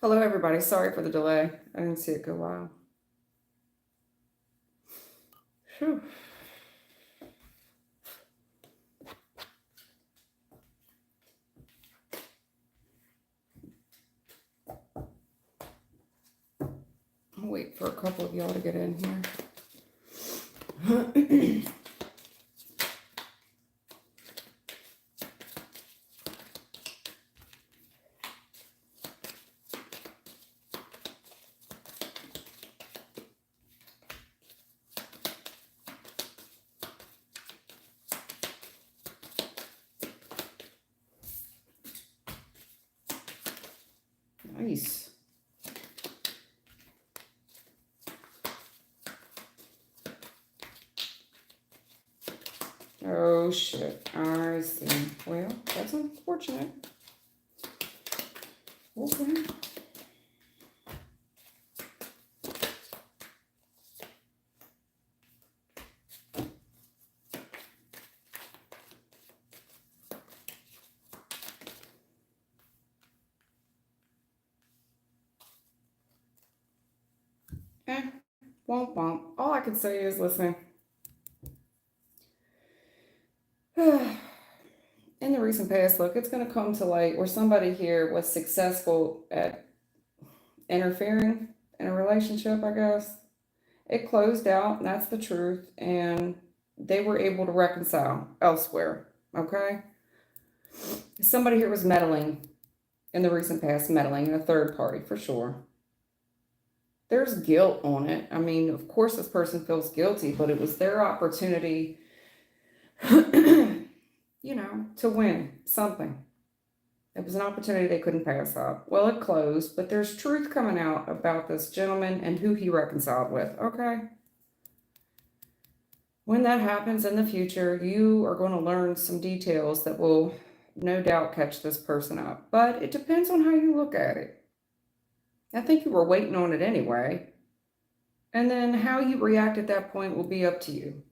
Hello, everybody. Sorry for the delay. I didn't see it go wild. Whew. I'll wait for a couple of y'all to get in here. Nice. Oh, shit. I see. Well, that's unfortunate. Okay. Womp womp. All I can say is, listen. In the recent past, look, it's going to come to light where somebody here was successful at interfering in a relationship, I guess. It closed out, and that's the truth, and they were able to reconcile elsewhere, okay? Somebody here was meddling in the recent past, meddling in a third party, for sure. There's guilt on it. I mean, of course this person feels guilty, but it was their opportunity, to win something. It was an opportunity they couldn't pass up. Well, it closed, but there's truth coming out about this gentleman and who he reconciled with, okay? When that happens in the future, you are going to learn some details that will no doubt catch this person up. But it depends on how you look at it. I think you were waiting on it anyway. And then how you react at that point will be up to you.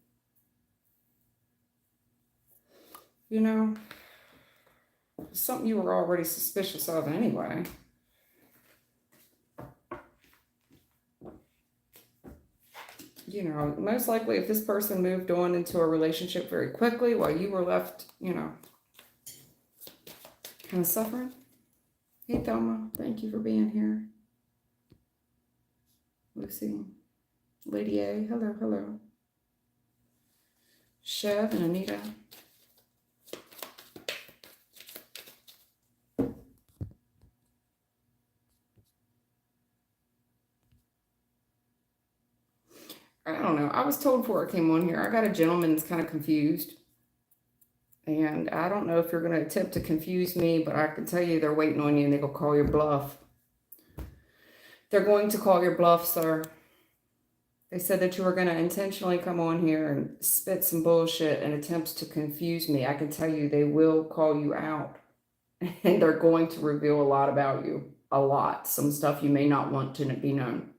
Something you were already suspicious of anyway. Most likely if this person moved on into a relationship very quickly while you were left, kind of suffering. Hey, Thelma, thank you for being here. Lucy, Lady A, hello. Chev and Anita. I don't know. I was told before I came on here, I got a gentleman that's kind of confused. And I don't know if you're going to attempt to confuse me, but I can tell you they're waiting on you and they're going to call your bluff. They're going to call your bluff, sir. They said that you were going to intentionally come on here and spit some bullshit in attempts to confuse me. I can tell you they will call you out. And they're going to reveal a lot about you. A lot. Some stuff you may not want to be known.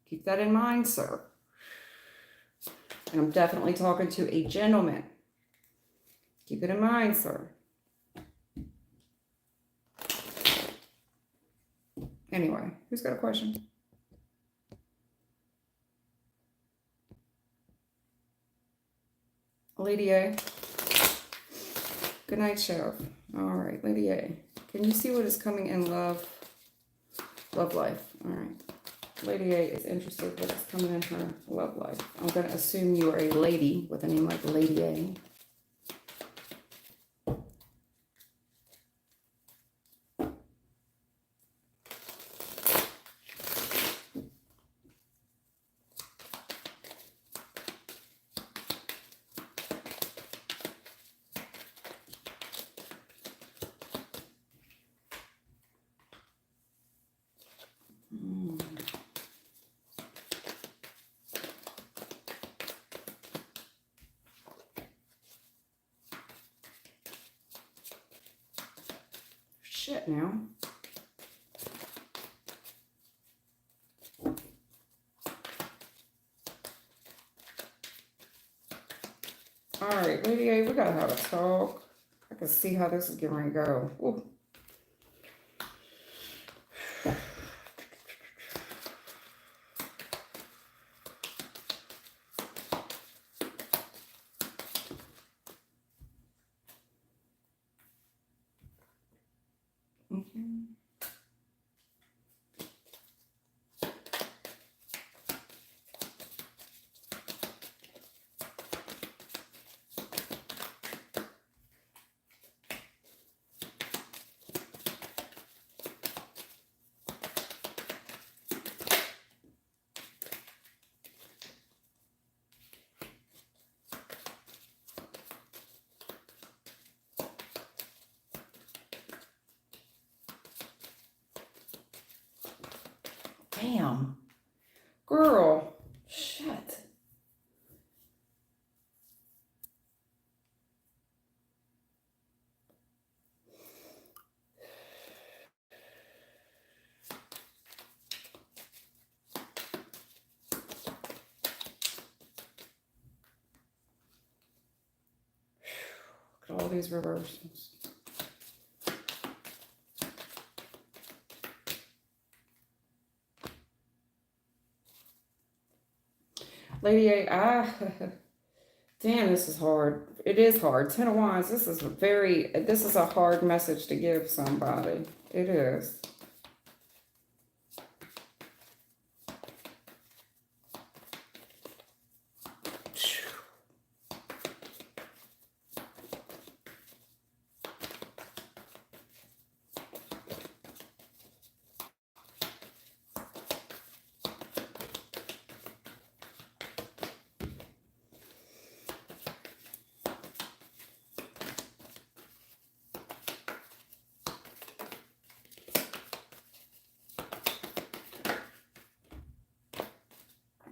Keep that in mind, sir. And I'm definitely talking to a gentleman. Keep it in mind, sir. Anyway, who's got a question? Lady A. Good night, Sheriff. All right, Lady A. Can you see what is coming in love? Love life. All right. Lady A is interested in what's coming in her love life. I'm going to assume you are a lady with a name like Lady A. Shit now. All right, Lady A, we gotta have a talk. I can see how this is getting ready to go. Ooh. Okay. Damn. Girl. Shit. Look at all these reversals. Lady A, damn, this is hard. It is hard. Ten of Wands, this is a hard message to give somebody. It is.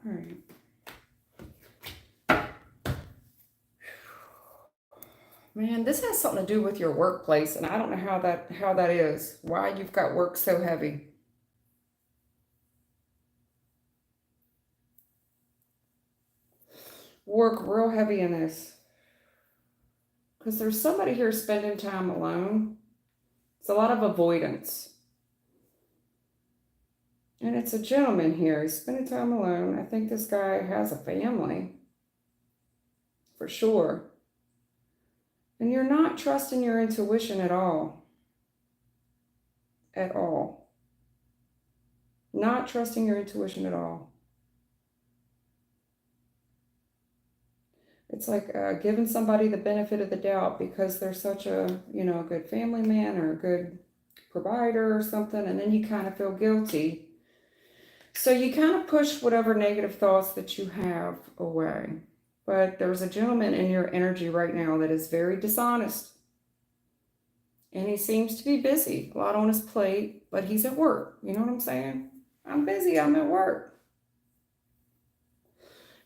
All right. Man, this has something to do with your workplace, and I don't know how that is. Why you've got work so heavy. Work real heavy in this. Because there's somebody here spending time alone. It's a lot of avoidance. And it's a gentleman here. He's spending time alone. I think this guy has a family. For sure. And you're not trusting your intuition at all. At all. Not trusting your intuition at all. It's like giving somebody the benefit of the doubt because they're such a, a good family man or a good provider or something, and then you kind of feel guilty. So you kind of push whatever negative thoughts that you have away. But there's a gentleman in your energy right now that is very dishonest. And he seems to be busy, a lot on his plate, but he's at work. You know what I'm saying? I'm busy, I'm at work.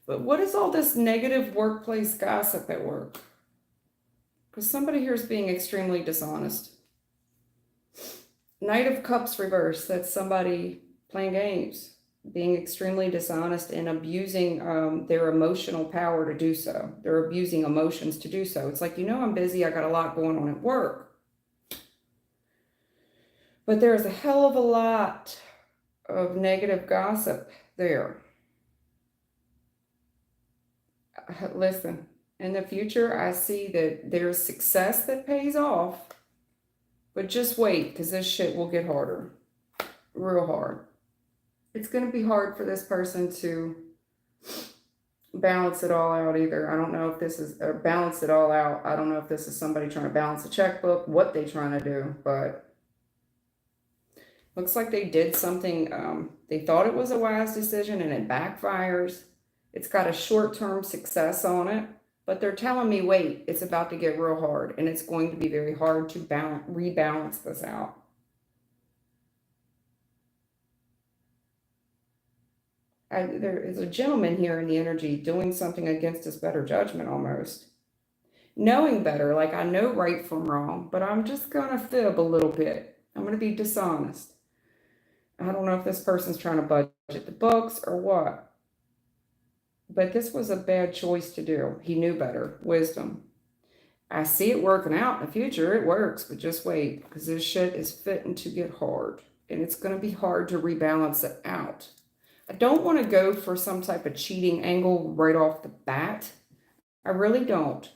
But what is all this negative workplace gossip at work? Because somebody here is being extremely dishonest. Knight of Cups reverse, that's somebody playing games, being extremely dishonest and abusing their emotional power to do so. They're abusing emotions to do so. It's like, I'm busy, I got a lot going on at work. But there's a hell of a lot of negative gossip there. Listen, in the future, I see that there's success that pays off, but just wait, because this shit will get harder, real hard. It's going to be hard for this person to balance it all out either. I don't know if this is, balance it all out. I don't know if this is somebody trying to balance a checkbook, what they trying to do, but looks like they did something, they thought it was a wise decision and it backfires. It's got a short-term success on it, but they're telling me, wait, it's about to get real hard, and it's going to be very hard to rebalance this out. There is a gentleman here in the energy doing something against his better judgment almost. Knowing better, like I know right from wrong, but I'm just going to fib a little bit. I'm going to be dishonest. I don't know if this person's trying to budget the books or what. But this was a bad choice to do. He knew better. Wisdom. I see it working out in the future. It works, but just wait, because this shit is fitting to get hard. And it's going to be hard to rebalance it out. I don't want to go for some type of cheating angle right off the bat. I really don't.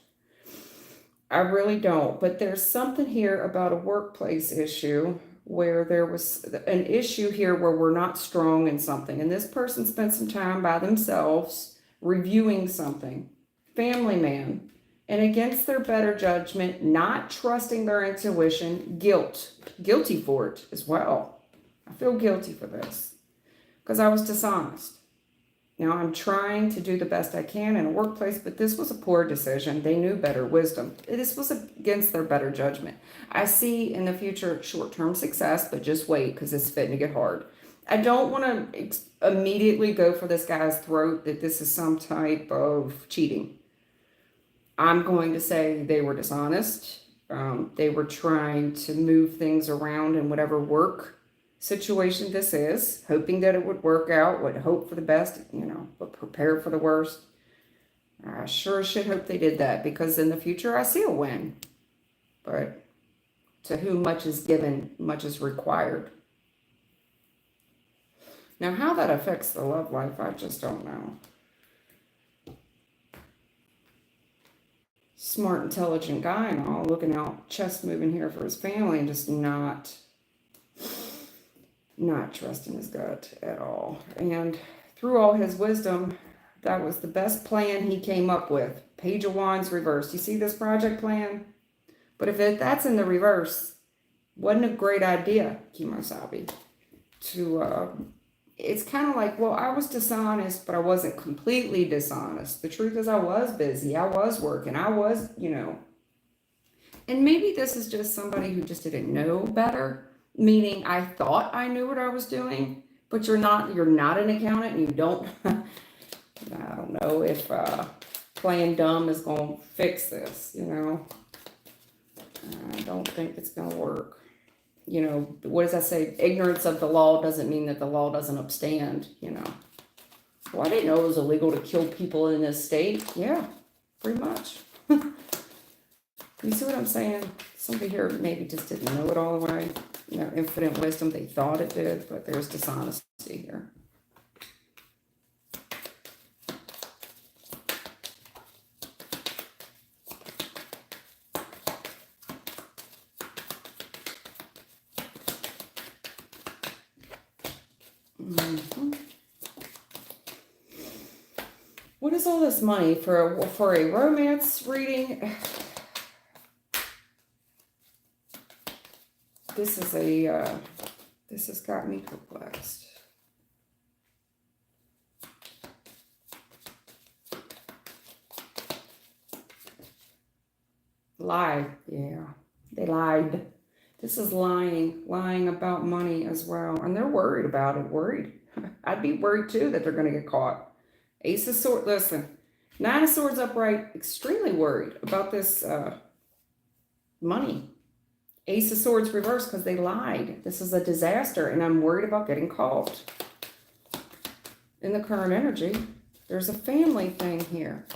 I really don't. But there's something here about a workplace issue where there was an issue here where we're not strong in something. And this person spent some time by themselves reviewing something. Family man. And against their better judgment, not trusting their intuition, guilty for it as well. I feel guilty for this because I was dishonest. Now I'm trying to do the best I can in a workplace, but this was a poor decision. They knew better wisdom. This was against their better judgment. I see in the future short-term success, but just wait because it's fitting to get hard. I don't want to immediately go for this guy's throat that this is some type of cheating. I'm going to say they were dishonest. They were trying to move things around in whatever work situation this is, hoping that it would work out, would hope for the best, but prepare for the worst. I sure should hope they did that because in the future I see a win. But to whom much is given, much is required. Now, how that affects the love life, I just don't know. Smart, intelligent guy and all, looking out, chest moving here for his family and just not trusting his gut at all. And through all his wisdom, that was the best plan he came up with. Page of Wands reversed. You see this project plan? But if that's in the reverse, wasn't a great idea, s.o.b, it's kind of like, well, I was dishonest, but I wasn't completely dishonest. The truth is I was busy. I was working. I was, And maybe this is just somebody who just didn't know better. Meaning I thought I knew what I was doing, but you're not an accountant and you don't, I don't know if playing dumb is going to fix this, I don't think it's going to work. What does that say? Ignorance of the law doesn't mean that the law doesn't upstand, Well, I didn't know it was illegal to kill people in this state. Yeah, pretty much. You see what I'm saying? Somebody here maybe just didn't know it all the way. Infinite wisdom, they thought it did, but there's dishonesty here. What is all this money for a romance reading? This has got me perplexed. Lie. Yeah, they lied. This is lying about money as well. And they're worried about it, worried. I'd be worried too that they're going to get caught. Ace of Swords, listen. Nine of Swords upright, extremely worried about this money. Ace of Swords reversed because they lied. This is a disaster, and I'm worried about getting caught. In the current energy, there's a family thing here.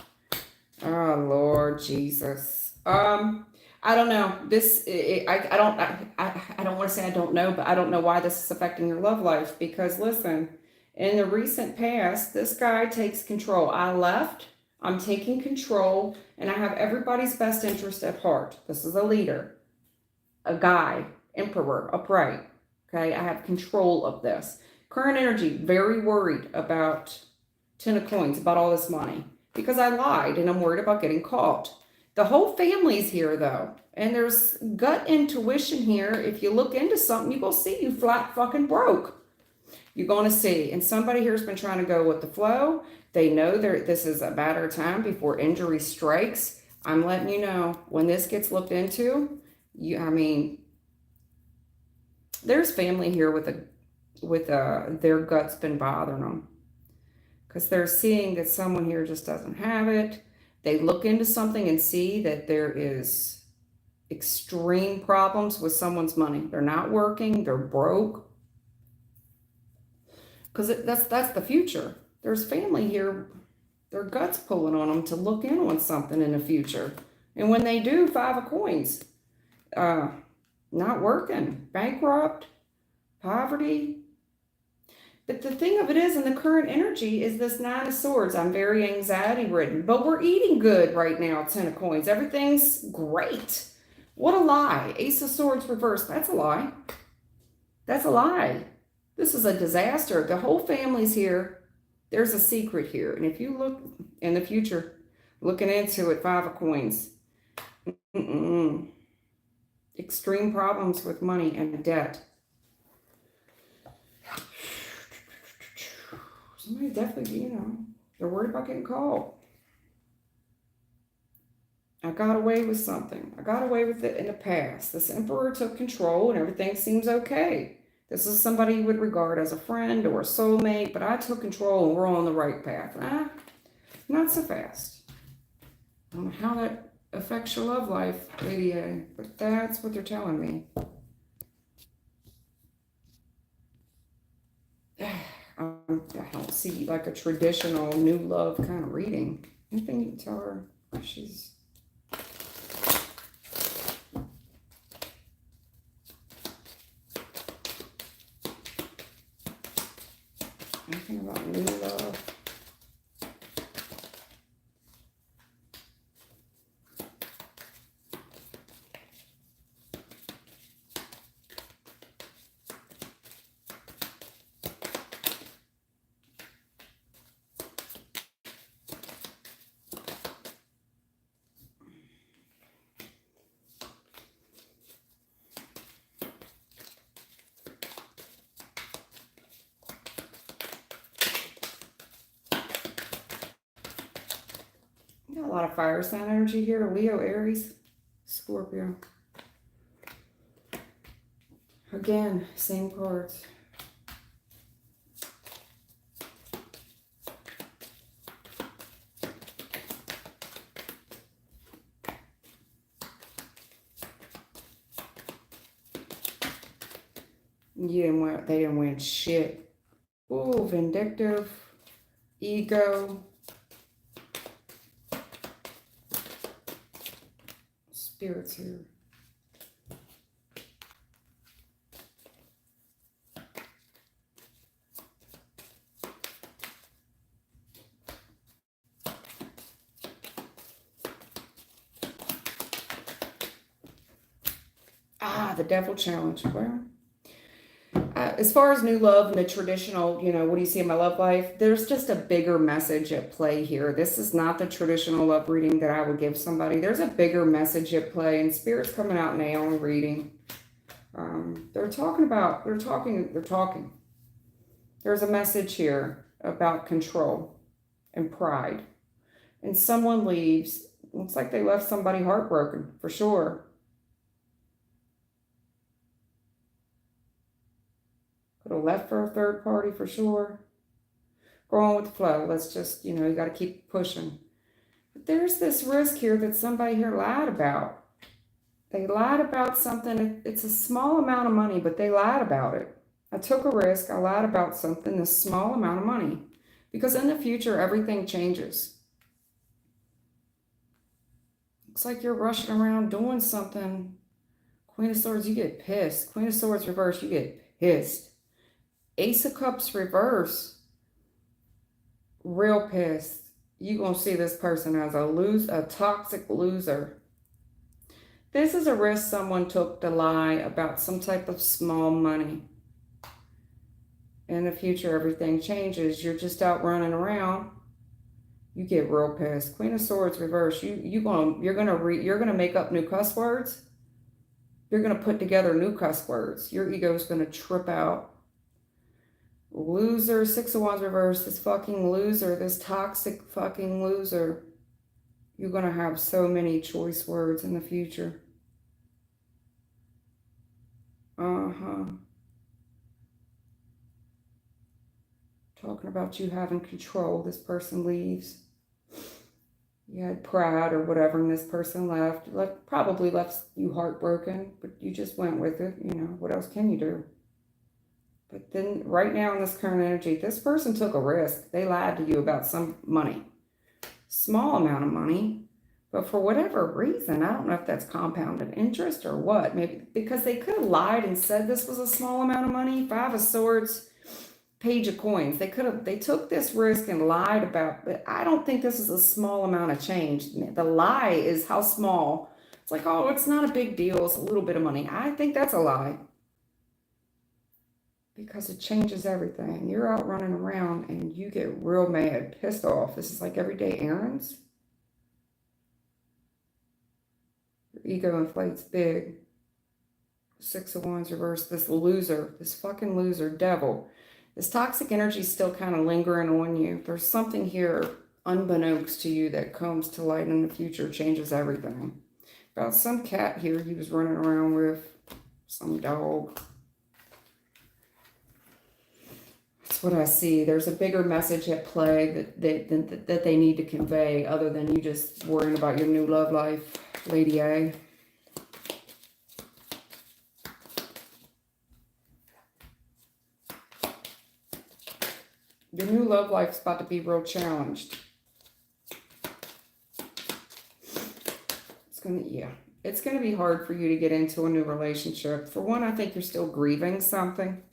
Oh, Lord Jesus. I don't know. I don't want to say I don't know, but I don't know why this is affecting your love life. Because listen, in the recent past, this guy takes control. I left. I'm taking control, and I have everybody's best interest at heart. This is a leader. A guy, emperor, upright. Okay, I have control of this. Current energy, very worried about 10 of coins, about all this money. Because I lied and I'm worried about getting caught. The whole family's here though. And there's gut intuition here. If you look into something, you're going to see you flat fucking broke. You're going to see. And somebody here has been trying to go with the flow. They know this is a matter of time before injury strikes. I'm letting you know, when this gets looked into, there's family here with their guts been bothering them because they're seeing that someone here just doesn't have it. They look into something and see that there is extreme problems with someone's money. They're not working. They're broke. Because that's the future. There's family here. Their guts pulling on them to look in on something in the future. And when they do, 5 of coins. Not working, bankrupt, poverty. But the thing of it is, in the current energy, is this 9 of Swords. I'm very anxiety ridden, but we're eating good right now. 10 of coins. Everything's great. What a lie. Ace of Swords reversed. That's a lie. That's a lie. This is a disaster. The whole family's here. There's a secret here. And if you look in the future, looking into it, 5 of coins. Extreme problems with money and debt. Somebody definitely, they're worried about getting caught. I got away with something. I got away with it in the past. This emperor took control and everything seems okay. This is somebody you would regard as a friend or a soulmate, but I took control and we're on the right path. Not so fast. I don't know how that affects your love life, Lady A, but that's what they're telling me. I don't see like a traditional new love kind of reading. Anything you can tell her? She's... Anything about new love? Got a lot of fire sign energy here. Leo, Aries, Scorpio. Again, same cards. They didn't win shit. Ooh, vindictive, ego. Spirits here. The devil challenge. Well, as far as new love and the traditional, what do you see in my love life? There's just a bigger message at play here. This is not the traditional love reading that I would give somebody. There's a bigger message at play, and Spirit's coming out now and reading. They're talking. There's a message here about control and pride. And someone leaves. Looks like they left somebody heartbroken, for sure. Could have left for a third party, for sure. Go on with the flow. Let's just, you got to keep pushing. But there's this risk here that somebody here lied about. They lied about something. It's a small amount of money, but they lied about it. I took a risk. I lied about something, this small amount of money. Because in the future, everything changes. Looks like you're rushing around doing something. Queen of Swords, you get pissed. Queen of Swords reverse, you get pissed. Ace of Cups reverse, real pissed. You're going to see this person as a toxic loser. This is a risk someone took to lie about some type of small money. In the future, everything changes. You're just out running around. You get real pissed. Queen of Swords reverse. You're gonna make up new cuss words. You're gonna put together new cuss words. Your ego is gonna trip out. Loser, 6 of Wands reverse, this fucking loser, this toxic fucking loser. You're going to have so many choice words in the future. Talking about you having control. This person leaves. You had pride or whatever, and this person left. Probably left you heartbroken, but you just went with it. What else can you do? But then right now in this current energy, this person took a risk. They lied to you about some money. Small amount of money. But for whatever reason, I don't know if that's compounded interest or what. Maybe because they could have lied and said this was a small amount of money. 5 of Swords, Page of Coins. They took this risk and lied about, but I don't think this is a small amount of change. The lie is how small. It's like, oh, it's not a big deal. It's a little bit of money. I think that's a lie. because it changes everything. You're out running around and you get real mad, pissed off. This is like everyday errands. Your ego inflates big. 6 of Wands reversed. This loser, this fucking loser, devil. This toxic energy is still kind of lingering on you. There's something here unbeknownst to you that comes to light in the future, changes everything. About some cat here he was running around with, some dog. That's what I see. There's a bigger message at play that they need to convey other than you just worrying about your new love life, Lady A. Your new love life is about to be real challenged. It's going to be hard for you to get into a new relationship. For one, I think you're still grieving something.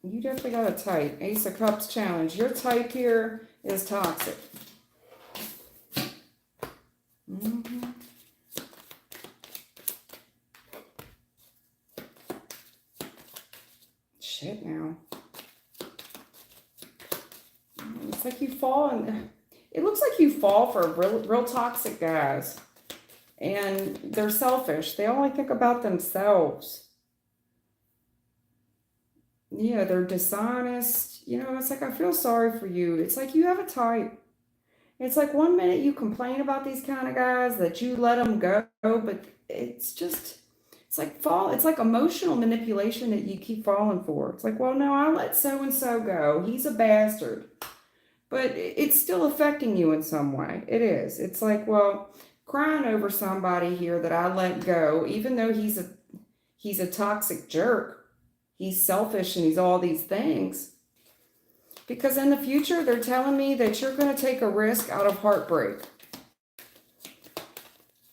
You definitely got a type. Ace of Cups challenge. Your type here is toxic. Shit now. It's like you fall and it looks like you fall for real toxic guys. And they're selfish. They only think about themselves. Yeah, they're dishonest. You know, it's like, I feel sorry for you. It's like you have a type. It's like one minute you complain about these kind of guys that you let them go, but it's just, it's like emotional manipulation that you keep falling for. It's like, well, no, I let so-and-so go. He's a bastard. But it's still affecting you in some way. It is. It's like, well, crying over somebody here that I let go, even though he's a toxic jerk. He's selfish and he's all these things. Because in the future, they're telling me that you're going to take a risk out of heartbreak.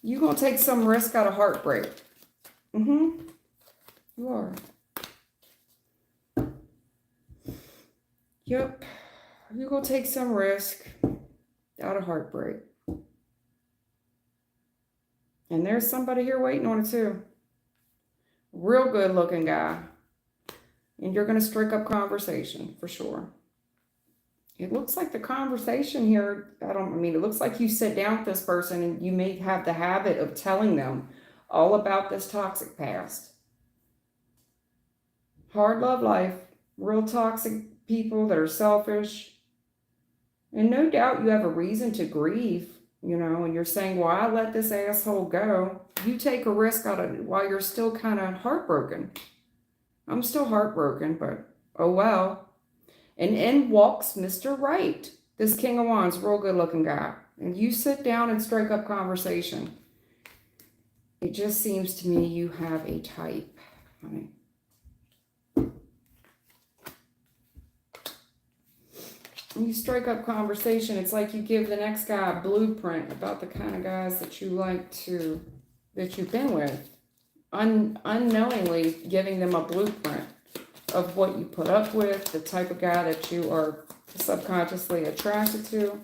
You're going to take some risk out of heartbreak. You are. Yep. You're going to take some risk out of heartbreak. And there's somebody here waiting on it too. Real good looking guy. And you're going to strike up conversation for sure. It looks like the conversation here, it looks like you sit down with this person and you may have the habit of telling them all about this toxic past. Hard love life, real toxic people that are selfish. And no doubt you have a reason to grieve, you know, and you're saying, well, I let this asshole go. You take a risk out of it while you're still kind of heartbroken. I'm still heartbroken, but oh well. And in walks Mr. Right, this King of Wands, real good looking guy. And you sit down and strike up conversation. It just seems to me you have a type, honey. When you strike up conversation, it's like you give the next guy a blueprint about the kind of guys that you like to, that you've been with. Unknowingly giving them a blueprint of what you put up with, the type of guy that you are subconsciously attracted to.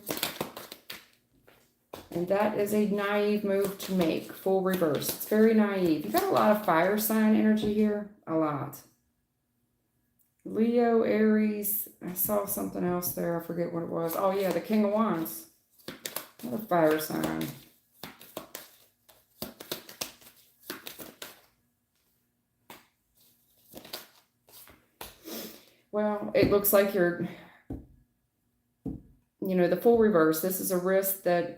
And that is a naive move to make, full reverse. It's very naive. You got a lot of fire sign energy here, a lot. Leo, Aries, I saw something else there, I forget what it was. Oh yeah, the King of Wands, another fire sign. Well, it looks like you're, you know, the full reverse. This is a risk that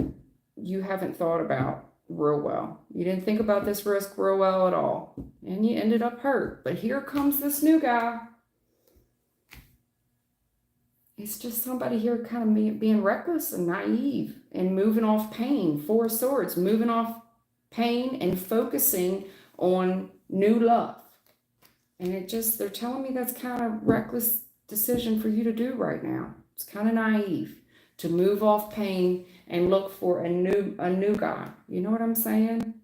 you haven't thought about real well. You didn't think about this risk real well at all. And you ended up hurt. But here comes this new guy. It's just somebody here kind of being reckless and naive and moving off pain. 4 of Swords, moving off pain and focusing on new love. And they're telling me that's kind of reckless decision for you to do right now. It's kind of naive to move off pain and look for a new guy. You know what I'm saying?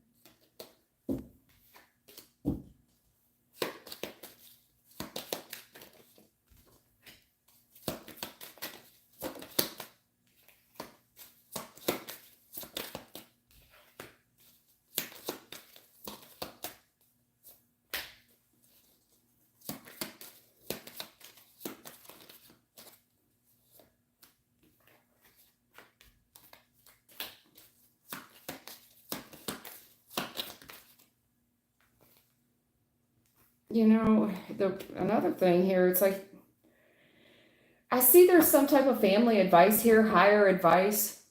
You know, another thing here, it's like I see there's some type of family advice here, higher advice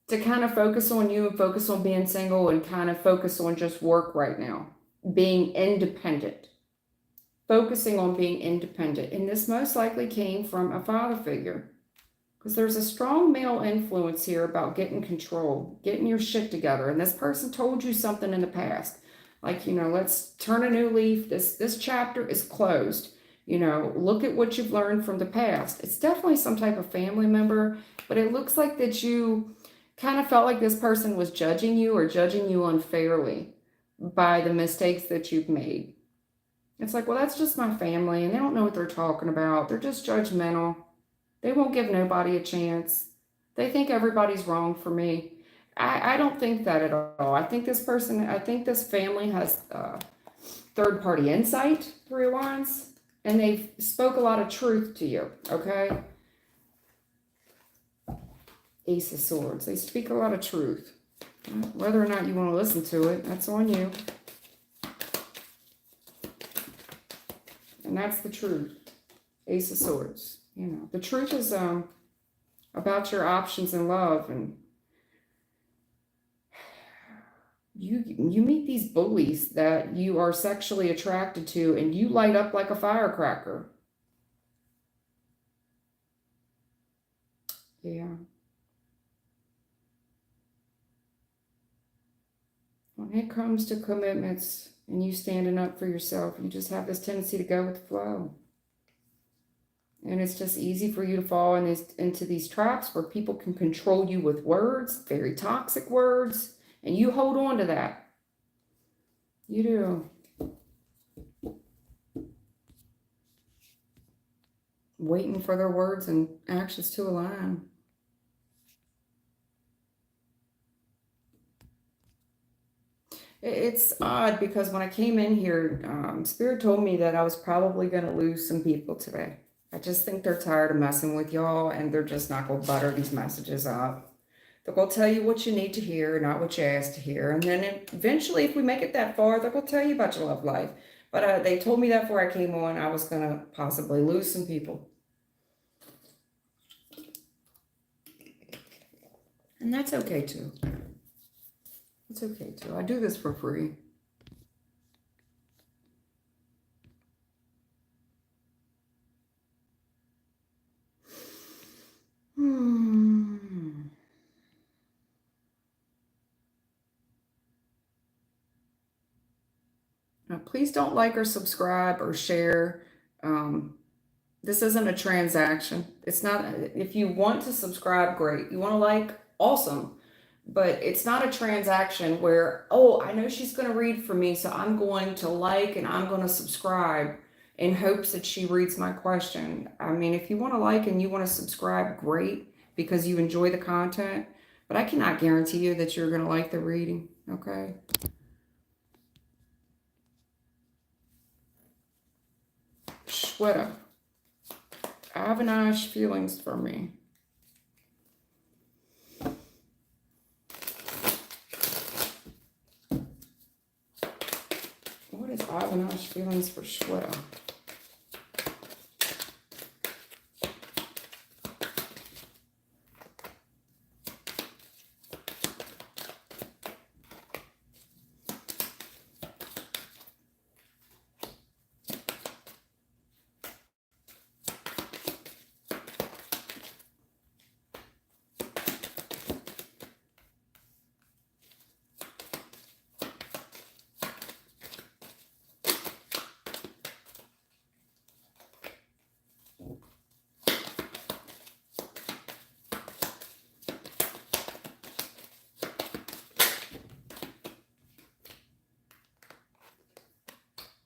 to kind of focus on you and focus on being single and kind of focus on just work right now, being independent, focusing on being independent. And this most likely came from a father figure because there's a strong male influence here about getting control, getting your shit together. And this person told you something in the past. Like, you know, let's turn a new leaf. This chapter is closed. You know, look at what you've learned from the past. It's definitely some type of family member, but it looks like that you kind of felt like this person was judging you or judging you unfairly by the mistakes that you've made. It's like, well, that's just my family and they don't know what they're talking about. They're just judgmental. They won't give nobody a chance. They think everybody's wrong for me. I don't think that at all. I think this family has third party insight through lines, and they spoke a lot of truth to you, okay? Ace of Swords. They speak a lot of truth. Whether or not you want to listen to it, that's on you. And that's the truth. Ace of Swords. You know, the truth is about your options in love, and you meet these bullies that you are sexually attracted to, and you light up like a firecracker. Yeah. When it comes to commitments and you standing up for yourself, you just have this tendency to go with the flow. And it's just easy for you to fall into these traps where people can control you with words, very toxic words, and you hold on to that. You do. Waiting for their words and actions to align. It's odd because when I came in here, Spirit told me that I was probably going to lose some people today. I just think they're tired of messing with y'all and they're just not going to butter these messages up. They're going to tell you what you need to hear, not what you asked to hear. And then eventually, if we make it that far, they're going to tell you about your love life. But they told me that before I came on, I was going to possibly lose some people. And that's okay too. It's okay too. I do this for free. Now, please don't like or subscribe or share. This isn't a transaction. It's not. If you want to subscribe, great. You want to like, awesome. But it's not a transaction where, oh, I know she's going to read for me, so I'm going to like and I'm going to subscribe in hopes that she reads my question. I mean, if you want to like and you want to subscribe, great, because you enjoy the content. But I cannot guarantee you that you're going to like the reading, okay? Shweta. Avinash feelings for me. What is Avinash feelings for Shweta?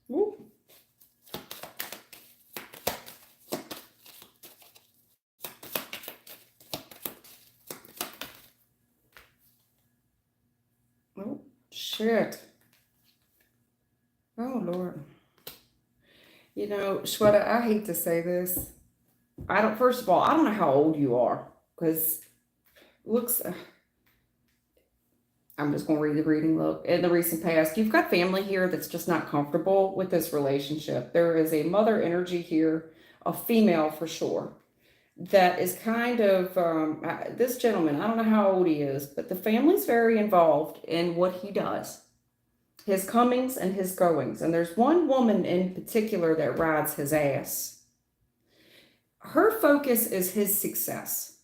Ooh. Oh, shit. Oh, Lord. You know, Shweta, I hate to say this. First of all, I don't know how old you are because looks, I'm just going to read the reading. Look, in the recent past, you've got family here that's just not comfortable with this relationship. There is a mother energy here, a female for sure, that is kind of, this gentleman, I don't know how old he is, but the family's very involved in what he does, his comings and his goings. And there's one woman in particular that rides his ass. Her focus is his success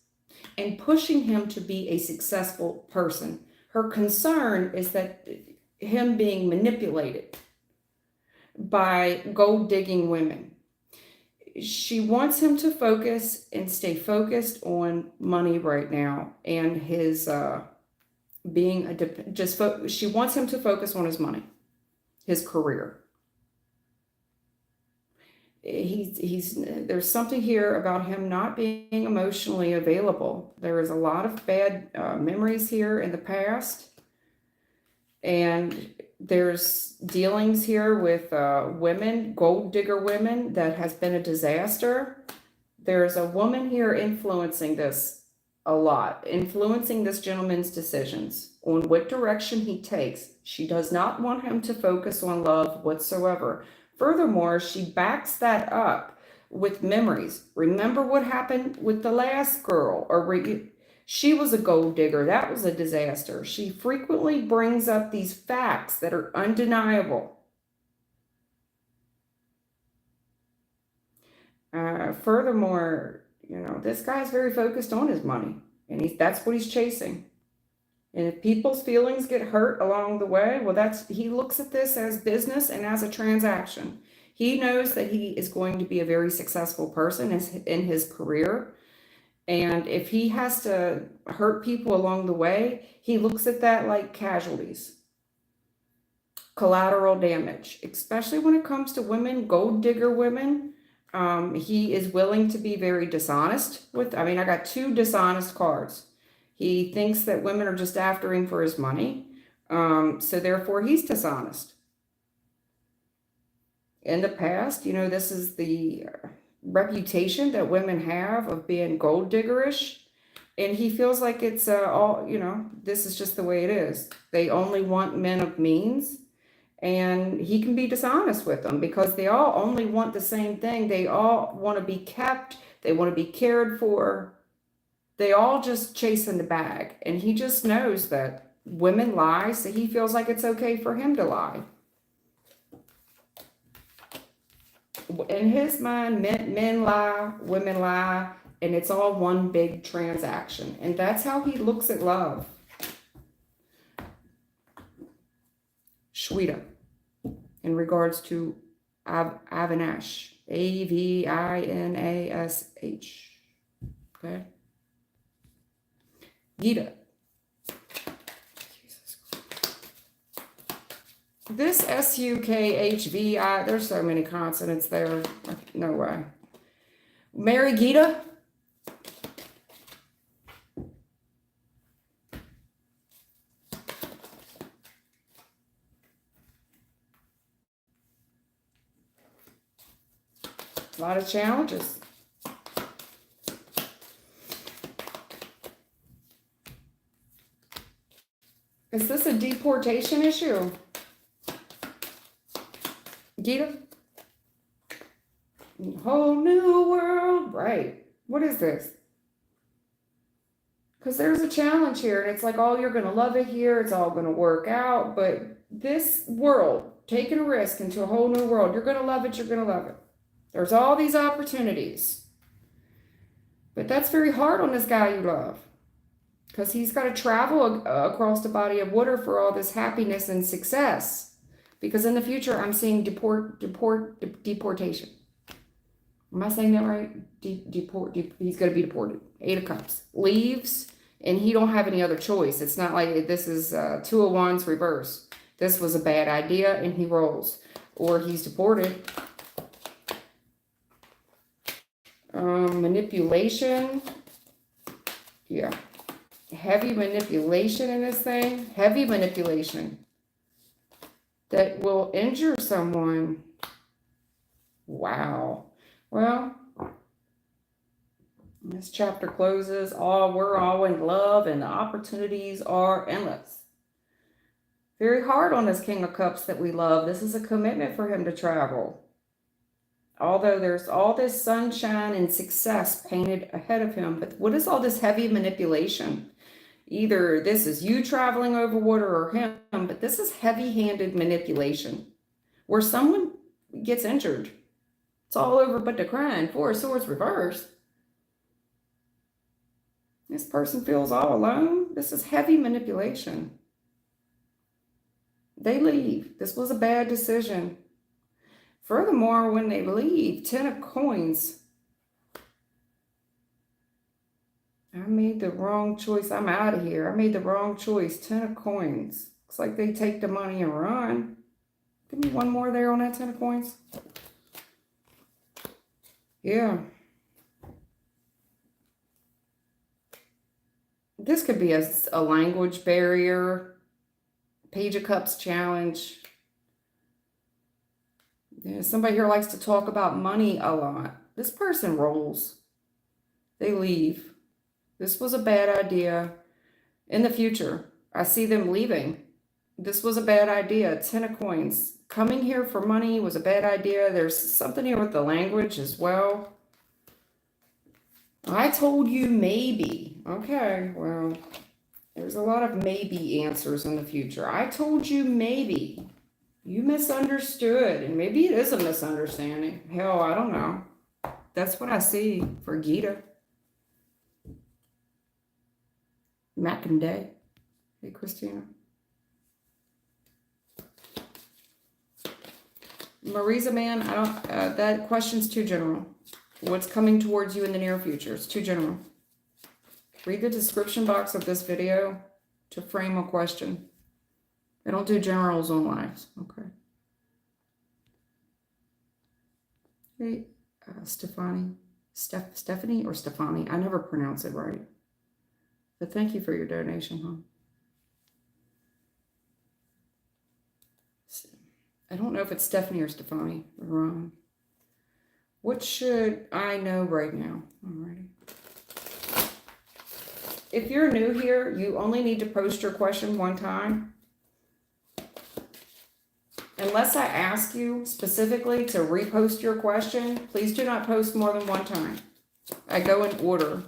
and pushing him to be a successful person. Her concern is that him being manipulated by gold digging women. She wants him to focus and stay focused on money right now and his she wants him to focus on his money, his career. There's something here about him not being emotionally available. There is a lot of bad memories here in the past, and there's dealings here with women, gold digger women, that has been a disaster. There's a woman here influencing this a lot, influencing this gentleman's decisions on what direction he takes. She does not want him to focus on love whatsoever. Furthermore, she backs that up with memories. Remember what happened with the last girl, she was a gold digger. That was a disaster. She frequently brings up these facts that are undeniable. Furthermore, this guy's very focused on his money, and that's what he's chasing. And if people's feelings get hurt along the way, well, he looks at this as business and as a transaction. He knows that he is going to be a very successful person in his career. And if he has to hurt people along the way, he looks at that like casualties, collateral damage, especially when it comes to women, gold digger women. He is willing to be very dishonest I got 2 dishonest cards. He thinks that women are just after him for his money. So therefore he's dishonest. In the past, this is the reputation that women have of being gold diggerish. And he feels like it's this is just the way it is. They only want men of means. And he can be dishonest with them because they all only want the same thing. They all want to be kept. They want to be cared for. They all just chasing the bag. And he just knows that women lie, so he feels like it's okay for him to lie. In his mind, men lie, women lie, and it's all one big transaction. And that's how he looks at love. Shweta, in regards to Avinash, Avinash. Okay. Gita. This Sukhvi, there's so many consonants there. No way. Mary Gita. A lot of challenges. Is this a deportation issue? Gita? Whole new world. Right. What is this? Because there's a challenge here, and it's like, oh, you're going to love it here. It's all going to work out. But this world, taking a risk into a whole new world, you're going to love it. You're going to love it. There's all these opportunities. But that's very hard on this guy you love. Because he's got to travel across the body of water for all this happiness and success. Because in the future, I'm seeing deportation. Am I saying that right? He's going to be deported. 8 of Cups. Leaves, and he don't have any other choice. It's not like this is 2 of Wands reverse. This was a bad idea, and he rolls. Or he's deported. Manipulation. Yeah. Heavy manipulation in this thing. Heavy manipulation. That will injure someone. Wow. Well, this chapter closes. We're all in love, and the opportunities are endless. Very hard on this King of Cups that we love. This is a commitment for him to travel. Although there's all this sunshine and success painted ahead of him. But what is all this heavy manipulation? Either this is you traveling over water or him, but this is heavy-handed manipulation where someone gets injured. It's all over but the crying. Four of Swords reversed. This person feels all alone. This is heavy manipulation. They leave. This was a bad decision. Furthermore, when they leave, 10 of Coins. I made the wrong choice. I'm out of here. I made the wrong choice. 10 of Coins. Looks like they take the money and run. Give me one more there on that 10 of Coins. Yeah. This could be a language barrier. Page of Cups challenge. Yeah, somebody here likes to talk about money a lot. This person rolls. They leave. This was a bad idea. In the future, I see them leaving. This was a bad idea. 10 of Coins. Coming here for money was a bad idea. There's something here with the language as well. I told you maybe. Okay, well, there's a lot of maybe answers in the future. I told you maybe. You misunderstood, and maybe it is a misunderstanding. Hell, I don't know. That's what I see for Gita. Day. Hey, Christina. Marisa, man, I don't. That question's too general. What's coming towards you in the near future? It's too general. Read the description box of this video to frame a question. I don't do generals on lives. Okay. Hey, Stephanie or Stefani? I never pronounce it right. But thank you for your donation, hon. I don't know if it's Stephanie or Stefani. Wrong. What should I know right now? Alrighty. If you're new here, you only need to post your question one time. Unless I ask you specifically to repost your question, please do not post more than one time. I go in order.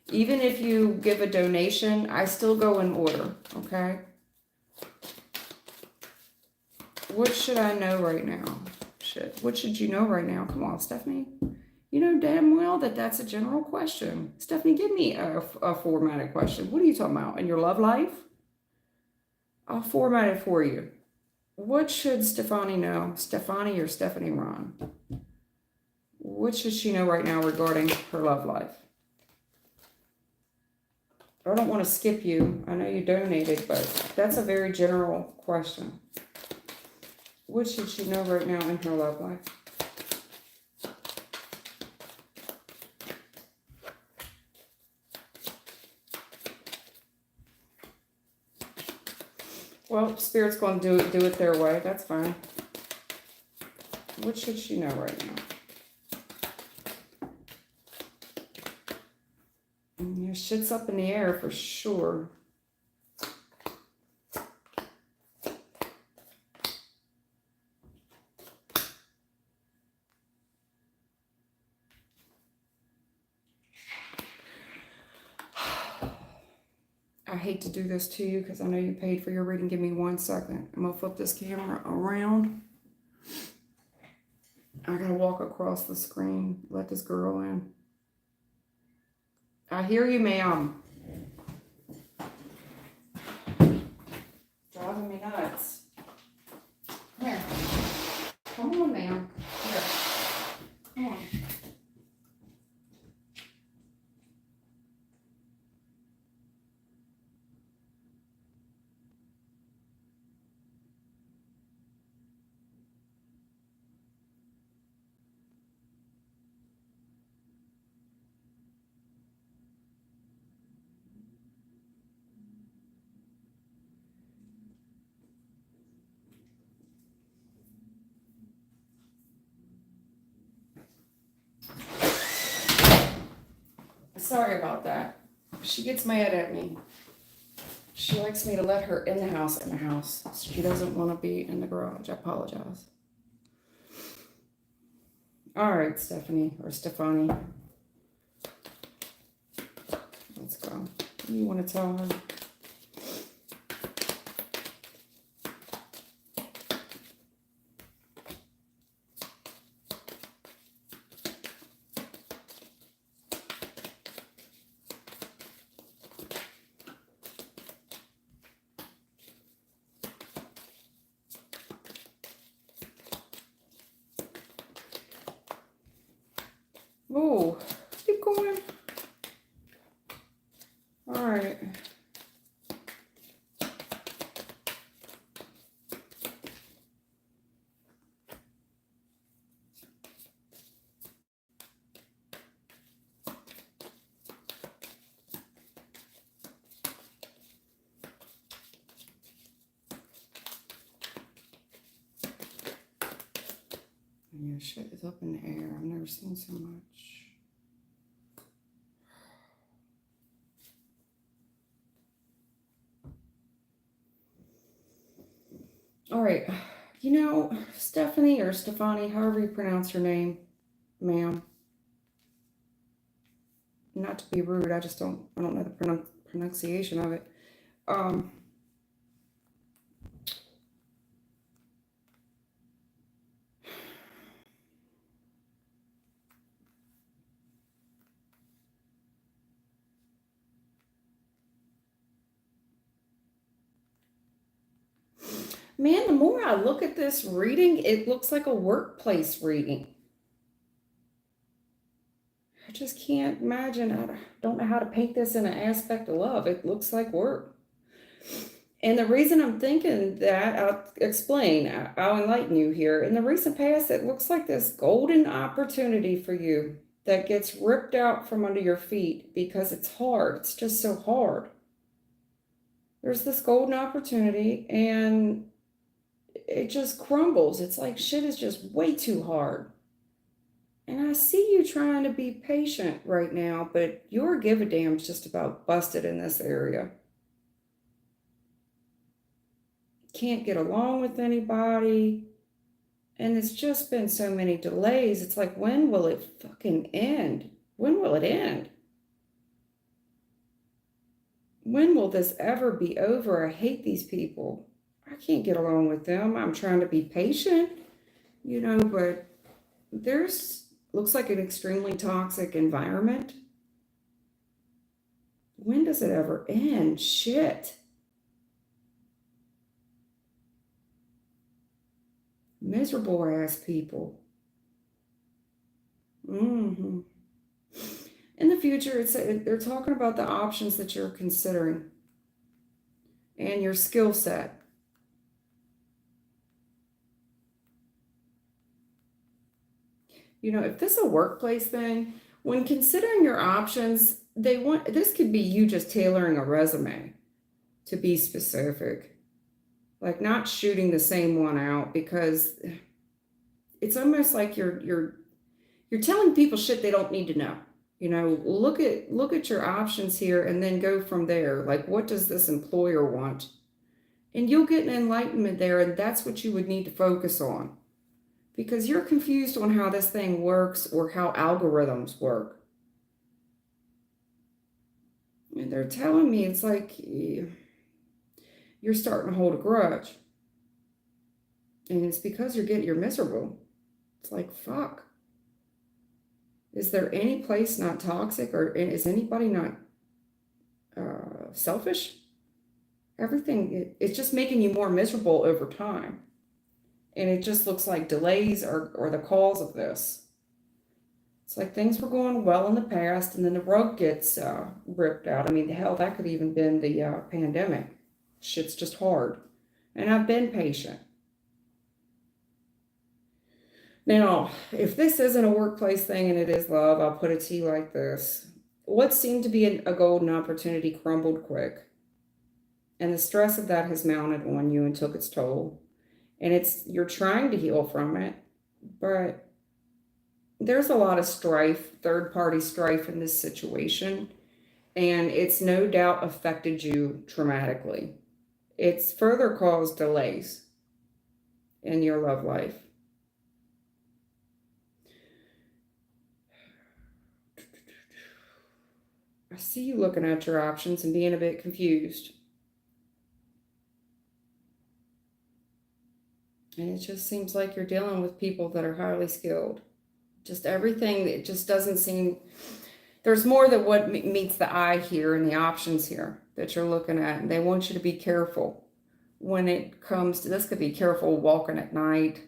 Even if you give a donation, I still go in order, okay? What should I know right now? What should you know right now? Come on, Stephanie. You know damn well that that's a general question. Stephanie, give me a formatted question. What are you talking about? In your love life? I'll format it for you. What should Stefani know? Stefani or Stephanie Ron? What should she know right now regarding her love life? I don't want to skip you. I know you donated, but that's a very general question. What should she know right now in her love life? Well, Spirit's going to do it their way. That's fine. What should she know right now? Yeah, shit's up in the air for sure. I hate to do this to you because I know you paid for your reading. Give me 1 second. I'm going to flip this camera around. I got to walk across the screen. Let this girl in. I hear you, ma'am. Driving me nuts. Here. Come on, ma'am. Here. Come on. Sorry about that. She gets mad at me. She likes me to let her in the house, She doesn't want to be in the garage. I apologize. All right, Stephanie or Stefani. Let's go. What do you want to tell her? Oh, keep going. All right. Yeah, shit is up in the air. I've never seen so much. All right. You know, Stephanie or Stefani, however you pronounce your name, ma'am. Not to be rude, I don't know the pronunciation of it. Man, the more I look at this reading, it looks like a workplace reading. I just can't imagine. I don't know how to paint this in an aspect of love. It looks like work. And the reason I'm thinking that, I'll explain. I'll enlighten you here. In the recent past, it looks like this golden opportunity for you that gets ripped out from under your feet because it's hard. It's just so hard. There's this golden opportunity and it just crumbles. It's like shit is just way too hard. And I see you trying to be patient right now, but your give a damn's just about busted in this area. Can't get along with anybody. And it's just been so many delays. It's like, when will it fucking end? When will it end? When will this ever be over? I hate these people. I can't get along with them. I'm trying to be patient, you know, but there's looks like an extremely toxic environment. When does it ever end? Shit. Miserable ass people. In the future, they're talking about the options that you're considering and your skill set. You know, if this is a workplace thing, when considering your options, this could be you just tailoring a resume to be specific. Like not shooting the same one out, because it's almost like you're telling people shit they don't need to know. You know, look at your options here and then go from there. Like, what does this employer want? And you'll get an enlightenment there, and that's what you would need to focus on. Because you're confused on how this thing works or how algorithms work. And they're telling me it's like you're starting to hold a grudge. And it's because you're miserable. It's like, fuck. Is there any place not toxic, or is anybody not selfish? Everything, it's just making you more miserable over time. And it just looks like delays are the cause of this. It's like things were going well in the past, and then the rug gets ripped out. I mean, hell, that could even been the pandemic. Shit's just hard. And I've been patient. Now, if this isn't a workplace thing and it is love, I'll put it to you like this. What seemed to be a golden opportunity crumbled quick. And the stress of that has mounted on you and took its toll. And you're trying to heal from it, but there's a lot of strife, third-party strife in this situation. And it's no doubt affected you traumatically. It's further caused delays in your love life. I see you looking at your options and being a bit confused. And it just seems like you're dealing with people that are highly skilled. Just everything, it just doesn't seem, there's more than what meets the eye here and the options here that you're looking at. And they want you to be careful when it comes to, this could be careful walking at night.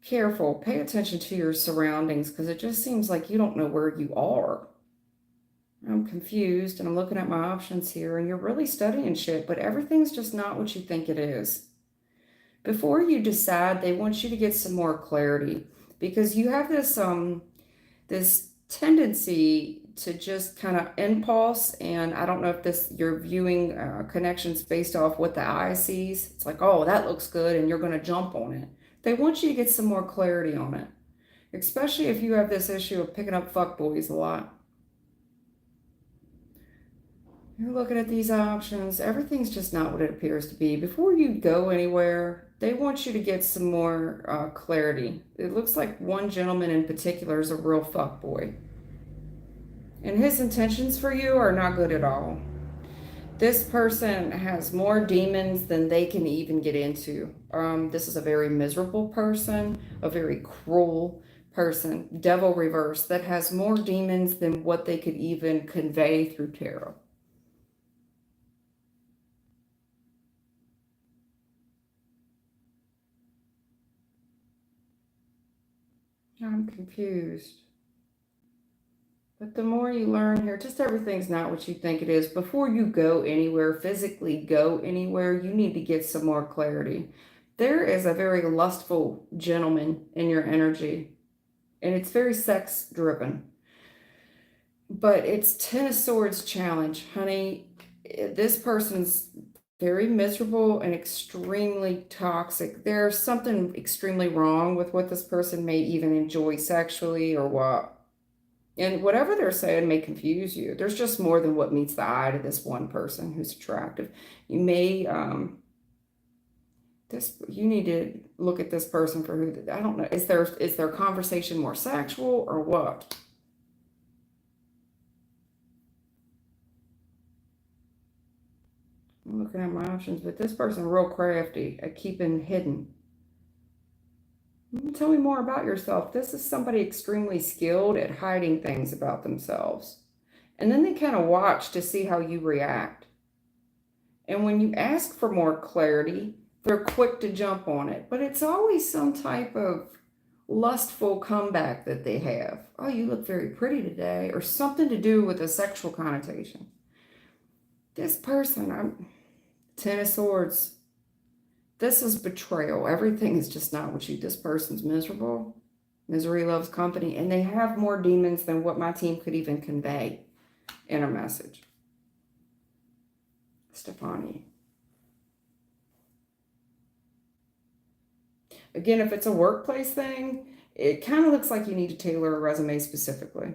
Careful, pay attention to your surroundings, because it just seems like you don't know where you are. I'm confused and I'm looking at my options here, and you're really studying shit, but everything's just not what you think it is. Before you decide, they want you to get some more clarity, because you have this tendency to just kind of impulse, and I don't know if this you're viewing connections based off what the eye sees. It's like, oh, that looks good, and you're going to jump on it. They want you to get some more clarity on it, especially if you have this issue of picking up fuckboys a lot. You're looking at these options. Everything's just not what it appears to be. Before you go anywhere, they want you to get some more clarity. It looks like one gentleman in particular is a real fuckboy. And his intentions for you are not good at all. This person has more demons than they can even get into. This is a very miserable person, a very cruel person, devil reverse, that has more demons than what they could even convey through tarot. I'm confused. But the more you learn here, just everything's not what you think it is. Before you go anywhere, physically go anywhere, you need to get some more clarity. There is a very lustful gentleman in your energy, and it's very sex driven. But it's Ten of Swords challenge, honey. This person's very miserable and extremely toxic. There's something extremely wrong with what this person may even enjoy sexually or what. And whatever they're saying may confuse you. There's just more than what meets the eye to this one person who's attractive. You may, you need to look at this person for who, I don't know. Is their conversation more sexual or what? I'm looking at my options, but this person real crafty at keeping hidden. Tell me more about yourself. This is somebody extremely skilled at hiding things about themselves. And then they kind of watch to see how you react. And when you ask for more clarity, they're quick to jump on it. But it's always some type of lustful comeback that they have. Oh, you look very pretty today. Or something to do with a sexual connotation. This person, Ten of Swords. This is betrayal. Everything is just not what you, this person's miserable. Misery loves company. And they have more demons than what my team could even convey in a message. Stefani. Again, if it's a workplace thing, it kind of looks like you need to tailor a resume specifically.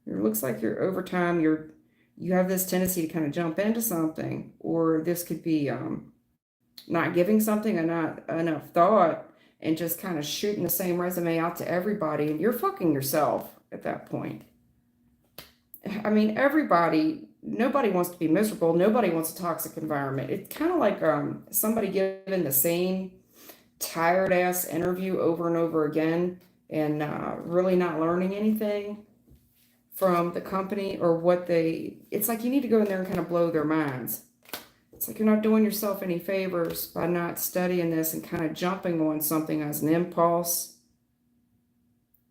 It looks like you're over time, you have this tendency to kind of jump into something, or this could be not giving something enough thought and just kind of shooting the same resume out to everybody, and you're fucking yourself at that point. I mean, nobody wants to be miserable. Nobody wants a toxic environment. It's kind of like somebody giving the same tired ass interview over and over again and really not learning anything from the company or what it's like you need to go in there and kind of blow their minds. It's like you're not doing yourself any favors by not studying this and kind of jumping on something as an impulse.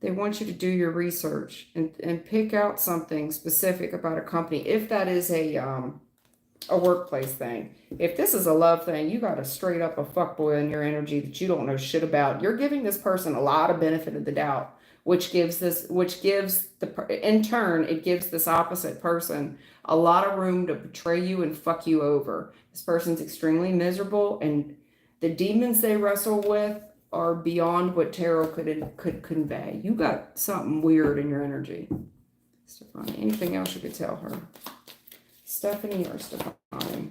They want you to do your research and pick out something specific about a company. If that is a workplace thing. If this is a love thing, you got a straight up a fuckboy in your energy that you don't know shit about. You're giving this person a lot of benefit of the doubt, in turn, it gives this opposite person a lot of room to betray you and fuck you over. This person's extremely miserable, and the demons they wrestle with are beyond what tarot could convey. You got something weird in your energy, Stefani. Anything else you could tell her? Stephanie or Stephanie.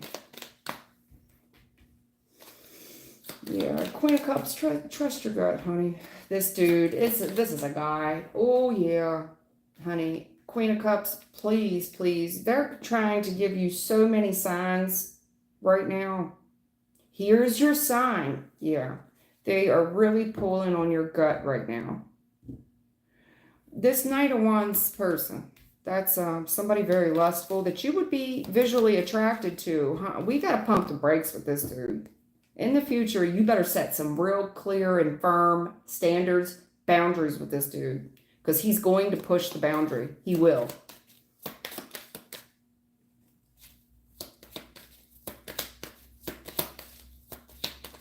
Yeah, Queen of Cups, trust your gut, honey. This dude, this is a guy. Oh, yeah, honey. Queen of Cups, please, please. They're trying to give you so many signs right now. Here's your sign. Yeah, they are really pulling on your gut right now. This Knight of Wands person, that's somebody very lustful that you would be visually attracted to. Huh? We got to pump the brakes with this dude. In the future, you better set some real clear and firm standards, boundaries with this dude. Because he's going to push the boundary. He will.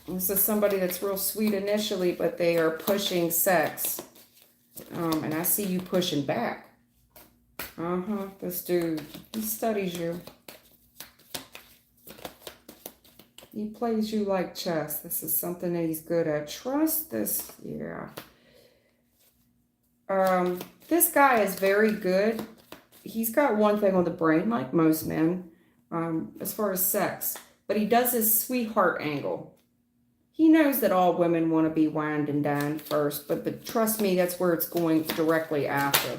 This is somebody that's real sweet initially, but they are pushing sex. And I see you pushing back. This dude, he studies you. He plays you like chess. This is something that he's good at. Trust this, yeah. This guy is very good. He's got one thing on the brain, like most men, as far as sex. But he does his sweetheart angle. He knows that all women want to be wined and dined first, but trust me, that's where it's going directly after.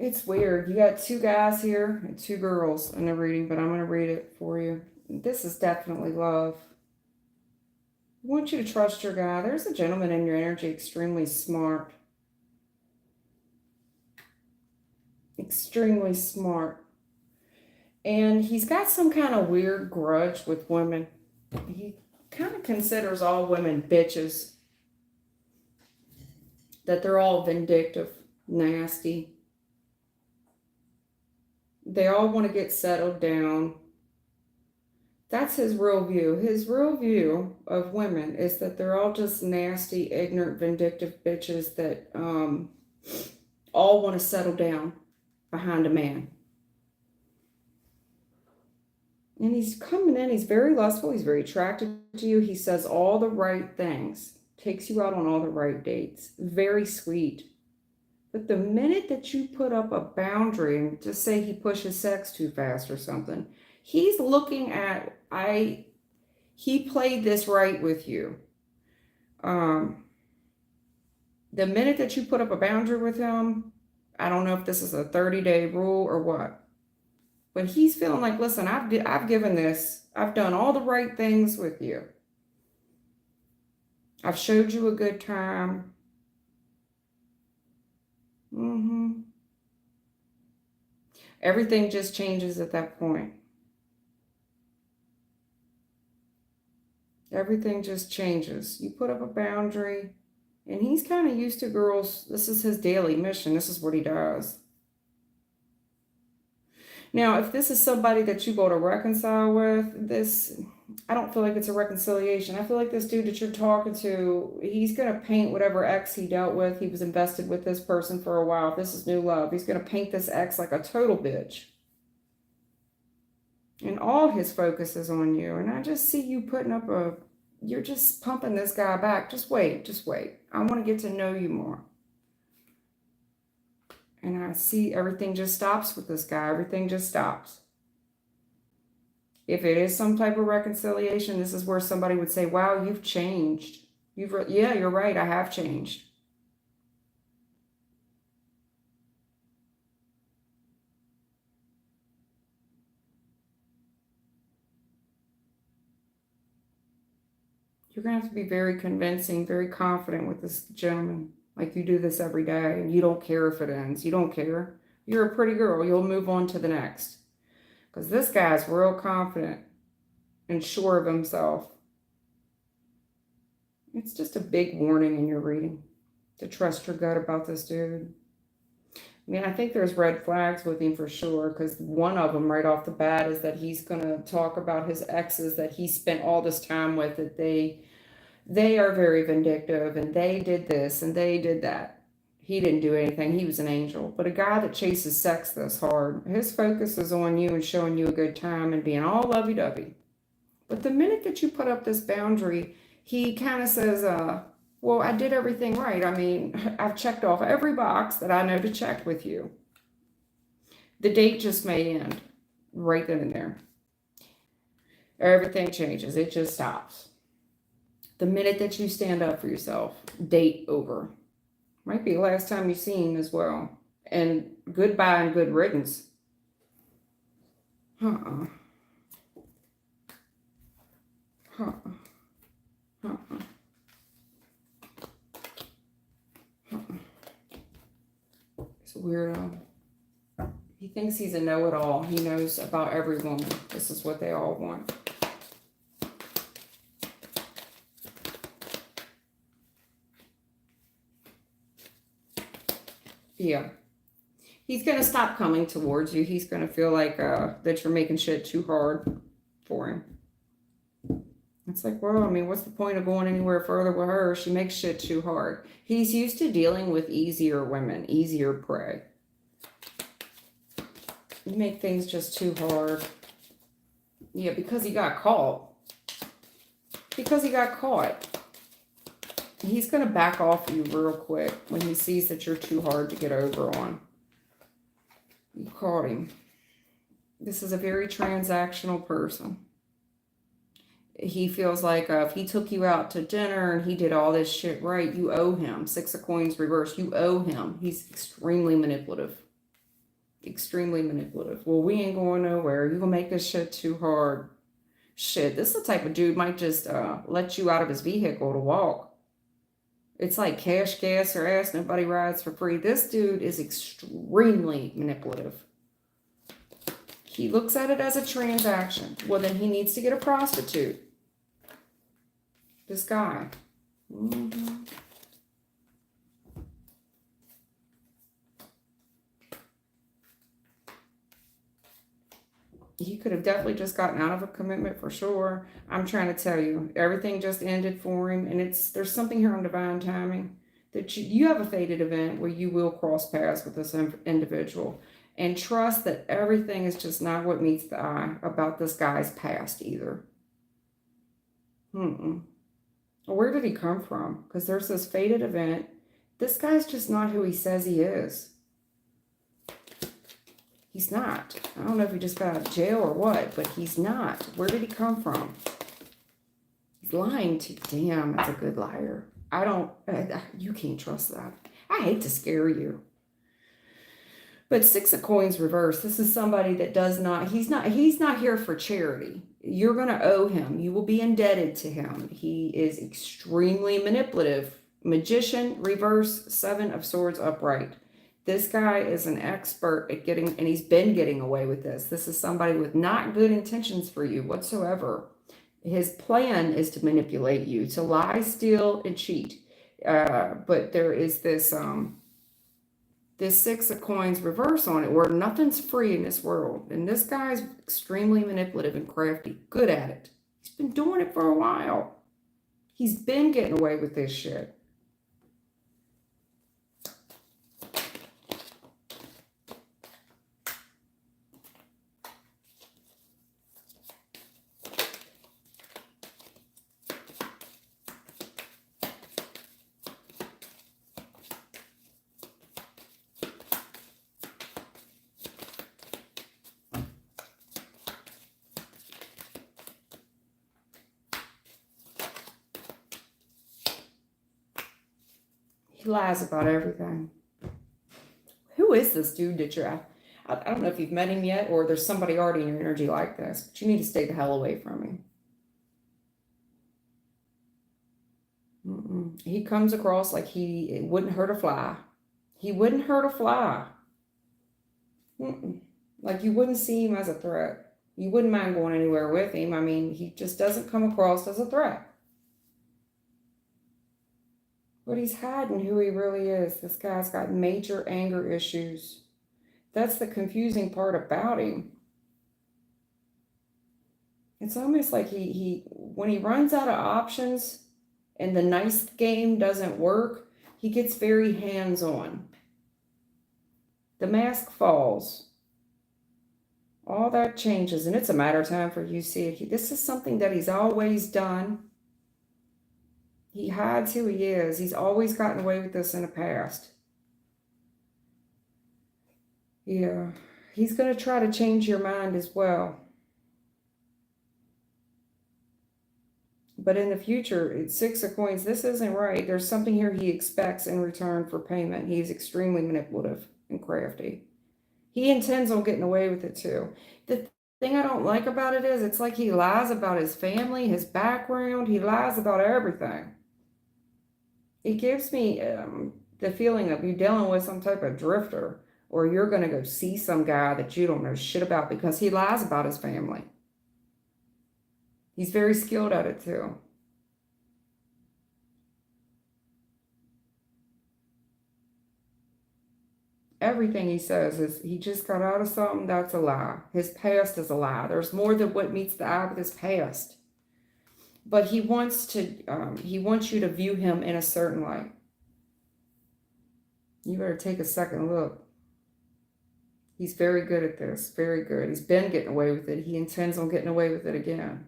It's weird. You got two guys here and two girls in the reading, but I'm going to read it for you. This is definitely love. I want you to trust your guy. There's a gentleman in your energy, extremely smart. Extremely smart. And he's got some kind of weird grudge with women. He kind of considers all women bitches. That they're all vindictive, nasty. They all want to get settled down. That's his real view. His real view of women is that they're all just nasty, ignorant, vindictive bitches that all want to settle down behind a man. And he's coming in. He's very lustful. He's very attracted to you. He says all the right things. Takes you out on all the right dates. Very sweet. But the minute that you put up a boundary and just say he pushes sex too fast or something, he's looking at, he played this right with you. The minute that you put up a boundary with him, I don't know if this is a 30-day rule or what, but he's feeling like, listen, I've given this, I've done all the right things with you. I've showed you a good time. Everything just changes at that point. Everything just changes. You put up a boundary, and he's kind of used to girls. This is his daily mission. This is what he does. Now, if this is somebody that you go to reconcile with, this, I don't feel like it's a reconciliation. I feel like this dude that you're talking to, he's going to paint whatever ex he dealt with. He was invested with this person for a while. If this is new love, he's going to paint this ex like a total bitch. And all his focus is on you. And I just see you putting up you're just pumping this guy back. Just wait, just wait. I want to get to know you more. And I see everything just stops with this guy. Everything just stops. If it is some type of reconciliation, this is where somebody would say, wow, you've changed. Yeah, you're right. I have changed. You're going to have to be very convincing, very confident with this gentleman. Like you do this every day and you don't care if it ends. You don't care. You're a pretty girl. You'll move on to the next. Because this guy's real confident and sure of himself. It's just a big warning in your reading to trust your gut about this dude. I mean, I think there's red flags with him for sure, because one of them right off the bat is that he's going to talk about his exes that he spent all this time with, that they are very vindictive and they did this and they did that. He didn't do anything. He was an angel. But a guy that chases sex this hard, his focus is on you and showing you a good time and being all lovey-dovey. But the minute that you put up this boundary, he kind of says, well, I did everything right. I mean, I've checked off every box that I know to check with you. The date just may end right then and there. Everything changes. It just stops. The minute that you stand up for yourself, date over. Might be the last time you see him as well. And goodbye and good riddance. Uh-uh. It's a weirdo. He thinks he's a know-it-all. He knows about every woman. This is what they all want. Yeah. He's going to stop coming towards you. He's going to feel like that you're making shit too hard for him. It's like, well, I mean, what's the point of going anywhere further with her? She makes shit too hard. He's used to dealing with easier women, easier prey. You make things just too hard. Yeah, because he got caught. Because he got caught. He's going to back off you real quick when he sees that you're too hard to get over on. You caught him. This is a very transactional person. He feels like if he took you out to dinner and he did all this shit right, you owe him. 6 of coins reversed. You owe him. He's extremely manipulative. Extremely manipulative. Well, we ain't going nowhere. You're going to make this shit too hard. Shit, this is the type of dude might just let you out of his vehicle to walk. It's like cash, gas, or ass. Nobody rides for free. This dude is extremely manipulative. He looks at it as a transaction. Well, then he needs to get a prostitute. This guy. He could have definitely just gotten out of a commitment for sure. I'm trying to tell you, everything just ended for him. And there's something here on divine timing that you have a fated event where you will cross paths with this individual. And trust that everything is just not what meets the eye about this guy's past either. Where did he come from? Because there's this fated event. This guy's just not who he says he is. He's not. I don't know if he just got out of jail or what, but he's not. Where did he come from? He's lying to you. Damn, that's a good liar. You can't trust that. I hate to scare you. But 6 of coins reversed. This is somebody that he's not here for charity. You're going to owe him. You will be indebted to him. He is extremely manipulative. Magician, reverse, 7 of swords upright. This guy is an expert at and he's been getting away with this. This is somebody with not good intentions for you whatsoever. His plan is to manipulate you, to lie, steal, and cheat. But there is this 6 of coins reverse on it, where nothing's free in this world. And this guy's extremely manipulative and crafty, good at it. He's been doing it for a while. He's been getting away with this shit. He lies about everything. Who is this dude that I don't know if you've met him yet, or there's somebody already in your energy like this, but you need to stay the hell away from him. He comes across like it wouldn't hurt a fly. He wouldn't hurt a fly. Like you wouldn't see him as a threat. You wouldn't mind going anywhere with him. I mean, he just doesn't come across as a threat. But he's hiding who he really is. This guy's got major anger issues. That's the confusing part about him. It's almost like he when he runs out of options and the nice game doesn't work, he gets very hands-on. The mask falls. All that changes, and it's a matter of time for you to see it. This is something that he's always done. He hides who he is. He's always gotten away with this in the past. Yeah, he's going to try to change your mind as well. But in the future, it's Six of Coins. This isn't right. There's something here he expects in return for payment. He's extremely manipulative and crafty. He intends on getting away with it too. The thing I don't like about it is it's like he lies about his family, his background. He lies about everything. It gives me the feeling of you dealing with some type of drifter, or you're going to go see some guy that you don't know shit about because he lies about his family. He's very skilled at it too. Everything he says is he just got out of something, that's a lie. His past is a lie. There's more than what meets the eye with his past. But he wants you to view him in a certain light. You better take a second look. He's very good at this, very good. He's been getting away with it. He intends on getting away with it again.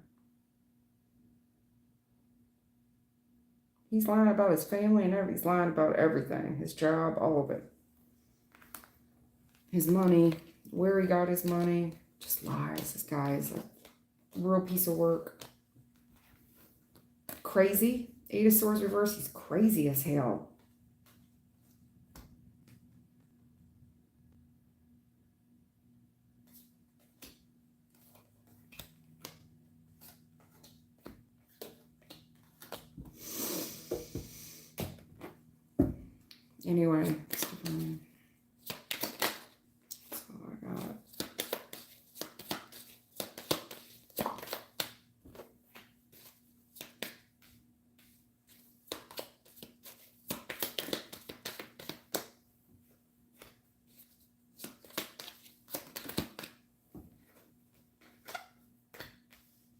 He's lying about his family and everything. He's lying about everything. His job, all of it. His money, where he got his money, just lies. This guy is a real piece of work. Crazy. Eight of Swords reverse. He's crazy as hell. Anyway, that's all I got.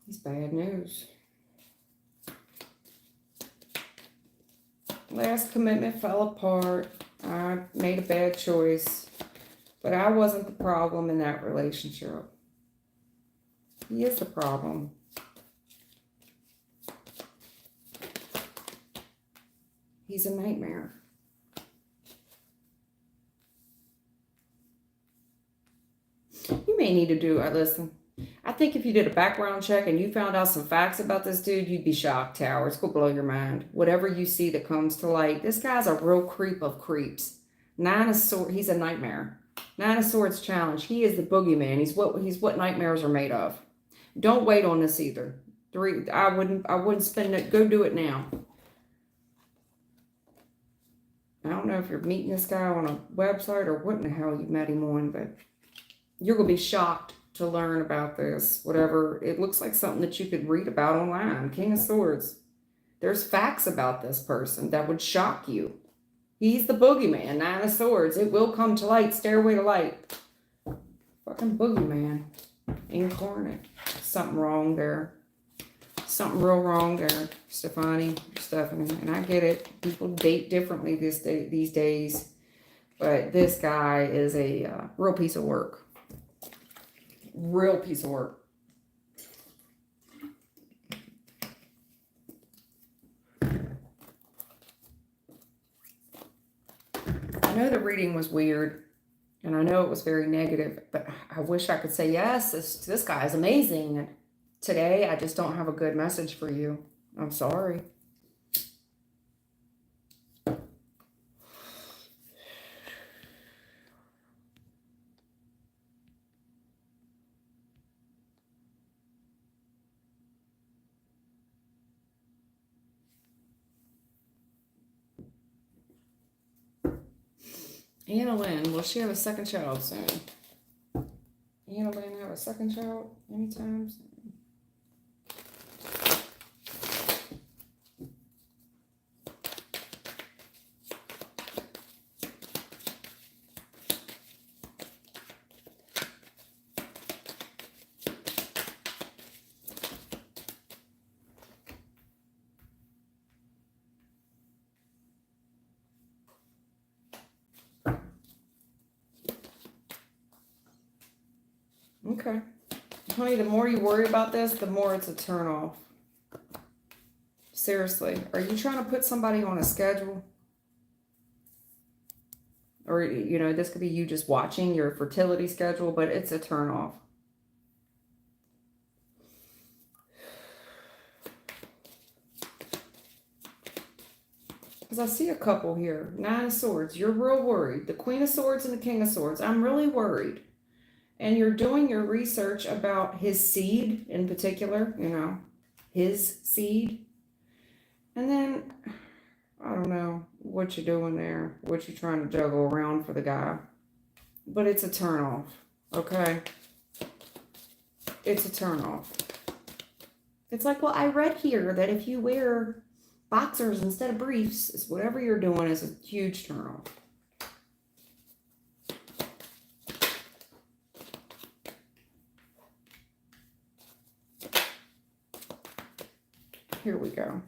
It's bad news. Last commitment fell apart. I made a bad choice, but I wasn't the problem in that relationship. He is the problem. He's a nightmare. You may need to do, listen, I think if you did a background check and you found out some facts about this dude, you'd be shocked, Tower. It's going to blow your mind. Whatever you see that comes to light. This guy's a real creep of creeps. Nine of Swords, he's a nightmare. Nine of Swords challenge. He is the boogeyman. He's what nightmares are made of. Don't wait on this either. I wouldn't spend it. Go do it now. I don't know if you're meeting this guy on a website or what in the hell you met him on, but you're going to be shocked to learn about this. Whatever. It looks like something that you could read about online. King of Swords. There's facts about this person that would shock you. He's the boogeyman. Nine of Swords. It will come to light. Stairway to light. Fucking boogeyman. Incarnate. Something wrong there. Something real wrong there, Stephanie. And I get it. People date differently these days. But this guy is a real piece of work. Real piece of work. I know the reading was weird, and I know it was very negative, but I wish I could say, yes, this guy is amazing. And today, I just don't have a good message for you. I'm sorry. Anna Lynn, will she have a second child soon? Anna Lynn have a second child anytime soon? Okay. Honey, the more you worry about this, the more it's a turnoff. Seriously. Are you trying to put somebody on a schedule? Or, you know, this could be you just watching your fertility schedule, but it's a turnoff. Because I see a couple here. 9 of Swords. You're real worried. The Queen of Swords and the King of Swords. I'm really worried. And you're doing your research about his seed in particular, you know, his seed. And then, I don't know what you're doing there, what you're trying to juggle around for the guy. But it's a turnoff, okay? It's a turnoff. It's like, well, I read here that if you wear boxers instead of briefs, it's whatever you're doing is a huge turnoff. Here we go.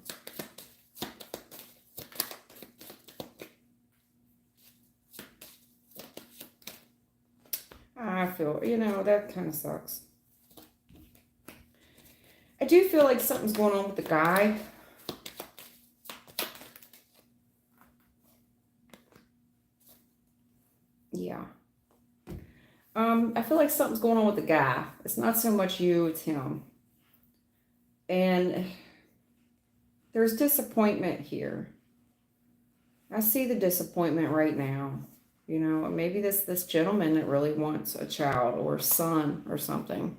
I feel, you know, that kind of sucks. I do feel like something's going on with the guy. Yeah. I feel like something's going on with the guy. It's not so much you, it's him. And there's disappointment here. I see the disappointment right now. You know, maybe this gentleman that really wants a child or a son or something.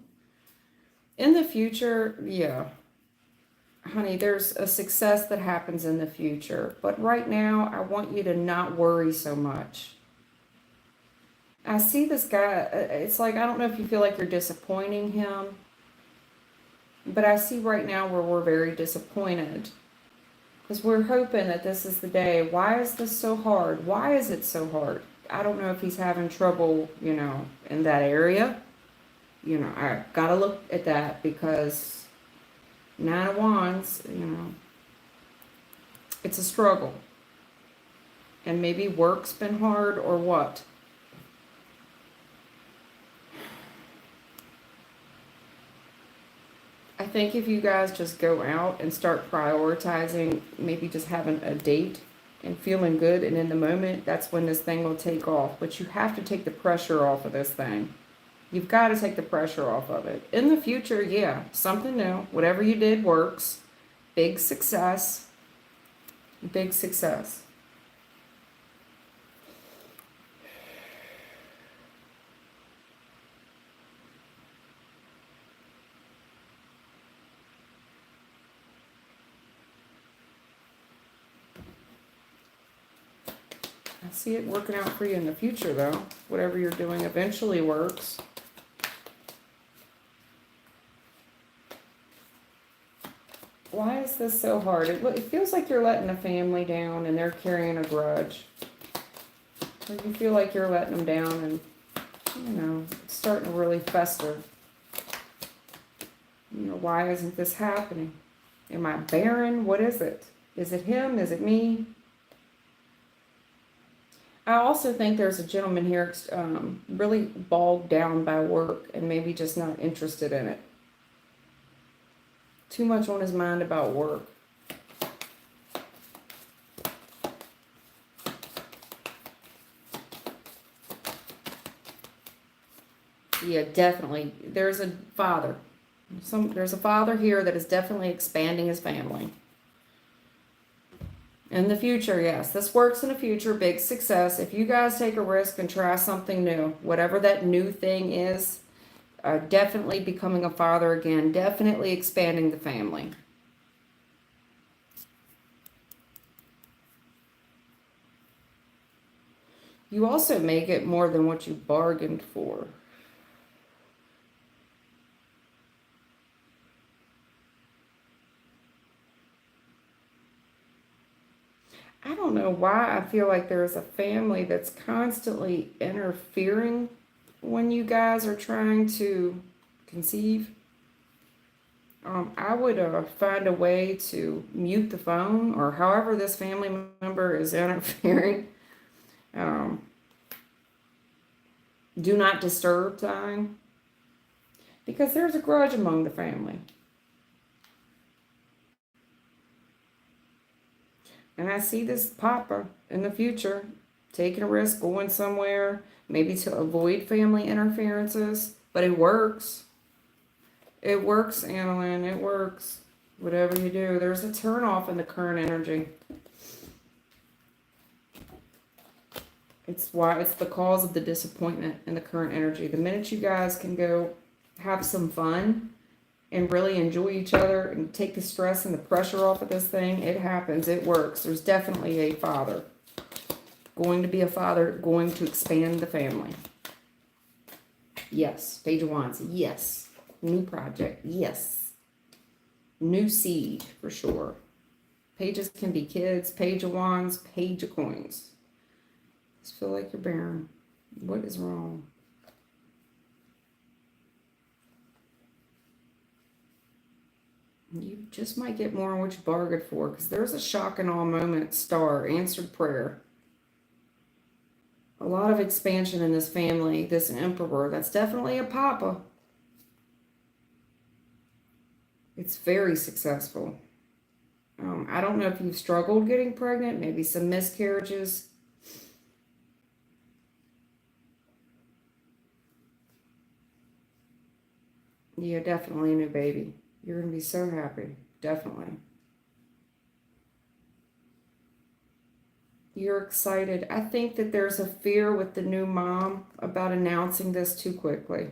In the future, yeah. Honey, there's a success that happens in the future. But right now, I want you to not worry so much. I see this guy, it's like, I don't know if you feel like you're disappointing him. But I see right now where we're very disappointed. Because we're hoping that this is the day. Why is this so hard? Why is it so hard? I don't know if he's having trouble, you know, in that area. You know, I gotta look at that because 9 of Wands, you know, it's a struggle. And maybe work's been hard or what. I think if you guys just go out and start prioritizing, maybe just having a date and feeling good and in the moment, that's when this thing will take off. But you have to take the pressure off of this thing. You've got to take the pressure off of it. In the future, yeah, something new. Whatever you did works. Big success. Big success. I see it working out for you in the future, though. Whatever you're doing eventually works. Why is this so hard? It feels like you're letting a family down and they're carrying a grudge. Or you feel like you're letting them down and, you know, it's starting to really fester. You know, why isn't this happening? Am I barren? What is it? Is it him? Is it me? I also think there's a gentleman here really bogged down by work and maybe just not interested in it. Too much on his mind about work. Yeah, definitely. There's a father. There's a father here that is definitely expanding his family. In the future, yes. This works in the future. Big success. If you guys take a risk and try something new, whatever that new thing is, definitely becoming a father again. Definitely expanding the family. You also may get more than what you bargained for. I don't know why I feel like there's a family that's constantly interfering when you guys are trying to conceive. I would find a way to mute the phone, or however this family member is interfering. Um, do not disturb sign, because there's a grudge among the family. And I see this papa in the future taking a risk, going somewhere, maybe to avoid family interferences, but it works. It works, Annalyn, it works. Whatever you do, there's a turnoff in the current energy. It's the cause of the disappointment in the current energy. The minute you guys can go have some fun and really enjoy each other and take the stress and the pressure off of this thing, it happens, it works. There's definitely a father. Going to be a father, going to expand the family. Yes. Page of Wands, yes. New project, yes. New seed, for sure. Pages can be kids, Page of Wands, Page of Coins. Just feel like you're barren. What is wrong? You just might get more on what you bargained for, because there's a shock and awe moment, star, answered prayer. A lot of expansion in this family, this emperor. That's definitely a papa. It's very successful. I don't know if you've struggled getting pregnant, maybe some miscarriages. Yeah, definitely a new baby. You're going to be so happy. Definitely. You're excited. I think that there's a fear with the new mom about announcing this too quickly.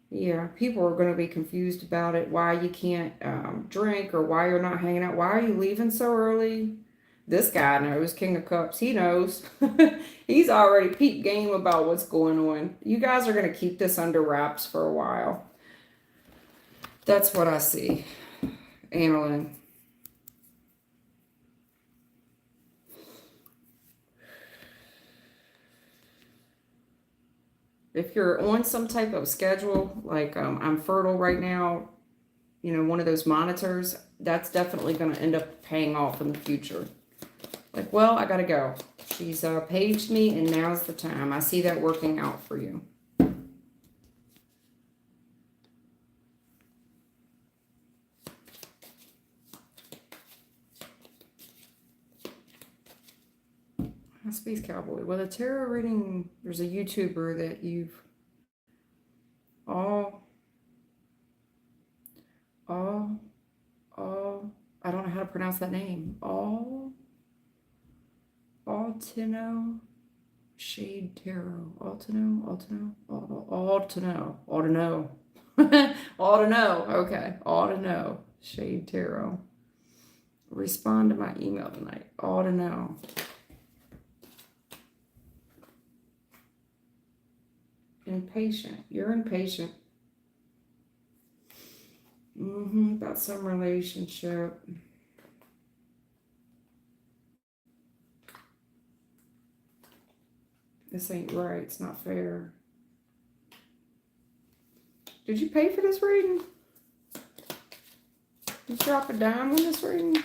Yeah, people are going to be confused about it. Why you can't drink, or why you're not hanging out. Why are you leaving so early? This guy knows, King of Cups. He knows. He's already peeped game about what's going on. You guys are going to keep this under wraps for a while. That's what I see, Annalyn. If you're on some type of schedule, like I'm fertile right now, you know, one of those monitors, that's definitely going to end up paying off in the future. Like, well, I got to go. She's paged me, and now's the time. I see that working out for you. Space Cowboy. Well, the tarot reading, there's a YouTuber that you've I don't know how to pronounce that name. Altino Shade Tarot. Altino. Okay. Altino Shade Tarot. Respond to my email tonight. Altino. Impatient. You're impatient. About some relationship. This ain't right. It's not fair. Did you pay for this reading? Did you drop a dime on this reading?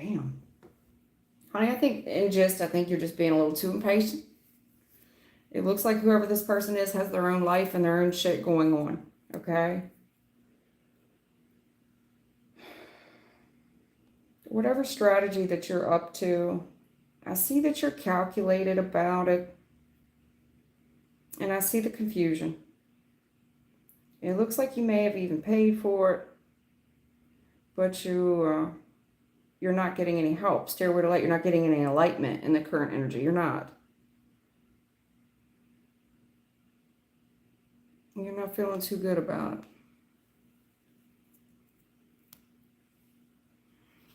Damn. Honey, I think you're just being a little too impatient. It looks like whoever this person is has their own life and their own shit going on. Okay? Whatever strategy that you're up to, I see that you're calculated about it. And I see the confusion. It looks like you may have even paid for it. But you're not getting any help. Stairway to light, you're not getting any enlightenment in the current energy. You're not. You're not feeling too good about it.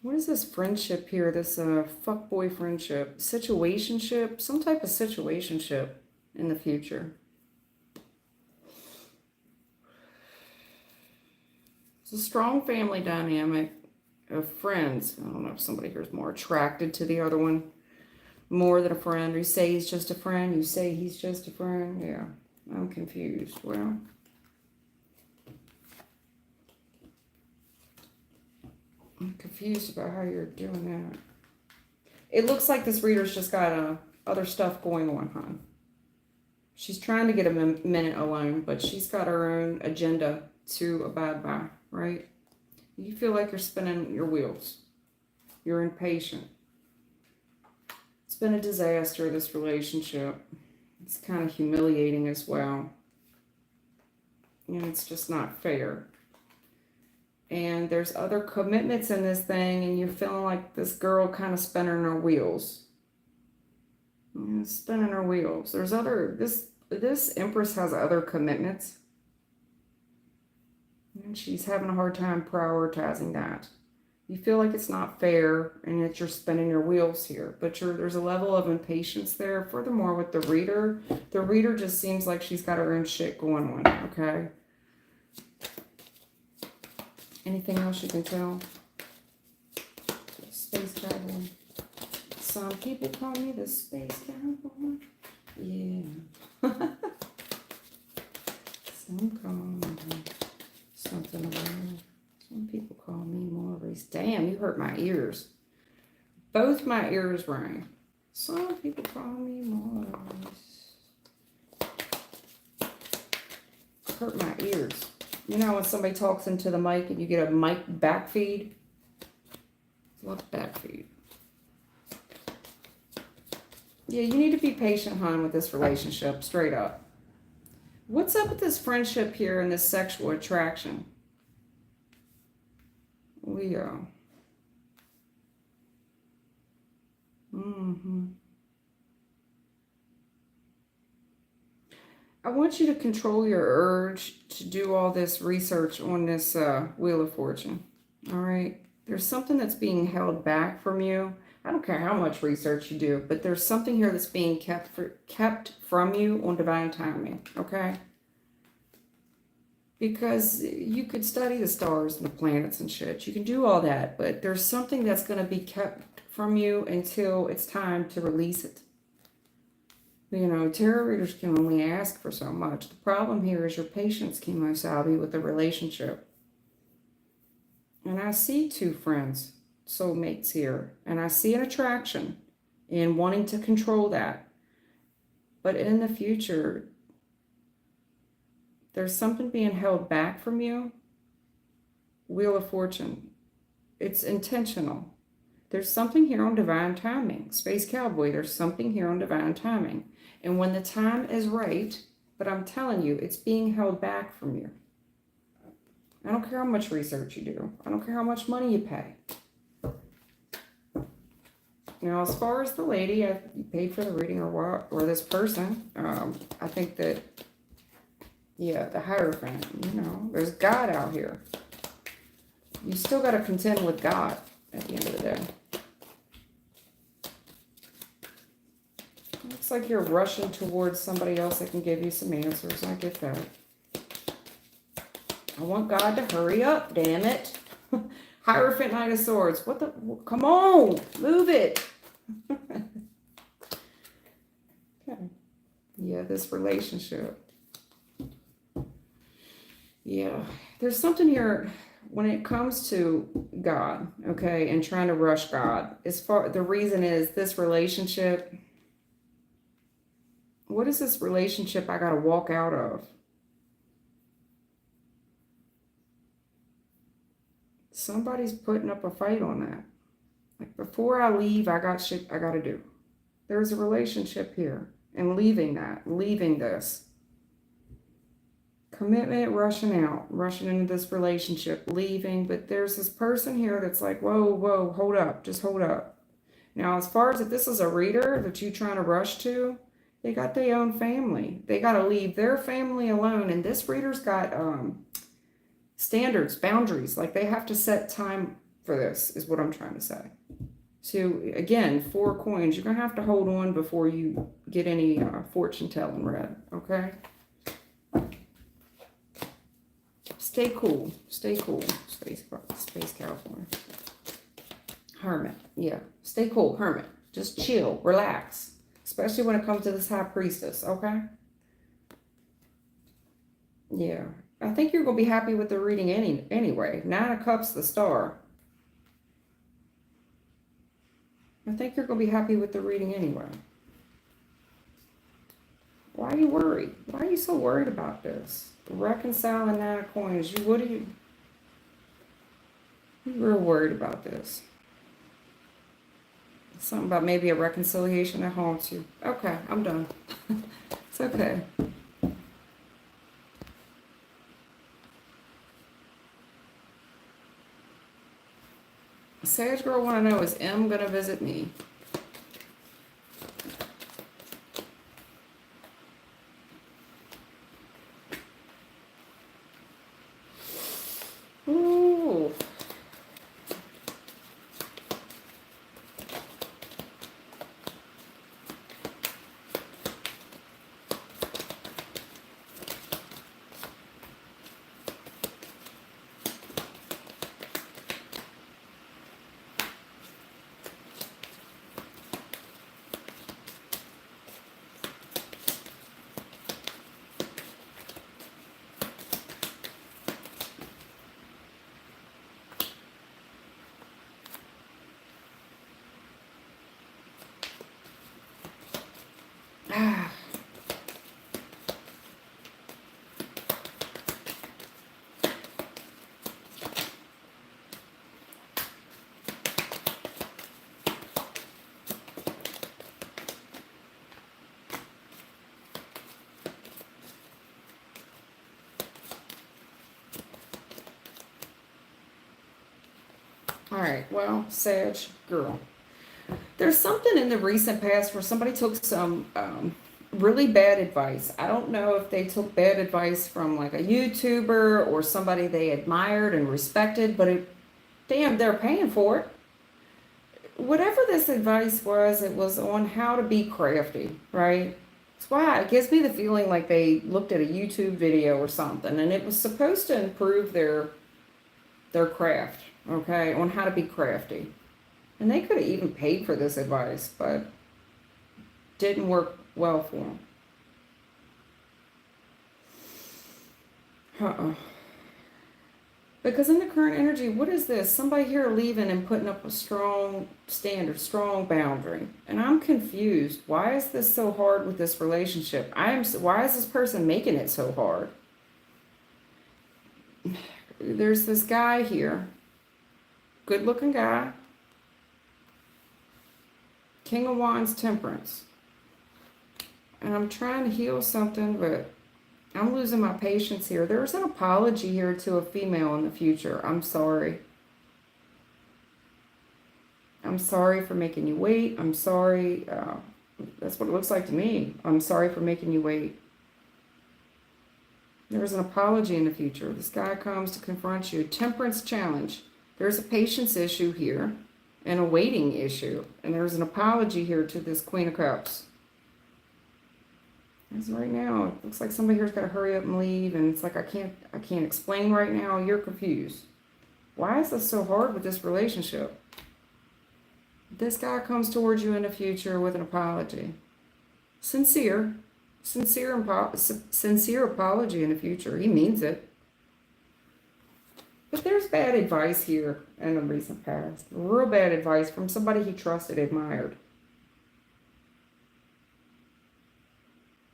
What is this friendship here? This fuckboy friendship? Situationship? Some type of situationship in the future. It's a strong family dynamic of friends. I don't know if somebody here is more attracted to the other one more than a friend. Or you say he's just a friend. You say he's just a friend. Yeah, I'm confused. Well, I'm confused about how you're doing that. It looks like this reader's just got other stuff going on, hon. She's trying to get a minute alone, but she's got her own agenda to abide by, right? You feel like you're spinning your wheels. You're impatient. It's been a disaster, this relationship. It's kind of humiliating as well. And it's just not fair. And there's other commitments in this thing, and you're feeling like this girl kind of spinning her wheels. Spinning her wheels. There's other, this Empress has other commitments. And she's having a hard time prioritizing that. You feel like it's not fair and that you're spinning your wheels here. But there's a level of impatience there. Furthermore, with the reader just seems like she's got her own shit going on, okay? Anything else you can tell? Space Cowboy. Some people call me the Space Cowboy. Yeah. Some call me something around. Some people call me Maurice. Damn, you hurt my ears. Both my ears rang. Some people call me Maurice. Hurt my ears. You know when somebody talks into the mic and you get a mic back feed? What back feed? Yeah, you need to be patient, hon, with this relationship, straight up. What's up with this friendship here and this sexual attraction? Leo. I want you to control your urge to do all this research on this Wheel of Fortune. All right? There's something that's being held back from you. I don't care how much research you do, but there's something here that's being kept from you on divine timing, okay? Because you could study the stars and the planets and shit. You can do all that, but there's something that's going to be kept from you until it's time to release it. You know, tarot readers can only ask for so much. The problem here is your patience, Chemo s.o.b, with the relationship. And I see two friends, soulmates here. And I see an attraction in wanting to control that. But in the future, there's something being held back from you. Wheel of Fortune. It's intentional. There's something here on divine timing. Space Cowboy, there's something here on divine timing. And when the time is right, but I'm telling you, it's being held back from you. I don't care how much research you do. I don't care how much money you pay. Now, as far as the lady, you paid for the reading or what, or this person, I think that, yeah, the Hierophant, you know, there's God out here. You still got to contend with God at the end of the day. Looks like you're rushing towards somebody else that can give you some answers. I get that. I want God to hurry up, damn it. Hierophant, Knight of Swords. What the? Come on, move it. Okay. Yeah, this relationship. Yeah, there's something here when it comes to God, okay, and trying to rush God. As far the reason is this relationship. What is this relationship I got to walk out of? Somebody's putting up a fight on that. Like before I leave, I got shit I got to do. There's a relationship here, and leaving that, leaving this. Commitment, rushing out, rushing into this relationship, leaving. But there's this person here that's like, whoa, whoa, hold up, just hold up. Now, as far as if this is a reader that you're trying to rush to, they got their own family. They got to leave their family alone. And this reader's got standards, boundaries. Like they have to set time for this, is what I'm trying to say. So, again, 4 coins. You're going to have to hold on before you get any fortune telling read, okay? Stay cool. Stay cool. Space California. Hermit. Yeah. Stay cool. Hermit. Just chill. Relax. Especially when it comes to this High Priestess. Okay? Yeah. I think you're going to be happy with the reading anyway. 9 of Cups, the Star. I think you're going to be happy with the reading anyway. Why are you worried? Why are you so worried about this? Reconcile and 9 of Coins. You're real worried about this. Something about maybe a reconciliation that haunts you. Okay, I'm done. It's okay. Sage girl want to know, is M going to visit me? Ooh. Ah. All right, well, Sage girl. There's something in the recent past where somebody took some really bad advice. I don't know if they took bad advice from like a YouTuber or somebody they admired and respected, but damn, they're paying for it. Whatever this advice was, it was on how to be crafty, right? That's why it gives me the feeling like they looked at a YouTube video or something, and it was supposed to improve their craft, okay, on how to be crafty. And they could have even paid for this advice, but didn't work well for them. Because in the current energy, what is this? Somebody here leaving and putting up a strong standard, strong boundary. And I'm confused. Why is this so hard with this relationship? Why is this person making it so hard? There's this guy here. Good looking guy. King of Wands, Temperance. And I'm trying to heal something, but I'm losing my patience here. There's an apology here to a female in the future. I'm sorry. I'm sorry for making you wait. I'm sorry. That's what it looks like to me. I'm sorry for making you wait. There's an apology in the future. This guy comes to confront you. Temperance challenge. There's a patience issue here and a waiting issue. And there's an apology here to this Queen of Cups. As right now, it looks like somebody here's got to hurry up and leave, and it's like I can't explain right now. You're confused. Why is this so hard with this relationship? This guy comes towards you in the future with an apology. Sincere apology in the future. He means it. But there's bad advice here in the recent past. Real bad advice from somebody he trusted, admired.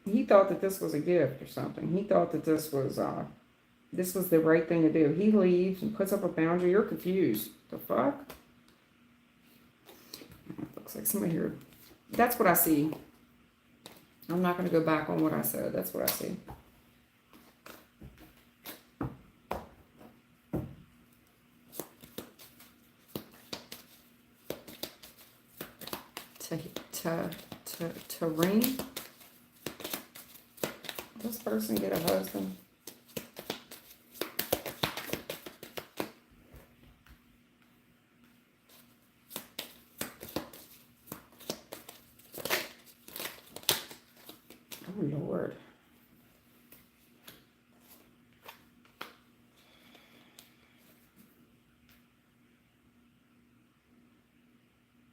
He thought that this was a gift or something. He thought that this was the right thing to do. He leaves and puts up a boundary. You're confused. The fuck? Looks like somebody here. That's what I see. I'm not going to go back on what I said. That's what I see. To ring. This person get a husband. Oh, Lord.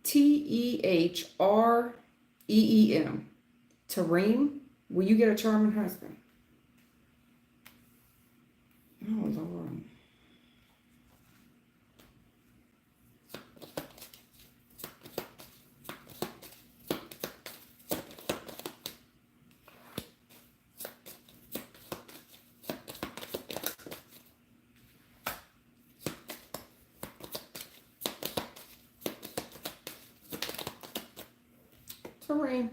T-E-H-R-E-E-M. Tareem, will you get a charming husband? Oh, Lord. Tareem.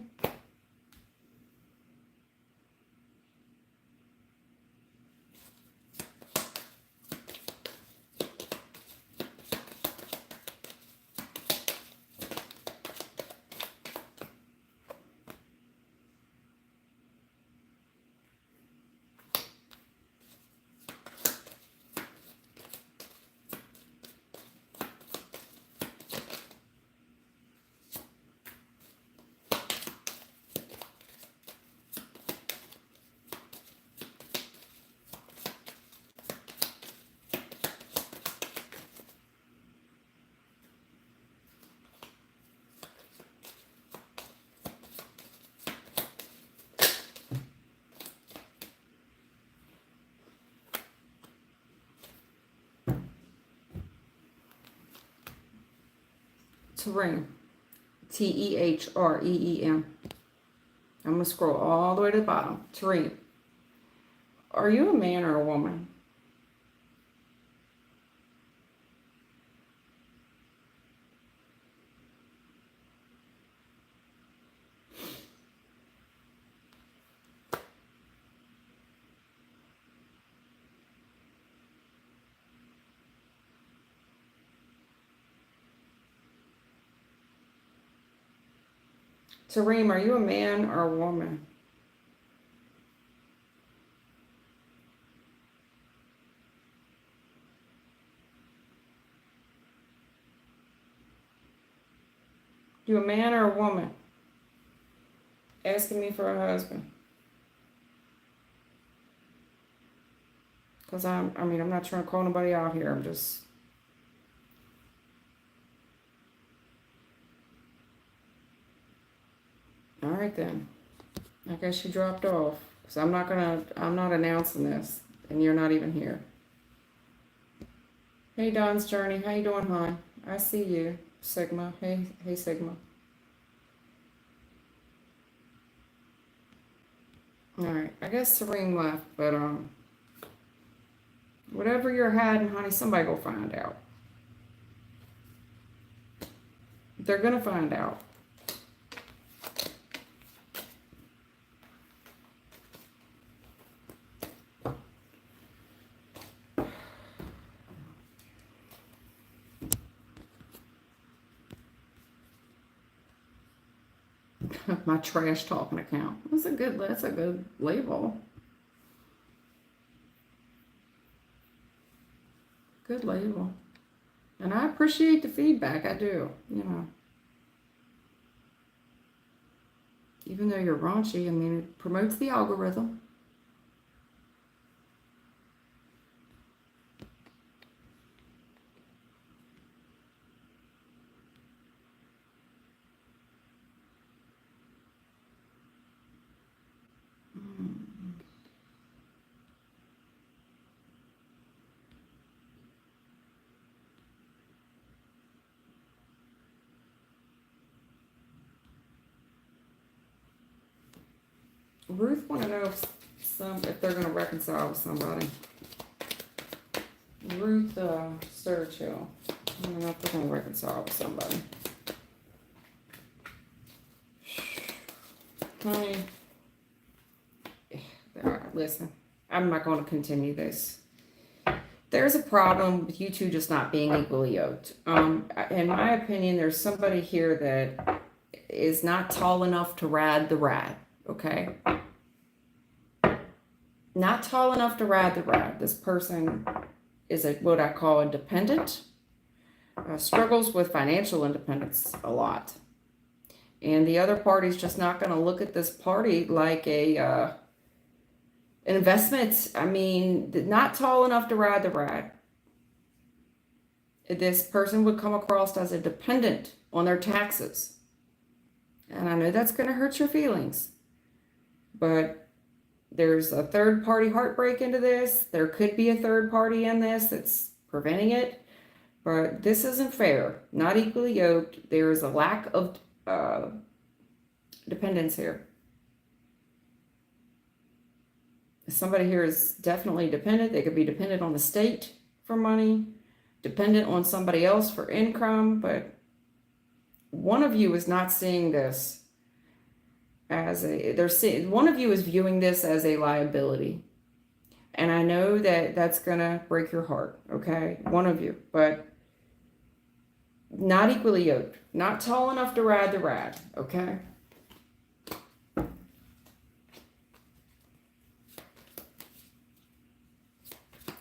Tareem. T-E-H-R-E-E-M. I'm going to scroll all the way to the bottom. Tareem. Are you a man or a woman? Tareem, are you a man or a woman? You a man or a woman? Asking me for a husband. Because I'm not trying to call nobody out here. I'm just... All right, then. I guess you dropped off. Because I'm not announcing this. And you're not even here. Hey, Don's Journey. How you doing, hon? I see you. Sigma. Hey, Sigma. All right. I guess Serene left, but whatever you're hiding, honey, somebody go find out. They're gonna find out. My trash talking account. That's a good label. Good label. And I appreciate the feedback. I do, you know. Even though you're raunchy, I mean, it promotes the algorithm. Ruth want to know if they're going to reconcile with somebody. Ruth Sturchill. I don't know if they're going to reconcile with somebody. Honey, listen, I'm not going to continue this. There's a problem with you two just not being equally yoked. In my opinion, there's somebody here that is not tall enough to ride the ride, okay? Not tall enough to ride the ride. This person is what I call a dependent, struggles with financial independence a lot. And the other party's just not going to look at this party like an investment. I mean, not tall enough to ride the ride. This person would come across as a dependent on their taxes. And I know that's going to hurt your feelings. But there's a third party heartbreak into this. There could be a third party in this that's preventing it. But this isn't fair. Not equally yoked. There is a lack of dependence here. Somebody here is definitely dependent. They could be dependent on the state for money, dependent on somebody else for income, but one of you is not seeing this as one of you is viewing this as a liability. And I know that that's going to break your heart, okay? One of you, but not equally yoked, not tall enough to ride the ride, okay?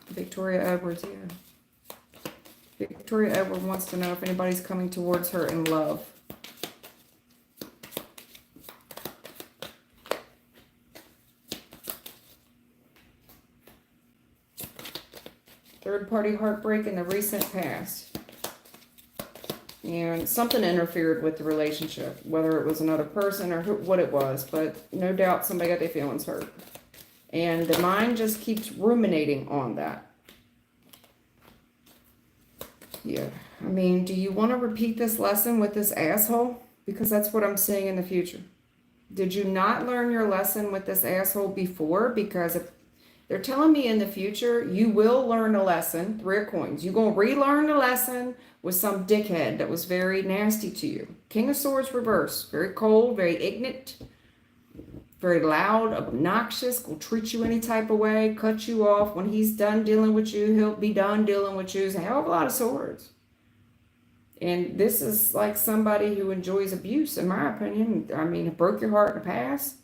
Victoria Edwards, yeah. Victoria Edwards wants to know if anybody's coming towards her in love. Third party heartbreak in the recent past. And something interfered with the relationship, whether it was another person or what it was, but no doubt somebody got their feelings hurt. And the mind just keeps ruminating on that. Yeah. I mean, do you want to repeat this lesson with this asshole? Because that's what I'm seeing in the future. Did you not learn your lesson with this asshole before? Because if they're telling me in the future, you will learn a lesson. 3 of coins. You're going to relearn the lesson with some dickhead that was very nasty to you. King of Swords reverse. Very cold, very ignorant. Very loud, obnoxious, will treat you any type of way, cut you off. When he's done dealing with you, he'll be done dealing with you. It's a hell of a lot of swords. And this is like somebody who enjoys abuse, in my opinion. I mean, it broke your heart in the past.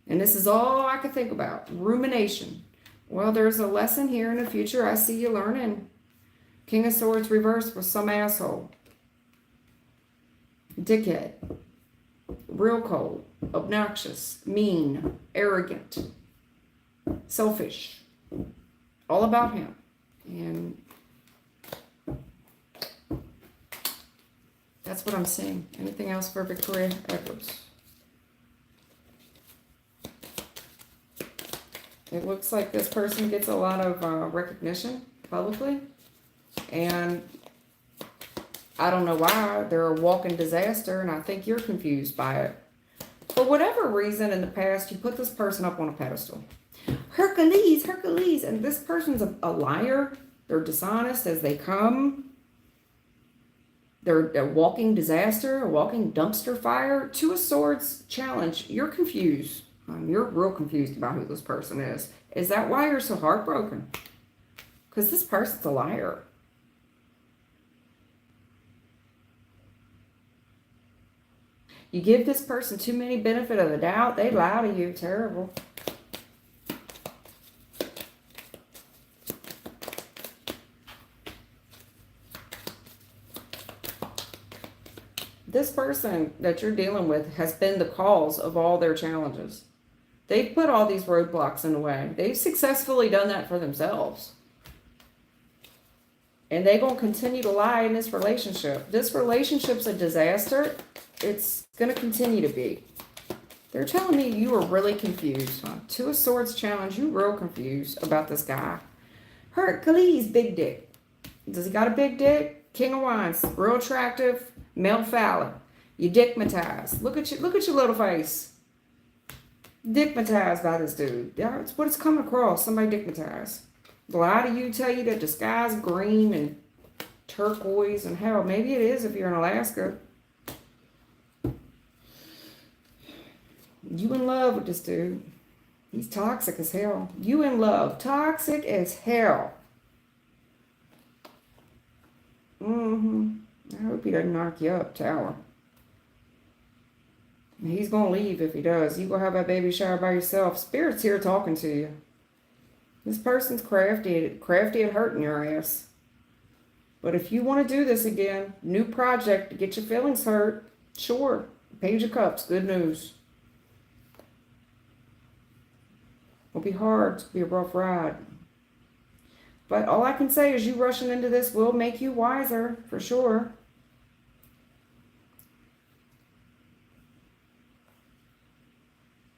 And this is all I could think about. Rumination. Well, there's a lesson here in the future I see you learning. King of Swords reversed with some asshole. Dickhead. Real cold, obnoxious, mean, arrogant, selfish. All about him. And that's what I'm seeing. Anything else for Victoria Edwards? It looks like this person gets a lot of recognition publicly. And I don't know why. They're a walking disaster, and I think you're confused by it. For whatever reason in the past, you put this person up on a pedestal. Hercules, Hercules. And this person's a liar. They're dishonest as they come. They're a walking disaster, a walking dumpster fire. 2 of Swords challenge. You're confused. You're real confused about who this person is. Is that why you're so heartbroken? Because this person's a liar. You give this person too many benefit of the doubt, they lie to you. Terrible. This person that you're dealing with has been the cause of all their challenges. They've put all these roadblocks in the way. They've successfully done that for themselves. And they're going to continue to lie in this relationship. This relationship's a disaster. It's going to continue to be. They're telling me you are really confused. Huh? 2 of Swords challenge. You real confused about this guy. Hercules, big dick. Does he got a big dick? King of Wands, real attractive, male phallic. You dickmatized. Look at your little face. Digmatized by this dude. That's what it's coming across. Somebody digmatized. Lie to you, tell you that the sky's green and turquoise and hell, maybe it is if you're in Alaska. You in love with this dude. He's toxic as hell. You in love. Toxic as hell. I hope he doesn't knock you up, Tower. He's going to leave if he does. You go have that baby shower by yourself. Spirit's here talking to you. This person's crafty at hurting your ass. But if you want to do this again, new project to get your feelings hurt, sure. Page of Cups, good news. It'll be hard. It'll be a rough ride. But all I can say is you rushing into this will make you wiser, for sure.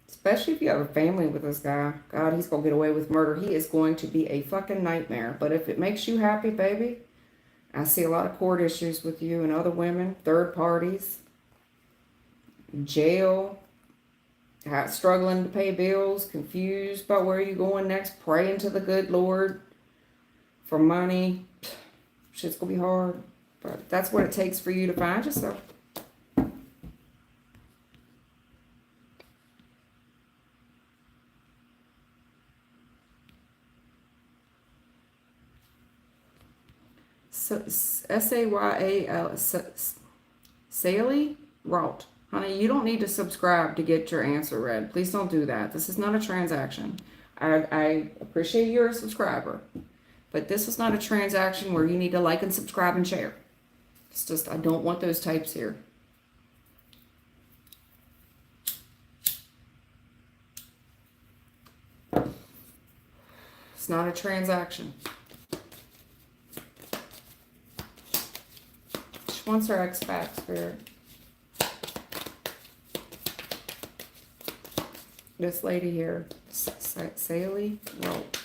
Especially if you have a family with this guy. God, he's going to get away with murder. He is going to be a fucking nightmare. But if it makes you happy, baby, I see a lot of court issues with you and other women, third parties, jail, struggling to pay bills, confused about where you're going next, praying to the good Lord for money. Shit's going to be hard. But that's what it takes for you to find yourself. So, S-A-Y-A-L, Saley Route. Honey, you don't need to subscribe to get your answer read. Please don't do that. This is not a transaction. I appreciate you're a subscriber. But this is not a transaction where you need to like and subscribe and share. It's just, I don't want those types here. It's not a transaction. She wants her ex back, Spirit. This lady here, Saley Rope.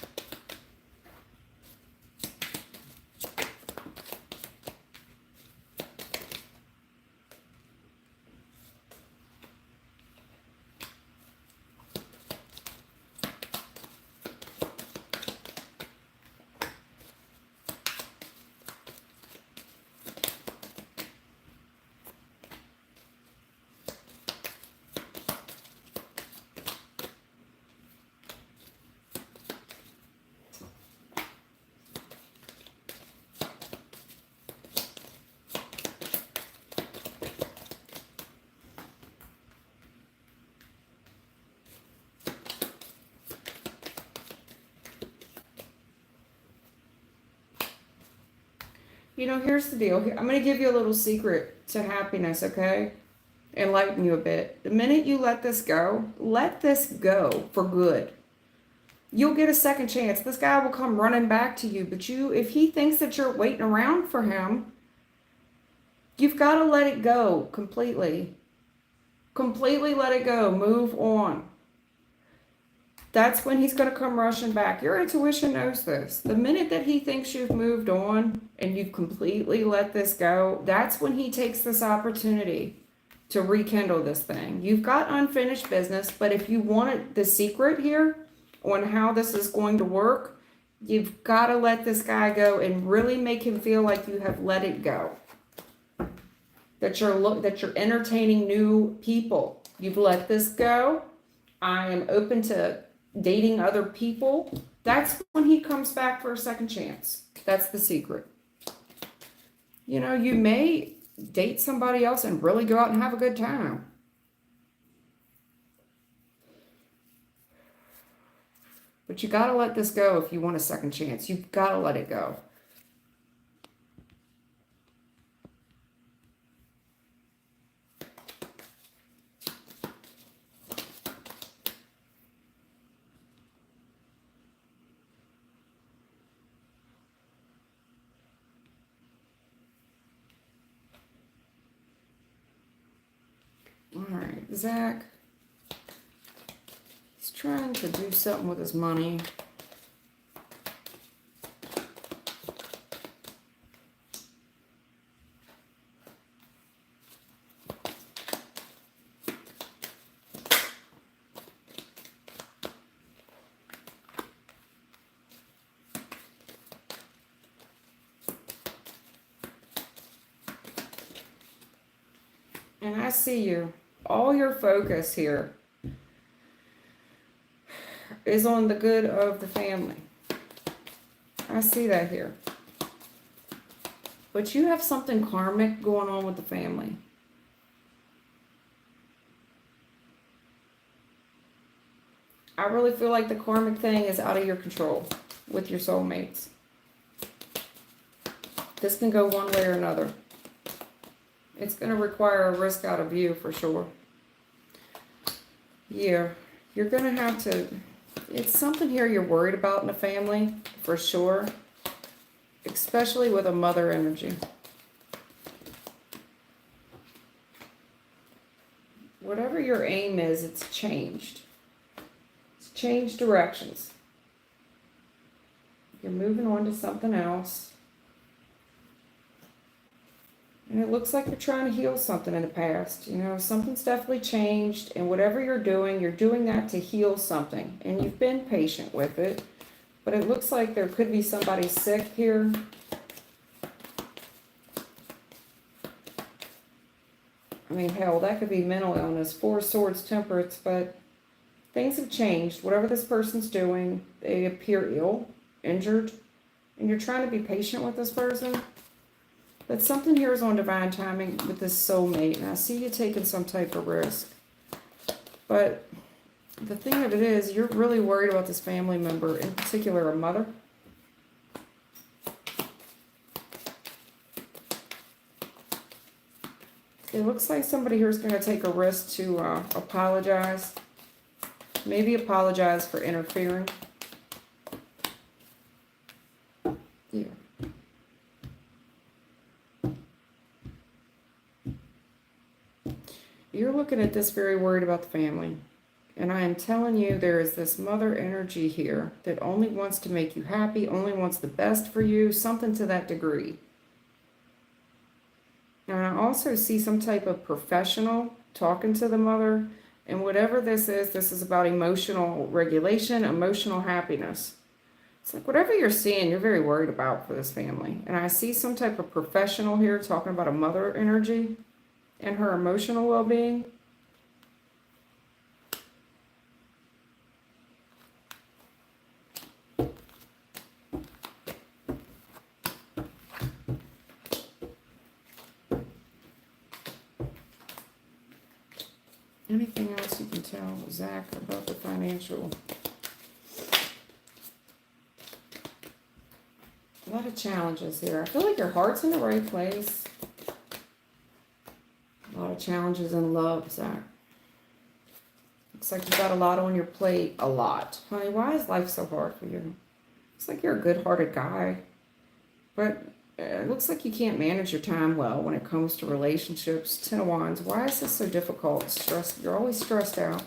You know, here's the deal. I'm going to give you a little secret to happiness, okay? Enlighten you a bit. The minute you let this go for good. You'll get a second chance. This guy will come running back to you. But if he thinks that you're waiting around for him, you've got to let it go completely. Completely let it go. Move on. That's when he's going to come rushing back. Your intuition knows this. The minute that he thinks you've moved on and you've completely let this go, that's when he takes this opportunity to rekindle this thing. You've got unfinished business, but if you want the secret here on how this is going to work, you've got to let this guy go and really make him feel like you have let it go. That you're entertaining new people. You've let this go. I am open to dating other people. That's when he comes back for a second chance. That's the secret. You know, you may date somebody else and really go out and have a good time. But you got to let this go if you want a second chance. You've got to let it go. All right, Zach. He's trying to do something with his money. And I see you. All your focus here is on the good of the family. I see that here. But you have something karmic going on with the family. I really feel like the karmic thing is out of your control with your soulmates. This can go one way or another. It's going to require a risk out of you for sure. Yeah, you're going to have to... It's something here you're worried about in the family, for sure. Especially with a mother energy. Whatever your aim is, it's changed. It's changed directions. You're moving on to something else. And it looks like you're trying to heal something in the past. You know, something's definitely changed. And whatever you're doing that to heal something. And you've been patient with it. But it looks like there could be somebody sick here. I mean, hell, that could be mental illness. Four of Swords, Temperance. But things have changed. Whatever this person's doing, they appear ill, injured. And you're trying to be patient with this person. But something here is on divine timing with this soulmate. And I see you taking some type of risk. But the thing of it is, you're really worried about this family member, in particular a mother. It looks like somebody here is going to take a risk to apologize. Maybe apologize for interfering. Yeah. You're looking at this very worried about the family. And I am telling you, there is this mother energy here that only wants to make you happy, only wants the best for you, something to that degree. And I also see some type of professional talking to the mother. And whatever this is about emotional regulation, emotional happiness. It's like whatever you're seeing, you're very worried about for this family. And I see some type of professional here talking about a mother energy and her emotional well-being. Anything else you can tell Zach about the financial? A lot of challenges here. I feel like your heart's in the right place. A lot of challenges in love, Zach. Looks like you've got a lot on your plate. A lot. Honey, why is life so hard for you? Looks like you're a good-hearted guy. But it looks like you can't manage your time well when it comes to relationships. Ten of Wands. Why is this so difficult? You're always stressed out.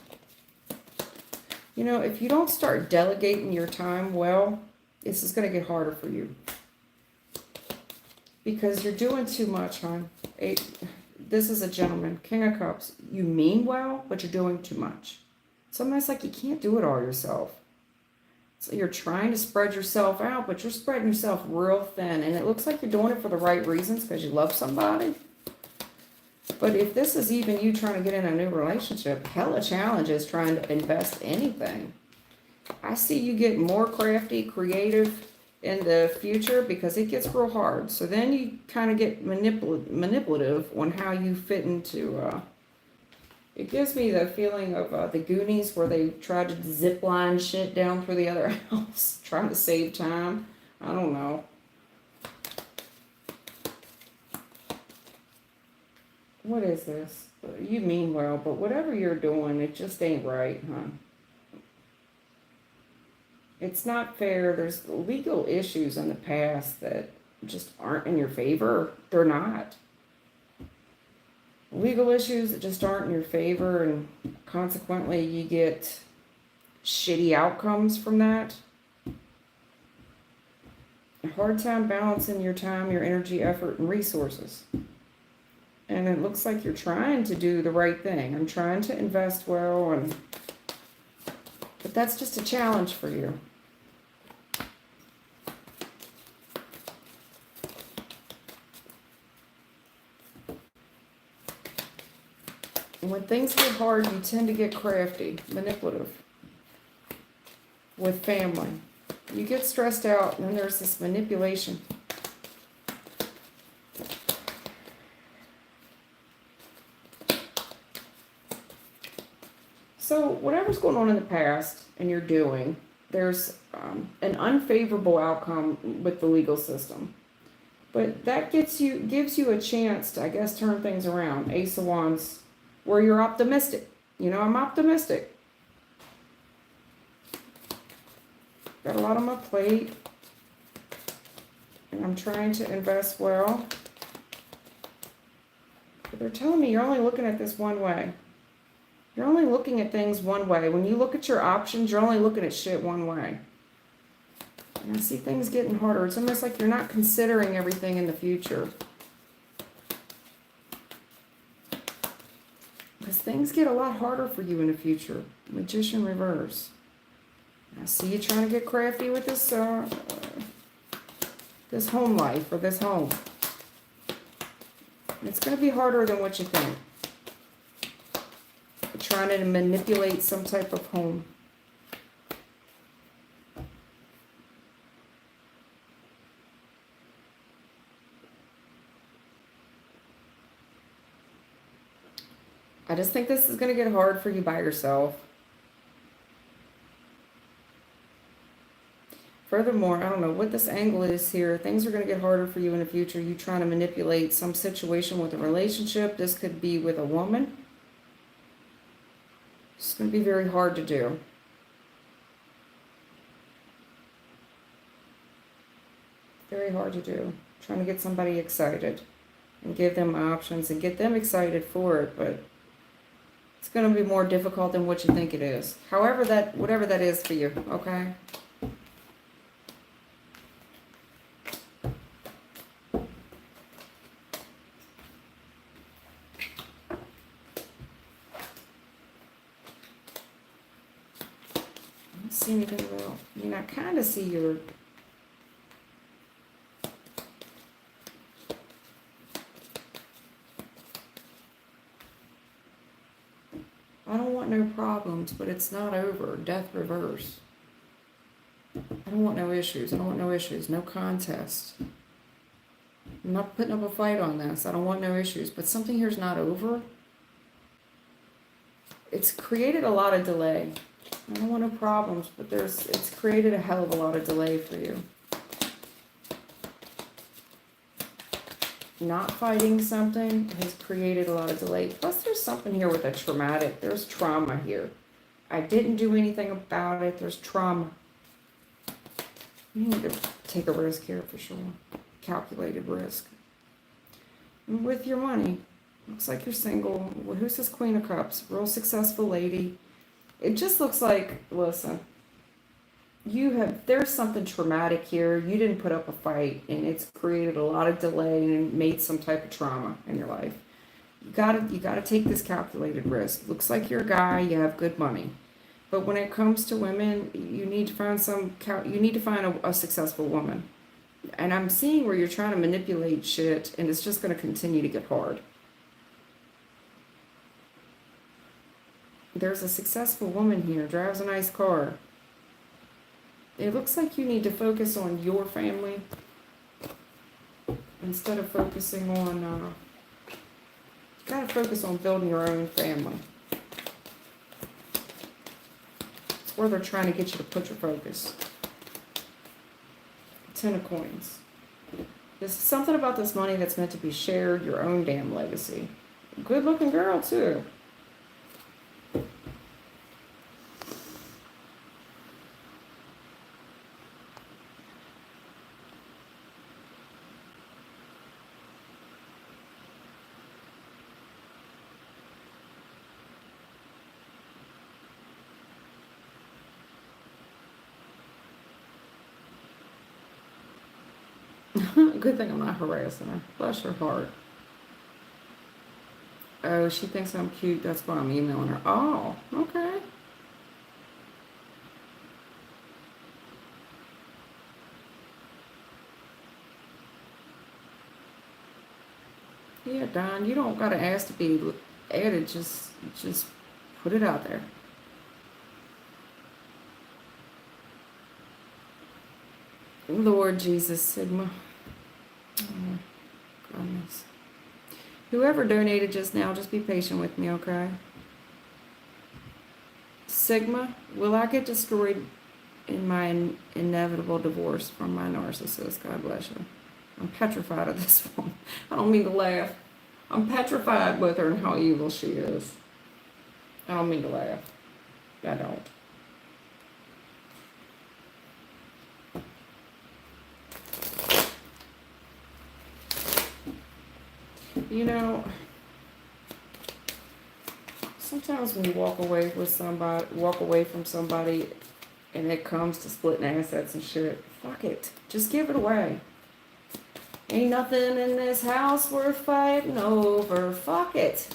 You know, if you don't start delegating your time well, this is going to get harder for you. Because you're doing too much, hon. This is a gentleman. King of Cups. You mean well, but you're doing too much. Sometimes like you can't do it all yourself. So you're trying to spread yourself out, but you're spreading yourself real thin. And it looks like you're doing it for the right reasons because you love somebody. But if this is even you trying to get in a new relationship, hella challenges trying to invest anything. I see you get more crafty, creative in the future because it gets real hard. So then you kind of get manipulative on how you fit into... It gives me the feeling of the Goonies where they tried to zip line shit down through the other house, trying to save time. I don't know. What is this? You mean well, but whatever you're doing, it just ain't right, huh? It's not fair. There's legal issues in the past that just aren't in your favor. They're not. Legal issues that just aren't in your favor, and consequently you get shitty outcomes from that. A hard time balancing your time, your energy, effort, and resources. And it looks like you're trying to do the right thing. I'm trying to invest well, but that's just a challenge for you. when things get hard, you tend to get crafty, manipulative with family. You get stressed out, and then there's this manipulation. So whatever's going on in the past and you're doing, there's an unfavorable outcome with the legal system. But that gives you a chance to, I guess, turn things around. Ace of Wands, where you're optimistic. You know, I'm optimistic. Got a lot on my plate. And I'm trying to invest well. But they're telling me you're only looking at this one way. You're only looking at things one way. When you look at your options, you're only looking at shit one way. And I see things getting harder. It's almost like you're not considering everything in the future. Because things get a lot harder for you in the future. Magician reverse. I see you trying to get crafty with this this home life, or this home. It's going to be harder than what you think. You're trying to manipulate some type of home. I just think this is going to get hard for you by yourself. Furthermore, I don't know what this angle is here. Things are going to get harder for you in the future. You trying to manipulate some situation with a relationship. This could be with a woman. It's going to be very hard to do. Very hard to do. Trying to get somebody excited and give them options and get them excited for it, but it's going to be more difficult than what you think it is. However, whatever that is for you, okay? I don't see anything about, I mean, I kind of see your... I don't want no problems, but it's not over. Death reverse. I don't want no issues. I don't want no issues. No contest. I'm not putting up a fight on this. I don't want no issues. But something here's not over. It's created a lot of delay. I don't want no problems, but it's created a hell of a lot of delay for you. Not fighting something has created a lot of delay. Plus there's something here with a traumatic. There's trauma here. I didn't do anything about it. There's trauma. You need to take a risk here for sure. Calculated risk. And with your money. Looks like you're single. Well, who's this Queen of Cups? Real successful lady. It just looks like, listen, there's something traumatic here. You didn't put up a fight, and it's created a lot of delay and made some type of trauma in your life. You gotta take this calculated risk. Looks like you're a guy, you have good money. But when it comes to women, you need to find a successful woman. And I'm seeing where you're trying to manipulate shit, and it's just gonna continue to get hard. There's a successful woman here, drives a nice car. It looks like you need to focus on your family instead of focusing on, you gotta focus on building your own family. It's where they're trying to get you to put your focus. 10 of coins. There's something about this money that's meant to be shared, your own damn legacy. Good looking girl too. Good thing I'm not harassing her. Bless her heart. Oh, she thinks I'm cute. That's why I'm emailing her. Oh, okay. Yeah, Don, you don't gotta ask to be added, just put it out there. Lord Jesus, Sigma. Oh, goodness. Whoever donated just now, just be patient with me, okay? Sigma, will I get destroyed in my inevitable divorce from my narcissist? God bless you. I'm petrified of this one. I don't mean to laugh. I'm petrified with her and how evil she is. I don't mean to laugh. I don't. You know, sometimes when you walk away from somebody and it comes to splitting assets and shit, fuck it. Just give it away. Ain't nothing in this house worth fighting over. Fuck it.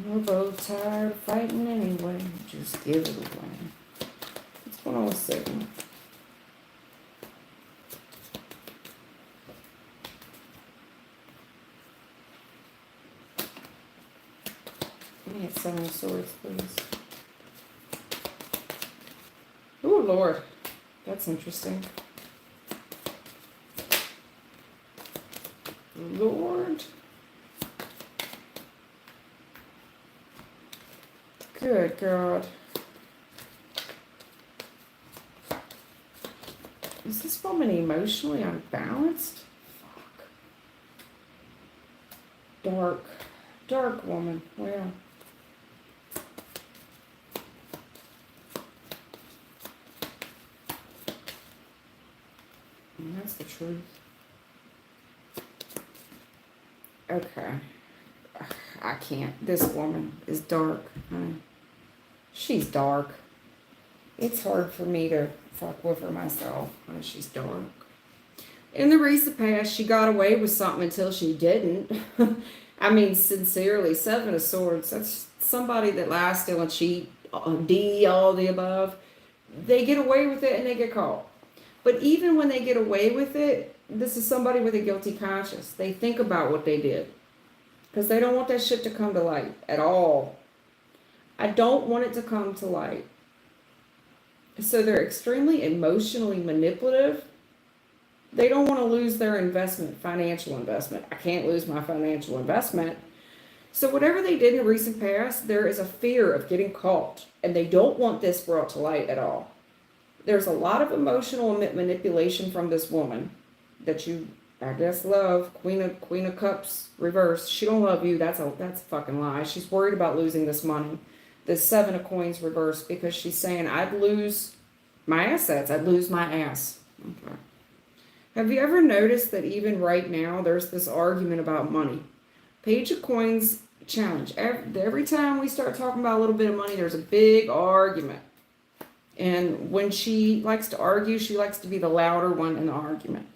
We're both tired of fighting anyway. Just give it away. What's going on with Sigma? Give me a 7 of Swords, please. Oh, Lord. That's interesting. Lord. Good God. Is this woman emotionally unbalanced? Fuck. Dark woman. Well. And that's the truth. Okay. I can't. This woman is dark. She's dark. It's hard for me to fuck with her myself. She's dark. In the recent past, she got away with something until she didn't. I mean, sincerely, 7 of Swords. That's somebody that lies, steal, and cheat. D, all the above. They get away with it and they get caught. But even when they get away with it, this is somebody with a guilty conscience. They think about what they did. Because they don't want that shit to come to light at all. I don't want it to come to light. So they're extremely emotionally manipulative. They don't want to lose their investment, financial investment. I can't lose my financial investment. So whatever they did in the recent past, there is a fear of getting caught. And they don't want this brought to light at all. There's a lot of emotional manipulation from this woman that you, I guess, love. Queen of Cups reversed. She don't love you. That's a fucking lie. She's worried about losing this money. The 7 of Coins reversed because she's saying, I'd lose my assets. I'd lose my ass. Okay. Have you ever noticed that even right now there's this argument about money? Page of Coins challenge. Every time we start talking about a little bit of money, there's a big argument. And when she likes to argue, she likes to be the louder one in the argument.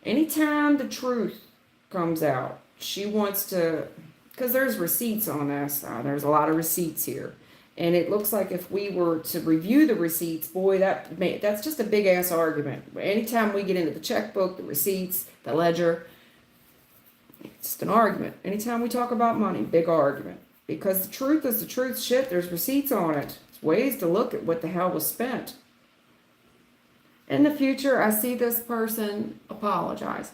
Anytime the truth comes out, she wants to, because there's receipts on this. There's a lot of receipts here. And it looks like if we were to review the receipts, boy, that's just a big-ass argument. Anytime we get into the checkbook, the receipts, the ledger, it's just an argument. Anytime we talk about money, big argument. Because the truth is the truth. Shit, there's receipts on it. Ways to look at what the hell was spent. In the future, I see this person apologize.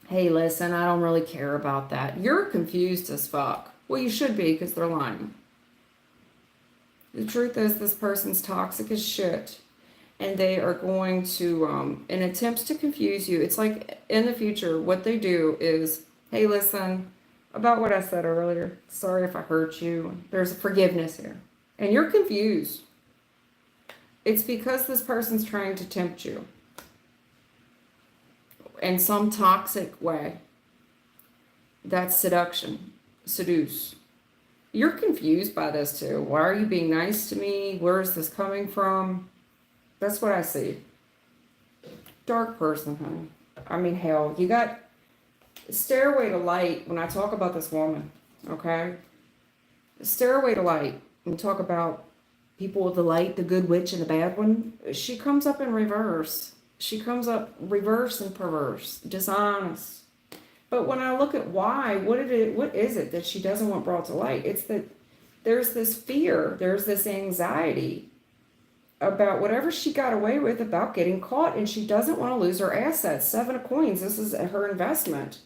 Hey, listen, I don't really care about that. You're confused as fuck. Well, you should be, because they're lying. The truth is this person's toxic as shit. And they are going to, in attempts to confuse you, it's like in the future, what they do is, hey, listen, about what I said earlier. Sorry if I hurt you. There's forgiveness here. And you're confused. It's because this person's trying to tempt you in some toxic way. That's seduction. Seduce. You're confused by this too. Why are you being nice to me? Where is this coming from? That's what I see. Dark person, honey. I mean, hell, you got Stairway to Light when I talk about this woman, okay? Stairway to Light. We talk about people with the light, the good witch, and the bad one. She comes up in reverse. She comes up reverse and perverse, dishonest. But when I look at why, what is it that she doesn't want brought to light? It's that there's this fear, there's this anxiety about whatever she got away with about getting caught, and she doesn't want to lose her assets. 7 of coins, this is her investment.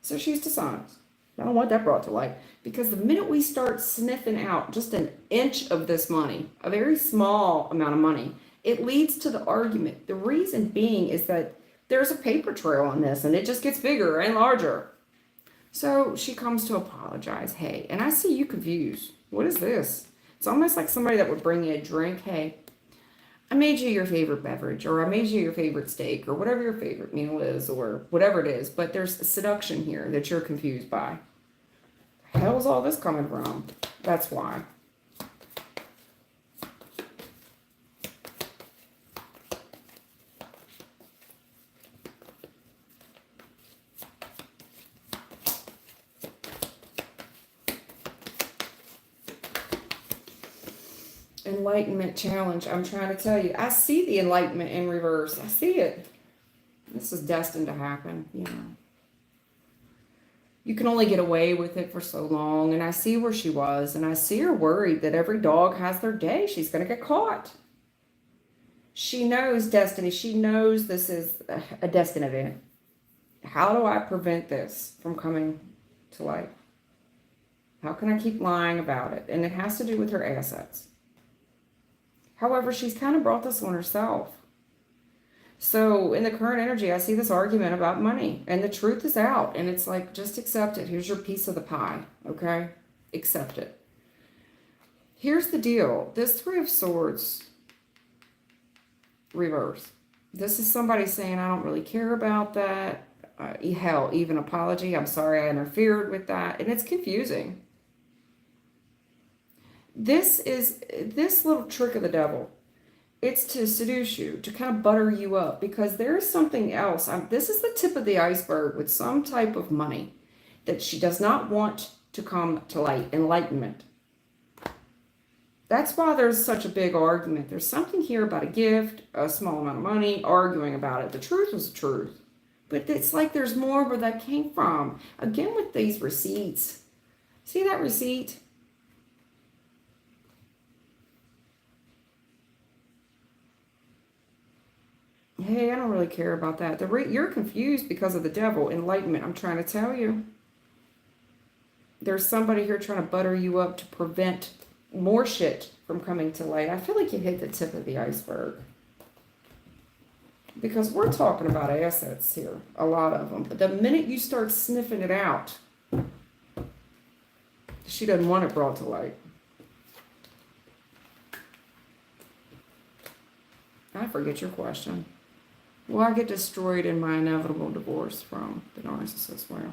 So she's dishonest. I don't want that brought to light, because the minute we start sniffing out just an inch of this money, a very small amount of money, it leads to the argument. The reason being is that there's a paper trail on this, and it just gets bigger and larger. So she comes to apologize. Hey, and I see you confused. What is this? It's almost like somebody that would bring you a drink. Hey, I made you your favorite beverage, or I made you your favorite steak, or whatever your favorite meal is, or whatever it is. But there's a seduction here that you're confused by. The hell's all this coming from? That's why. Enlightenment challenge. I'm trying to tell you. I see the enlightenment in reverse. I see it. This is destined to happen, you know. You can only get away with it for so long. And I see where she was. And I see her worried that every dog has their day. She's going to get caught. She knows destiny. She knows this is a destined event. How do I prevent this from coming to light? How can I keep lying about it? And it has to do with her assets. However, she's kind of brought this on herself. So in the current energy, I see this argument about money, and the truth is out, and it's like, just accept it. Here's your piece of the pie, okay? Accept it. Here's the deal. This 3 of Swords reverse. This is somebody saying, I don't really care about that. Hell, even apology. I'm sorry I interfered with that. And it's confusing. This little trick of the devil. It's to seduce you, to kind of butter you up, because there's something else. This is the tip of the iceberg with some type of money that she does not want to come to light. Enlightenment. That's why there's such a big argument. There's something here about a gift, a small amount of money, arguing about it. The truth is the truth. But it's like there's more where that came from. Again, with these receipts. See that receipt? Hey, I don't really care about that. You're confused because of the devil. Enlightenment, I'm trying to tell you. There's somebody here trying to butter you up to prevent more shit from coming to light. I feel like you hit the tip of the iceberg. Because we're talking about assets here. A lot of them. But the minute you start sniffing it out, she doesn't want it brought to light. I forget your question. Will I get destroyed in my inevitable divorce from the narcissist? Well,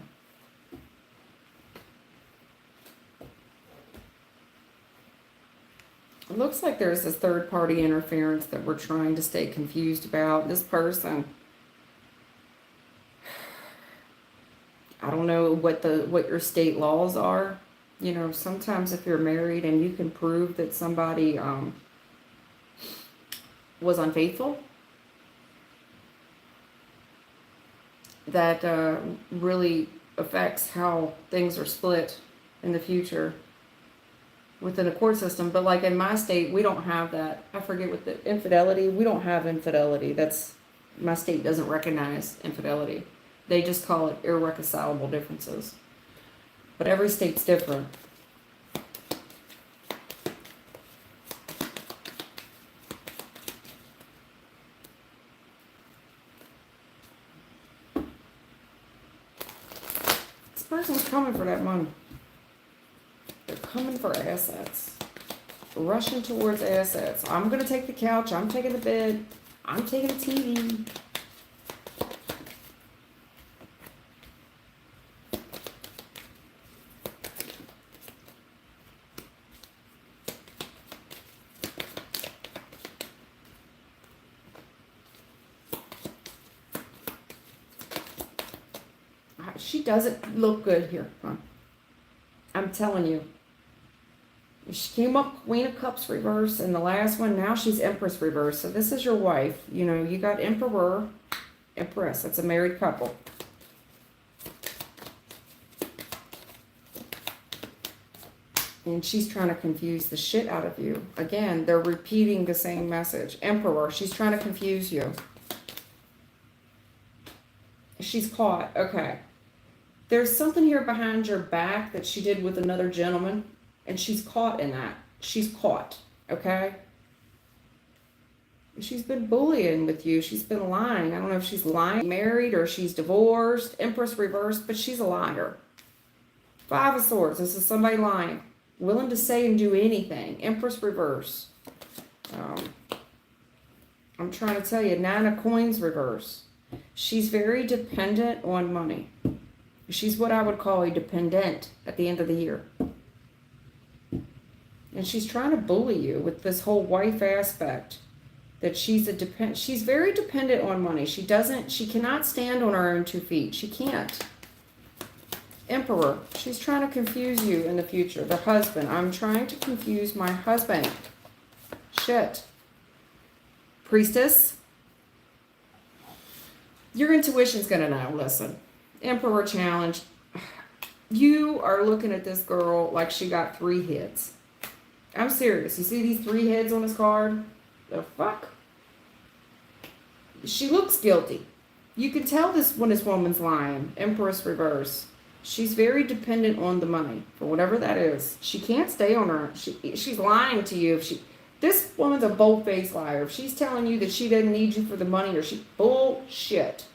it looks like there's this third-party interference that we're trying to stay confused about. This person, I don't know what your state laws are. You know, sometimes if you're married and you can prove that somebody was unfaithful, that really affects how things are split in the future within the court system. But like in my state, we don't have that. I forget what the infidelity, we don't have infidelity. My state doesn't recognize infidelity. They just call it irreconcilable differences. But every state's different. Person's coming for that money. They're coming for assets. Rushing towards assets. I'm going to take the couch. I'm taking the bed. I'm taking the TV. She doesn't look good here, huh? I'm telling you. She came up Queen of Cups reverse, and the last one, now she's Empress reverse. So this is your wife. You know, you got Emperor, Empress. That's a married couple. And she's trying to confuse the shit out of you. Again, they're repeating the same message. Emperor, she's trying to confuse you. She's caught. Okay. There's something here behind your back that she did with another gentleman. And she's caught in that. She's caught. Okay? She's been bullying with you. She's been lying. I don't know if she's lying, married, or she's divorced. Empress reversed, but she's a liar. Five of Swords. This is somebody lying. Willing to say and do anything. Empress reverse. I'm trying to tell you, Nine of Coins reverse. She's very dependent on money. She's what I would call a dependent at the end of the year. And she's trying to bully you with this whole wife aspect. That she's very dependent on money. She cannot stand on her own 2 feet. She can't. Emperor, she's trying to confuse you in the future. The husband, I'm trying to confuse my husband. Shit. Priestess, your intuition's gonna know, listen. Emperor challenge. You are looking at this girl like she got 3 heads. I'm serious. You see these 3 heads on this card? The fuck? She looks guilty. You can tell when this woman's lying. Empress reverse. She's very dependent on the money for whatever that is. She can't stay on her. She's lying to you. This woman's a bold-faced liar. If she's telling you that she doesn't need you for the money, or bullshit.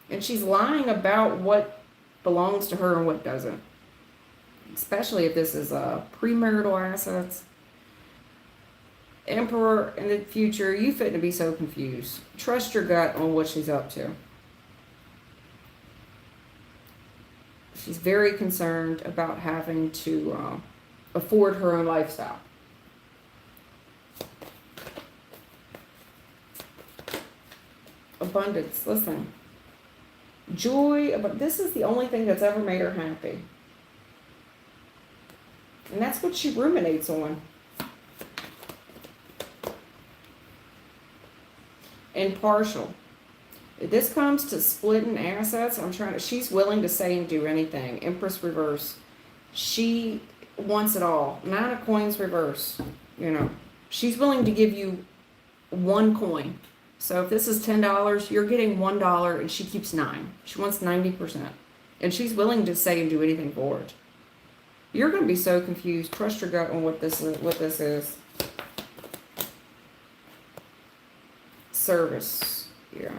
And she's lying about what belongs to her and what doesn't. Especially if this is premarital assets. Emperor, in the future, you fit to be so confused. Trust your gut on what she's up to. She's very concerned about having to afford her own lifestyle. Abundance, listen. Joy, but this is the only thing that's ever made her happy. And that's what she ruminates on. Impartial. If this comes to splitting assets, she's willing to say and do anything. Empress reverse. She wants it all. Nine of Coins reverse. You know, she's willing to give you 1 coin. So if this is $10, you're getting $1 and she keeps 9. She wants 90%. And she's willing to say and do anything for it. You're going to be so confused. Trust your gut on what this is. Service. Yeah.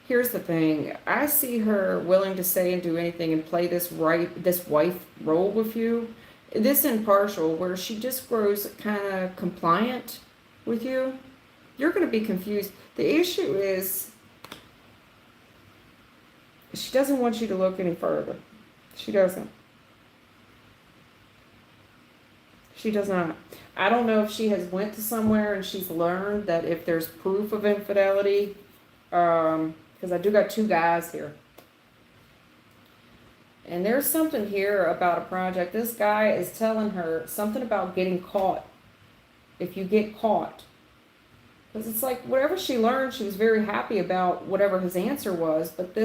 Here's the thing. I see her willing to say and do anything and play this wife role with you. This impartial, where she just grows kind of compliant with you. You're going to be confused. The issue is she doesn't want you to look any further. She doesn't. She does not. I don't know if she has went to somewhere and she's learned that if there's proof of infidelity, because I do got 2 guys here. And there's something here about a project. This guy is telling her something about getting caught. If you get caught. Because it's like whatever she learned, she was very happy about whatever his answer was. But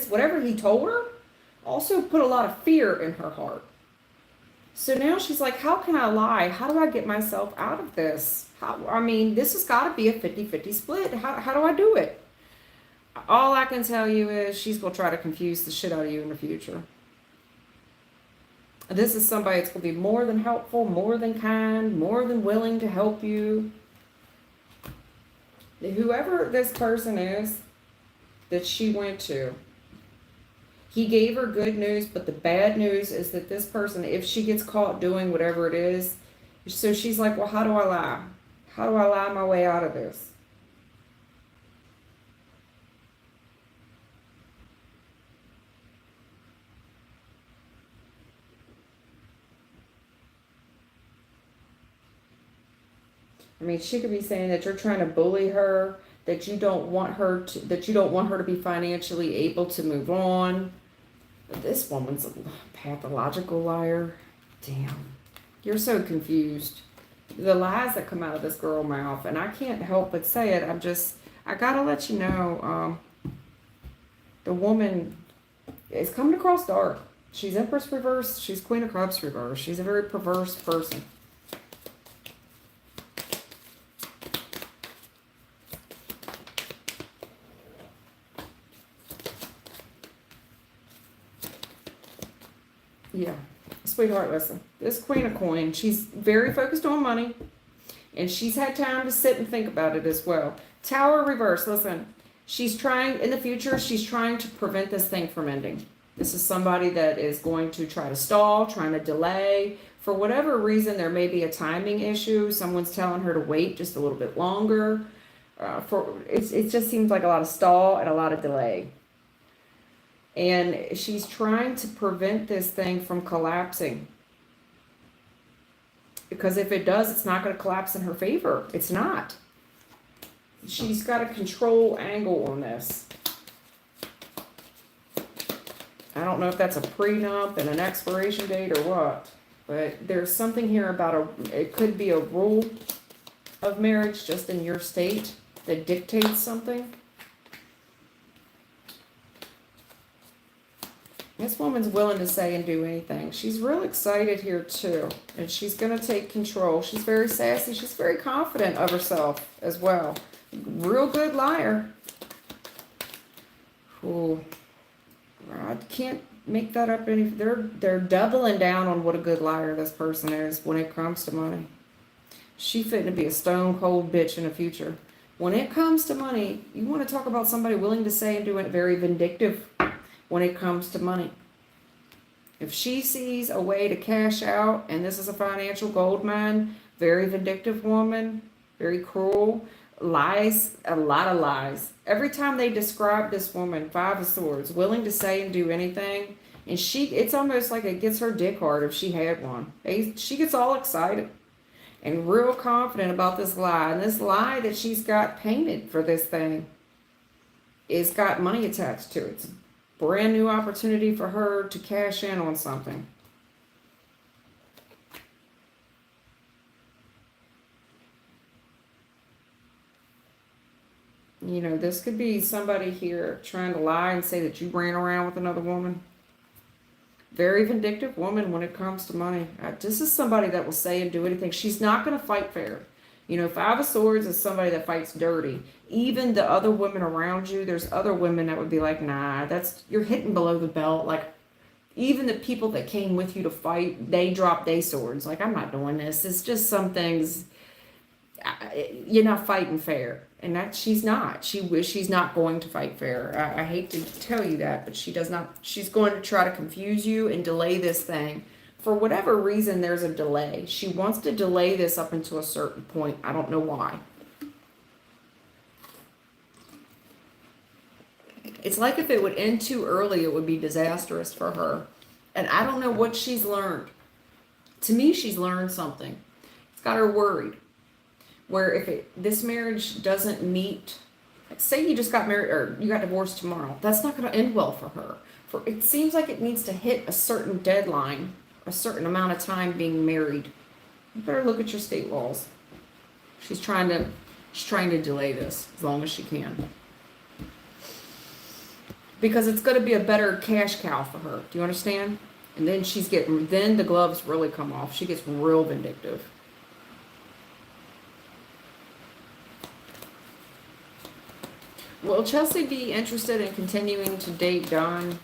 whatever he told her also put a lot of fear in her heart. So now she's like, how can I lie? How do I get myself out of this? This has got to be a 50-50 split. How do I do it? All I can tell you is she's going to try to confuse the shit out of you in the future. This is somebody that's going to be more than helpful, more than kind, more than willing to help you. Whoever this person is that she went to, he gave her good news, but the bad news is that this person, if she gets caught doing whatever it is, so she's like, well, how do I lie? How do I lie my way out of this? She could be saying that you're trying to bully her, that you don't want her to be financially able to move on. This woman's a pathological liar. Damn. You're so confused. The lies that come out of this girl's mouth, and I can't help but say it. I gotta let you know, the woman is coming across dark. She's Empress reverse. She's Queen of Cups reverse. She's a very perverse person. Yeah. Sweetheart, listen. This Queen of Coins, she's very focused on money. And she's had time to sit and think about it as well. Tower reverse, listen. She's trying, in the future, she's trying to prevent this thing from ending. This is somebody that is going to try to stall, trying to delay. For whatever reason, there may be a timing issue. Someone's telling her to wait just a little bit longer. It just seems like a lot of stall and a lot of delay. And she's trying to prevent this thing from collapsing. Because if it does, it's not going to collapse in her favor. It's not. She's got a control angle on this. I don't know if that's a prenup and an expiration date or what. But there's something here about it could be a rule of marriage just in your state that dictates something. This woman's willing to say and do anything. She's real excited here too. And she's going to take control. She's very sassy. She's very confident of herself as well. Real good liar. Ooh. I can't make that up any. They're doubling down on what a good liar this person is when it comes to money. She fitting to be a stone cold bitch in the future. When it comes to money, you want to talk about somebody willing to say and do it, very vindictive when it comes to money. If she sees a way to cash out, and this is a financial gold mine, very vindictive woman, very cruel, lies, a lot of lies. Every time they describe this woman, Five of Swords, willing to say and do anything, and it's almost like it gets her dick hard if she had one. She gets all excited and real confident about this lie. And this lie that she's got painted for this thing is got money attached to it. It's a brand new opportunity for her to cash in on something. You know, this could be somebody here trying to lie and say that you ran around with another woman. Very vindictive woman when it comes to money. This is somebody that will say and do anything. She's not going to fight fair. You know, Five of Swords is somebody that fights dirty. Even the other women around you, there's other women that would be like, nah, you're hitting below the belt. Like, even the people that came with you to fight, they dropped their swords. Like, I'm not doing this. It's just some things, you're not fighting fair. And that she's not. She's not going to fight fair. I hate to tell you that, but she does not. She's going to try to confuse you and delay this thing. For whatever reason, there's a delay. She wants to delay this up until a certain point. I don't know why. It's like if it would end too early, it would be disastrous for her. And I don't know what she's learned. To me, she's learned something. It's got her worried. Where if this marriage doesn't meet, like say you just got married or you got divorced tomorrow, that's not going to end well for her. It seems like it needs to hit a certain deadline, a certain amount of time being married. You better look at your state laws. She's trying to delay this as long as she can. Because it's going to be a better cash cow for her. Do you understand? And then then the gloves really come off. She gets real vindictive. Will Chelsea be interested in continuing to date Don?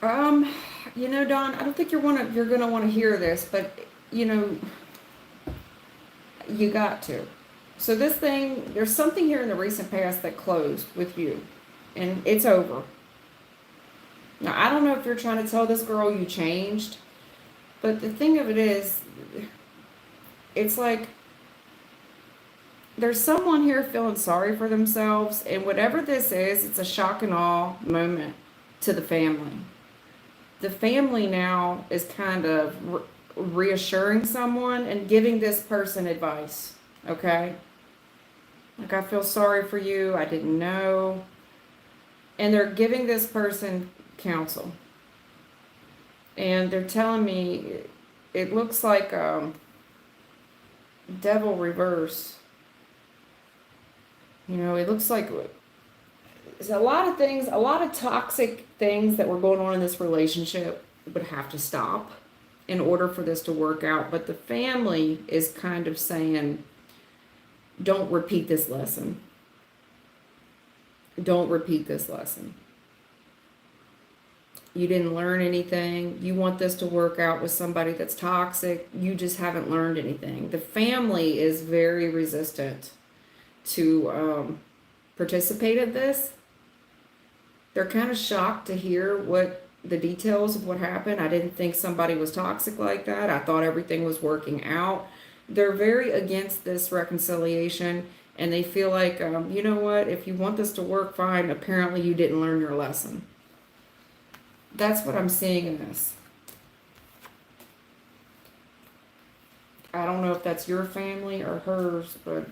You know, Dawn, I don't think you're gonna want to hear this, but you know, you got to. So this thing, there's something here in the recent past that closed with you, and it's over. Now, I don't know if you're trying to tell this girl you changed, but the thing of it is, it's like there's someone here feeling sorry for themselves, and whatever this is, it's a shock and awe moment to the family. The family now is kind of reassuring someone and giving this person advice, okay? Like, I feel sorry for you, I didn't know. And they're giving this person counsel. And they're telling me it looks like devil reverse. You know, it looks like there's a lot of things, a lot of toxic things that were going on in this relationship would have to stop in order for this to work out. But the family is kind of saying, don't repeat this lesson. Don't repeat this lesson. You didn't learn anything. You want this to work out with somebody that's toxic. You just haven't learned anything. The family is very resistant to participate in this. They're kind of shocked to hear what the details of what happened. I didn't think somebody was toxic like that. I thought everything was working out. They're very against this reconciliation, and they feel like, you know what, if you want this to work, fine. Apparently you didn't learn your lesson. That's what I'm seeing in this. I don't know if that's your family or hers, but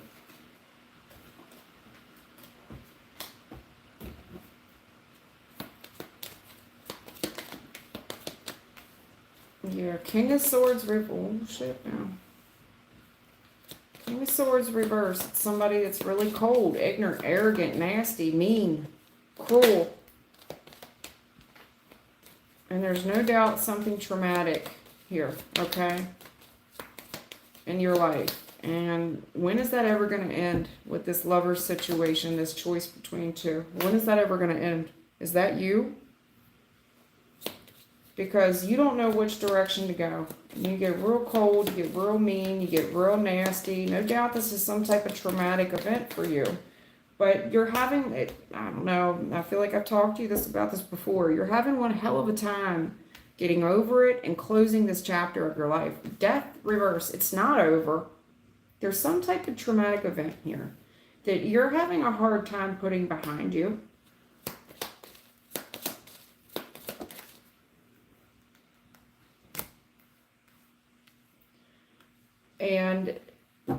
yeah, King of Swords oh shit now. King of Swords reverse. It's somebody that's really cold, ignorant, arrogant, nasty, mean, cruel. And there's no doubt something traumatic here, okay, in your life. And when is that ever going to end with this lover situation, this choice between two? When is that ever going to end? Is that you? Because you don't know which direction to go. You get real cold, you get real mean, you get real nasty. No doubt this is some type of traumatic event for you. But you're having, I don't know, I feel like I've talked to you about this before. You're having one hell of a time getting over it and closing this chapter of your life. Death reverse, it's not over. There's some type of traumatic event here that you're having a hard time putting behind you. And,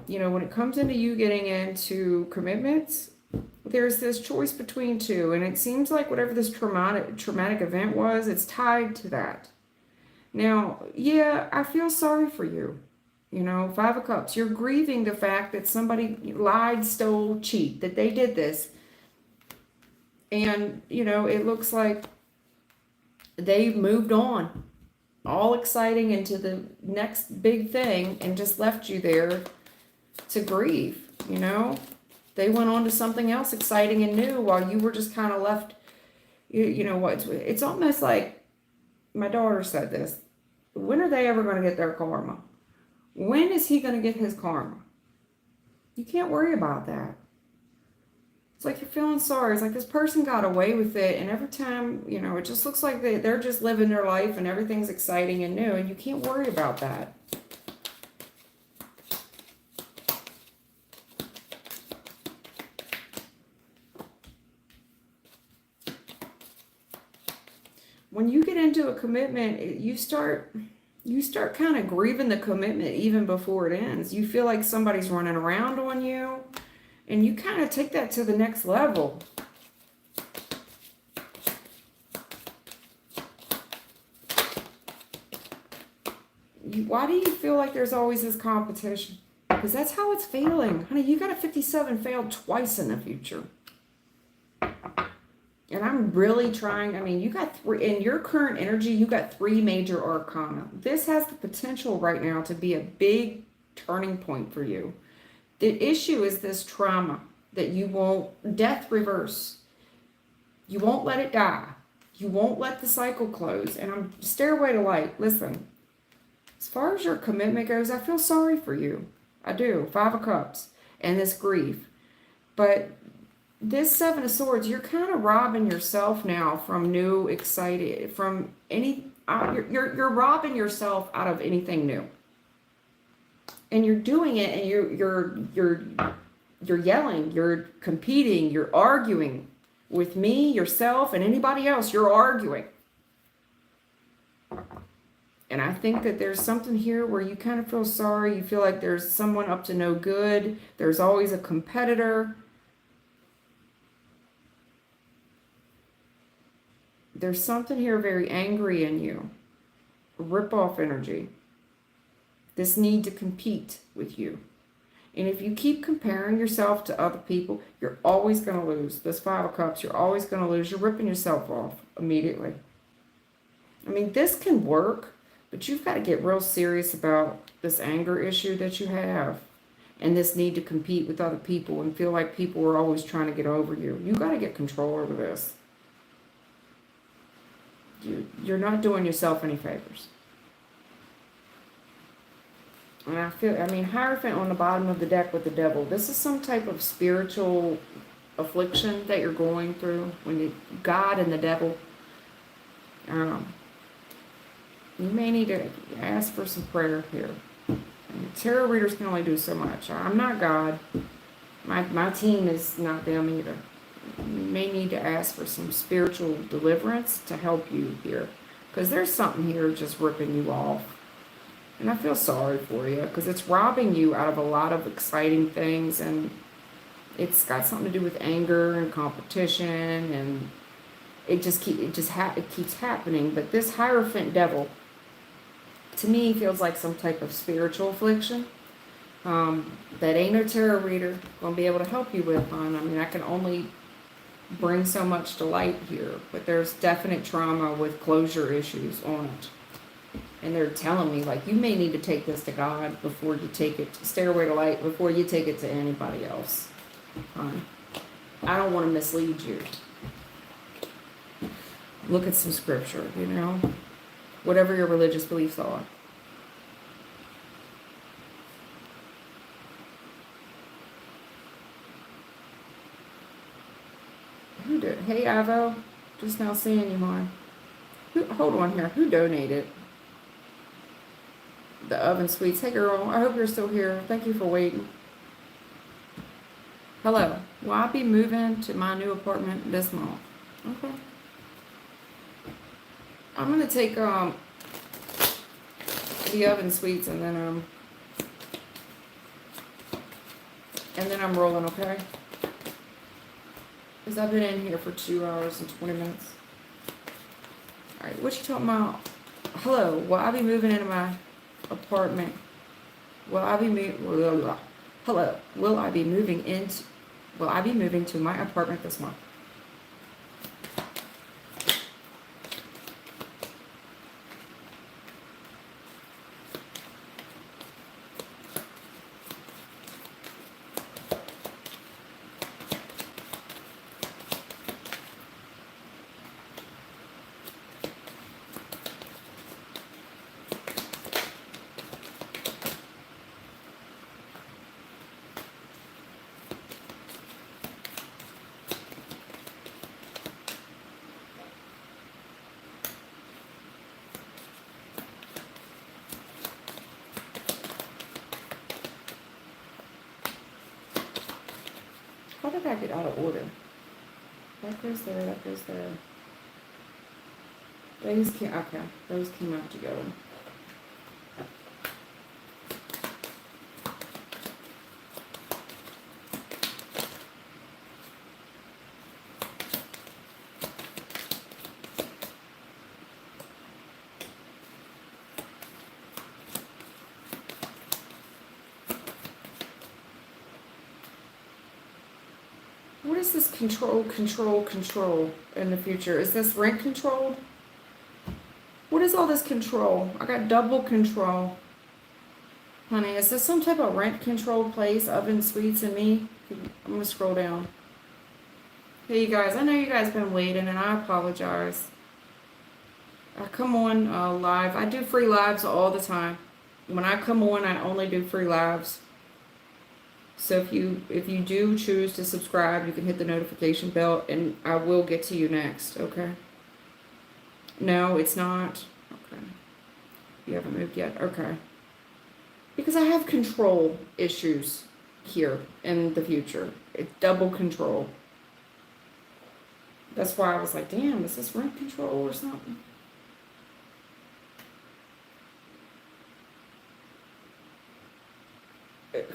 you know, when it comes into you getting into commitments, there's this choice between two, and it seems like whatever this traumatic event was, it's tied to that. Now, yeah, I feel sorry for you. You know, Five of Cups, you're grieving the fact that somebody lied, stole, cheat, that they did this. And, you know, it looks like they moved on, all exciting into the next big thing, and just left you there to grieve, you know? They went on to something else exciting and new while you were just kind of left, you know what, it's almost like, my daughter said this, when are they ever going to get their karma? When is he going to get his karma? You can't worry about that. It's like you're feeling sorry. It's like this person got away with it, and every time, you know, it just looks like they're just living their life and everything's exciting and new, and you can't worry about that. When you get into a commitment, you start kind of grieving the commitment even before it ends. You feel like somebody's running around on you, and you kind of take that to the next level. Why do you feel like there's always this competition? Because that's how it's failing. Honey, you got a 57 failed twice in the future. And I'm really trying, I mean, you got three, in your current energy, you got 3 major arcana. This has the potential right now to be a big turning point for you. The issue is this trauma that you won't, death reverse. You won't let it die. You won't let the cycle close. And I'm stairway to light. Listen, as far as your commitment goes, I feel sorry for you. I do. 5 of Cups and this grief. But this 7 of Swords, you're kind of robbing yourself now from new, excited, from any, you're robbing yourself out of anything new. And you're doing it, and you're yelling, you're competing, you're arguing with me, yourself, and anybody else. You're arguing. And I think that there's something here where you kind of feel sorry. You feel like there's someone up to no good. There's always a competitor. There's something here very angry in you. Rip-off energy. This need to compete with you. And if you keep comparing yourself to other people, you're always going to lose. This 5 of Cups, you're always going to lose. You're ripping yourself off immediately. I mean, this can work, but you've got to get real serious about this anger issue that you have. And this need to compete with other people and feel like people are always trying to get over you. You got to get control over this. You're not doing yourself any favors. And I mean, Hierophant on the bottom of the deck with the Devil. This is some type of spiritual affliction that you're going through. When God and the Devil. You may need to ask for some prayer here. And tarot readers can only do so much. I'm not God. My team is not them either. You may need to ask for some spiritual deliverance to help you here. Because there's something here just ripping you off. And I feel sorry for you because it's robbing you out of a lot of exciting things, and it's got something to do with anger and competition, and it keeps happening. But this Hierophant Devil, to me, feels like some type of spiritual affliction that ain't no tarot reader gonna be able to help you with. I mean, I can only bring so much to light here, but there's definite trauma with closure issues on it. And they're telling me, like, you may need to take this to God before you take it to Stairway to Light, before you take it to anybody else. I don't want to mislead you. Look at some scripture, you know, whatever your religious beliefs are. Who did? Hey, Ivo, just now seeing you, hon. Hold on here. Who donated? The Oven Sweets. Hey girl, I hope you're still here. Thank you for waiting. Hello. Will I be moving to my new apartment this month? Okay. I'm gonna take the Oven Sweets and then I'm rolling, okay? Because I've been in here for 2 hours and 20 minutes. Alright, what you talking about? Hello, will I be moving into my apartment? Will I be Hello, will I be moving to my apartment this month? How did I get out of order? That goes there, that goes there. Those came, okay, those came out together. What is this control in the future? Is this rent controlled? What is all this control? I got double control. Honey, is this some type of rent controlled place? Oven Sweets and me? I'm going to scroll down. Hey, you guys. I know you guys been waiting, and I apologize. I come on live. I do free lives all the time. When I come on, I only do free lives. So if you do choose to subscribe, you can hit the notification bell, and I will get to you next. Okay. No, it's not. Okay. You haven't moved yet. Okay. Because I have control issues here in the future. It's double control. That's why I was like, damn, is this rent control or something?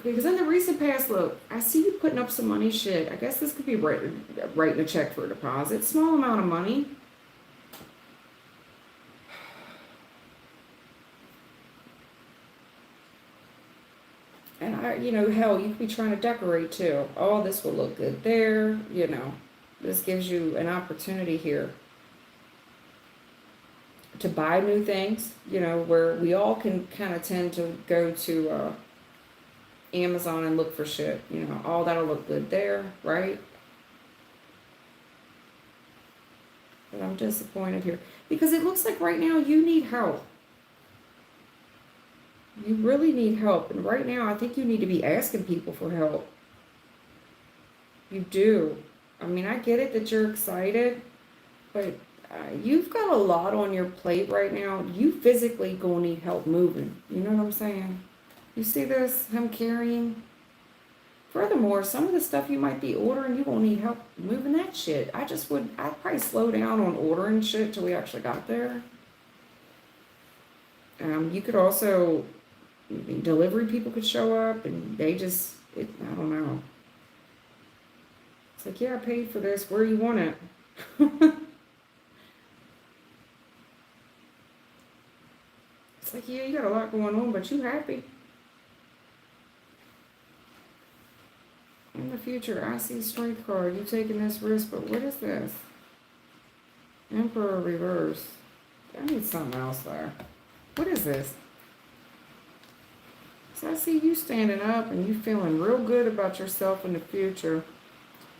Because in the recent past, look, I see you putting up some money. Shit, I guess this could be writing a check for a deposit. Small amount of money. And hell, you could be trying to decorate too. Oh, this will look good there. This gives you an opportunity here to buy new things, where we all can kind of tend to go to Amazon and look for shit. All that'll look good there, right? But I'm disappointed here. Because it looks like right now you need help. You really need help. And right now I think you need to be asking people for help. You do. I mean, I get it that you're excited, but you've got a lot on your plate right now. You physically gonna need help moving. You know what I'm saying? You see this? Him carrying. Furthermore, some of the stuff you might be ordering, you won't need help moving that shit. I'd probably slow down on ordering shit till we actually got there. You could also, delivery people could show up and I don't know. It's like, yeah, I paid for this. Where you want it? It's like, yeah, you got a lot going on, but you happy. In the future, I see strength card. You taking this risk, but what is this? Emperor reverse. I need something else there. What is this? So I see you standing up and you feeling real good about yourself in the future.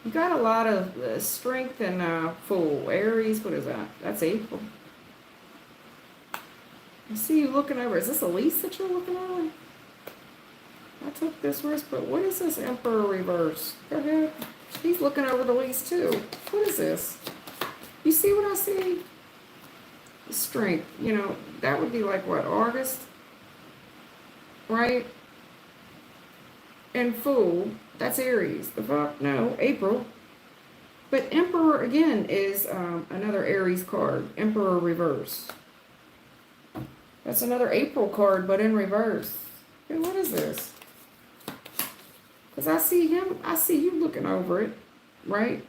You got a lot of strength and Fool. Aries, what is that? That's April. I see you looking over. Is this a lease that you're looking over? I took this risk, but what is this Emperor reverse? Go ahead. He's looking over the lease too. What is this? You see what I see? Strength. That would be like what, August? Right? And Fool, that's Aries. The fuck? No, April. But Emperor, again, is another Aries card. Emperor reverse. That's another April card, but in reverse. Hey, what is this? Because I see you looking over it, right?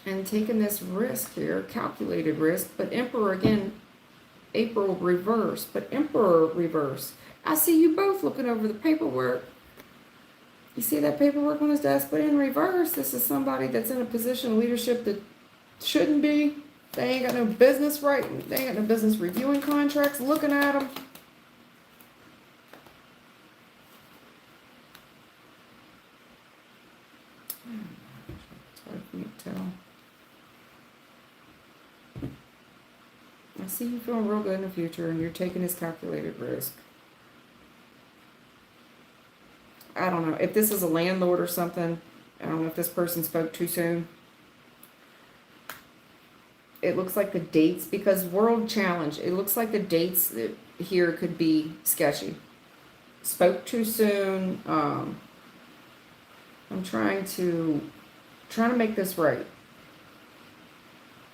And taking this risk here, calculated risk, but Emperor again, April reverse, but Emperor reverse. I see you both looking over the paperwork. You see that paperwork on his desk, but in reverse, this is somebody that's in a position of leadership that shouldn't be. They ain't got no business writing. They ain't got no business reviewing contracts, looking at them. It's hard for me to tell. I see you feeling real good in the future, and you're taking this calculated risk. I don't know. If this is a landlord or something, I don't know if this person spoke too soon. It looks like the dates, because World Challenge, it looks like the dates here could be sketchy. Spoke too soon. I'm trying to make this right.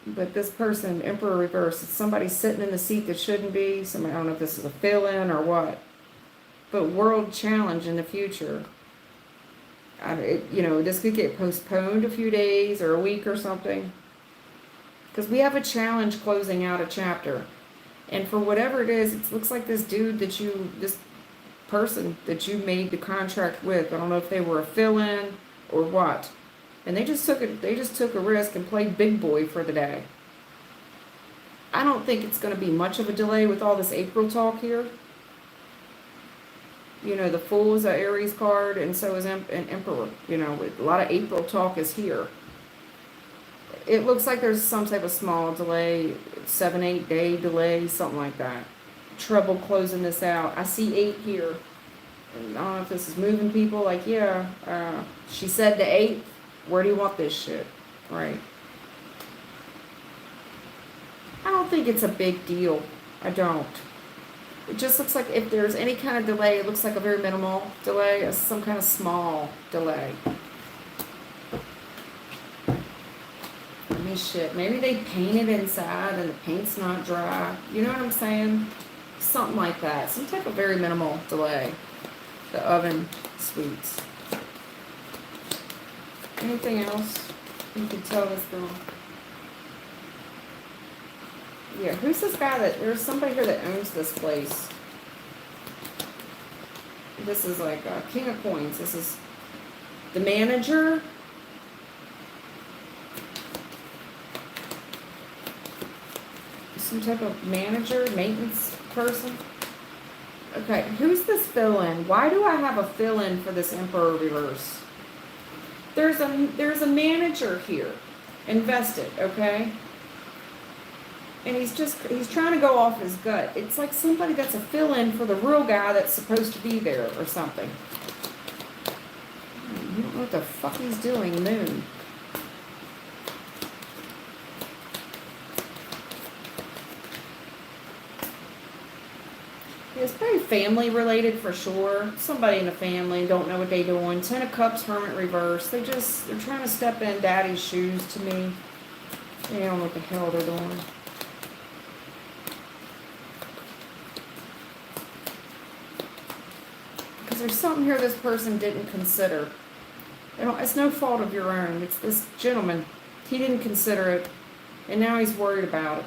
But this person, Emperor reverse, it's somebody sitting in the seat that shouldn't be. Somebody, I don't know if this is a fill-in or what. But World Challenge in the future. This could get postponed a few days or a week or something. Because we have a challenge closing out a chapter. And for whatever it is, it looks like this person that you made the contract with, I don't know if they were a fill-in or what. And they just took a risk and played big boy for the day. I don't think it's going to be much of a delay with all this April talk here. The Fool is an Aries card, and so is an Emperor. A lot of April talk is here. it looks like there's some type of small delay, 7-8 day delay, something like that. Trouble closing this out. I see 8 here. I don't know if this is moving people. Like, yeah, she said the 8. Where do you want this shit? Right. I don't think it's a big deal. I don't. It just looks like if there's any kind of delay, it looks like a very minimal delay, some kind of small delay. I mean, shit. Maybe they painted inside and the paint's not dry. You know what I'm saying? Something like that. Some type of very minimal delay. The oven sweets. Anything else you can tell this girl? Yeah, who's this guy that, there's somebody here that owns this place. This is like a King of Coins. This is the manager. Some type of manager, maintenance person. Okay, who's this fill-in? Why do I have a fill-in for this Emperor reverse? There's a manager here, invested, okay? And he's trying to go off his gut. It's like somebody that's a fill-in for the real guy that's supposed to be there or something. You don't know what the fuck he's doing, Moon. It's probably family related for sure. Somebody in the family don't know what they're doing. 10 of Cups, Hermit reverse. They're trying to step in daddy's shoes to me. They don't know what the hell they're doing. Because there's something here this person didn't consider. It's no fault of your own. It's this gentleman. He didn't consider it. And now he's worried about it.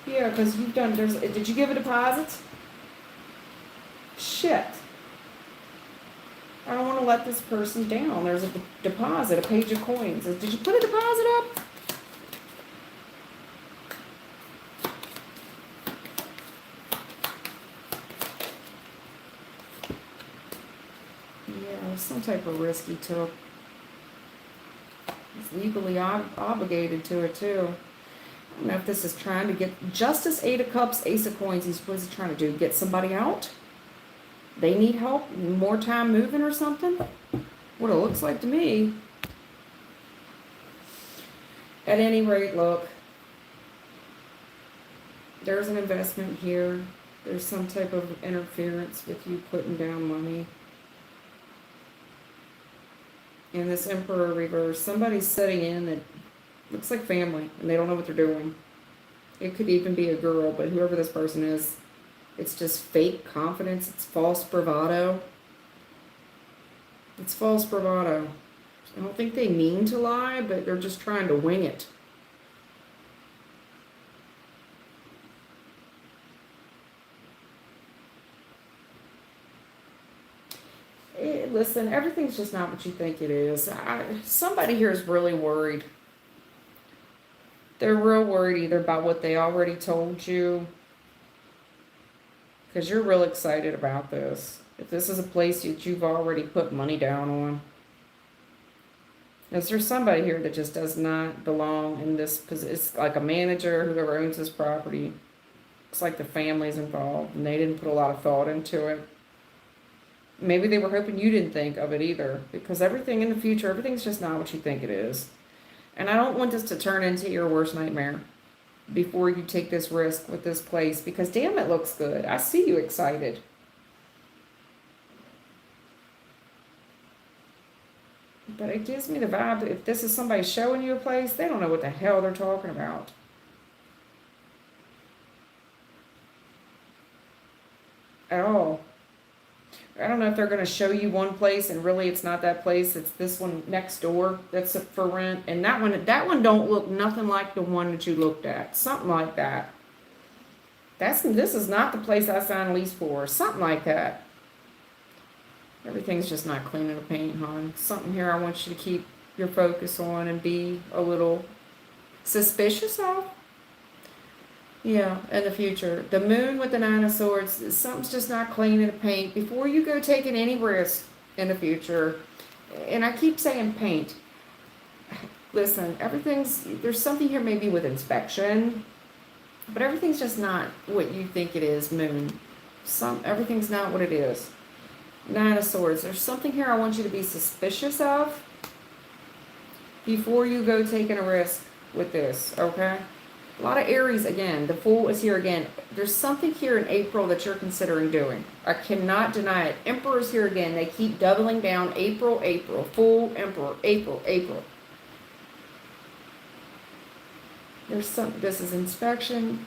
Yeah, because you've done, did you give a deposit? Shit. I don't want to let this person down. There's a deposit, a page of coins. Did you put a deposit up? Yeah, some type of risk he took. He's legally obligated to it too. I don't know if this is trying to get Justice, 8 of Cups, Ace of Coins. He's supposed to trying to do get somebody out. They need help, more time moving or something. What it looks like to me. At any rate, look. There's an investment here. There's some type of interference with you putting down money. And this Emperor reverse, somebody's sitting in that looks like family, and they don't know what they're doing. It could even be a girl, but whoever this person is, it's just fake confidence. It's false bravado. It's false bravado. I don't think they mean to lie, but they're just trying to wing it. Listen, everything's just not what you think it is. Somebody here is really worried. They're real worried either about what they already told you, because you're real excited about this. If this is a place that you've already put money down on. Is there somebody here that just does not belong in this position? It's like a manager, whoever owns this property. It's like the family's involved and they didn't put a lot of thought into it. Maybe they were hoping you didn't think of it either, because everything in the future, everything's just not what you think it is. And I don't want this to turn into your worst nightmare before you take this risk with this place, because damn, it looks good. I see you excited. But it gives me the vibe that if this is somebody showing you a place, they don't know what the hell they're talking about. At all. I don't know if they're going to show you one place and really it's not that place. It's this one next door that's for rent. And that one don't look nothing like the one that you looked at. Something like that. This is not the place I signed a lease for. Something like that. Everything's just not clean in the paint, hon. Something here I want you to keep your focus on and be a little suspicious of. Yeah, in the future. The moon with the 9 of swords, something's just not clean in the paint. Before you go taking any risk in the future, and I keep saying paint, Listen, there's something here maybe with inspection, but everything's just not what you think it is, Moon. Everything's not what it is. Nine of Swords. There's something here I want you to be suspicious of before you go taking a risk with this, okay? A lot of Aries again. The Fool is here again. There's something here in April that you're considering doing. I cannot deny it. Emperor's here again. They keep doubling down. April, April. Fool, Emperor. April, April. This is inspection.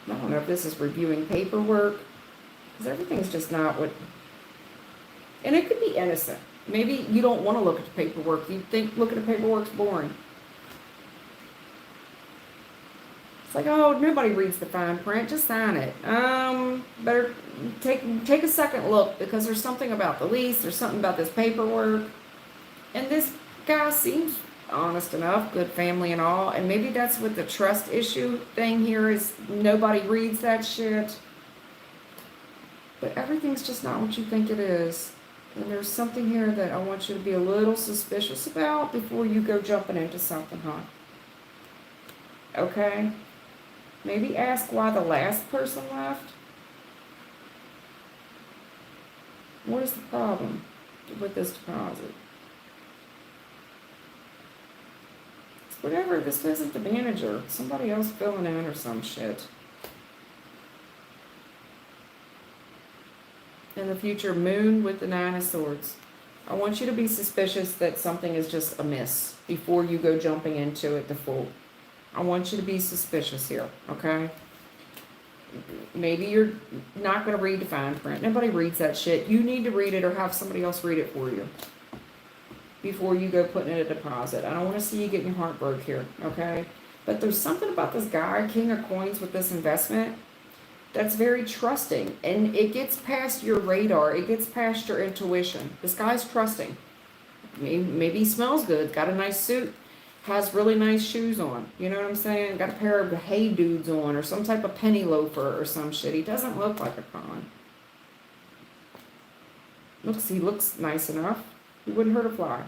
I don't know if this is reviewing paperwork. Because everything's just not what... And it could be innocent. Maybe you don't want to look at the paperwork. You think looking at the paperwork's boring. It's like, oh, nobody reads the fine print. Just sign it. Better take a second look, because there's something about the lease. There's something about this paperwork. And this guy seems honest enough, good family and all. And maybe that's what the trust issue thing here is. Nobody reads that shit. But everything's just not what you think it is. And there's something here that I want you to be a little suspicious about before you go jumping into something, huh? Okay? Maybe ask why the last person left. What is the problem with this deposit? It's whatever. This isn't the manager. Somebody else filling in or some shit. In the future, Moon with the Nine of Swords. I want you to be suspicious that something is just amiss before you go jumping into it, the Fool. I want you to be suspicious here, okay? Maybe you're not going to read the fine print. Nobody reads that shit. You need to read it or have somebody else read it for you before you go putting in a deposit. I don't want to see you getting your heart broke here, okay? But there's something about this guy, King of Coins, with this investment that's very trusting, and it gets past your radar. It gets past your intuition. This guy's trusting. Maybe he smells good, got a nice suit, has really nice shoes on. You know what I'm saying? Got a pair of Hey Dudes on, or some type of penny loafer or some shit. He doesn't look like a con. He looks nice enough. He wouldn't hurt a fly.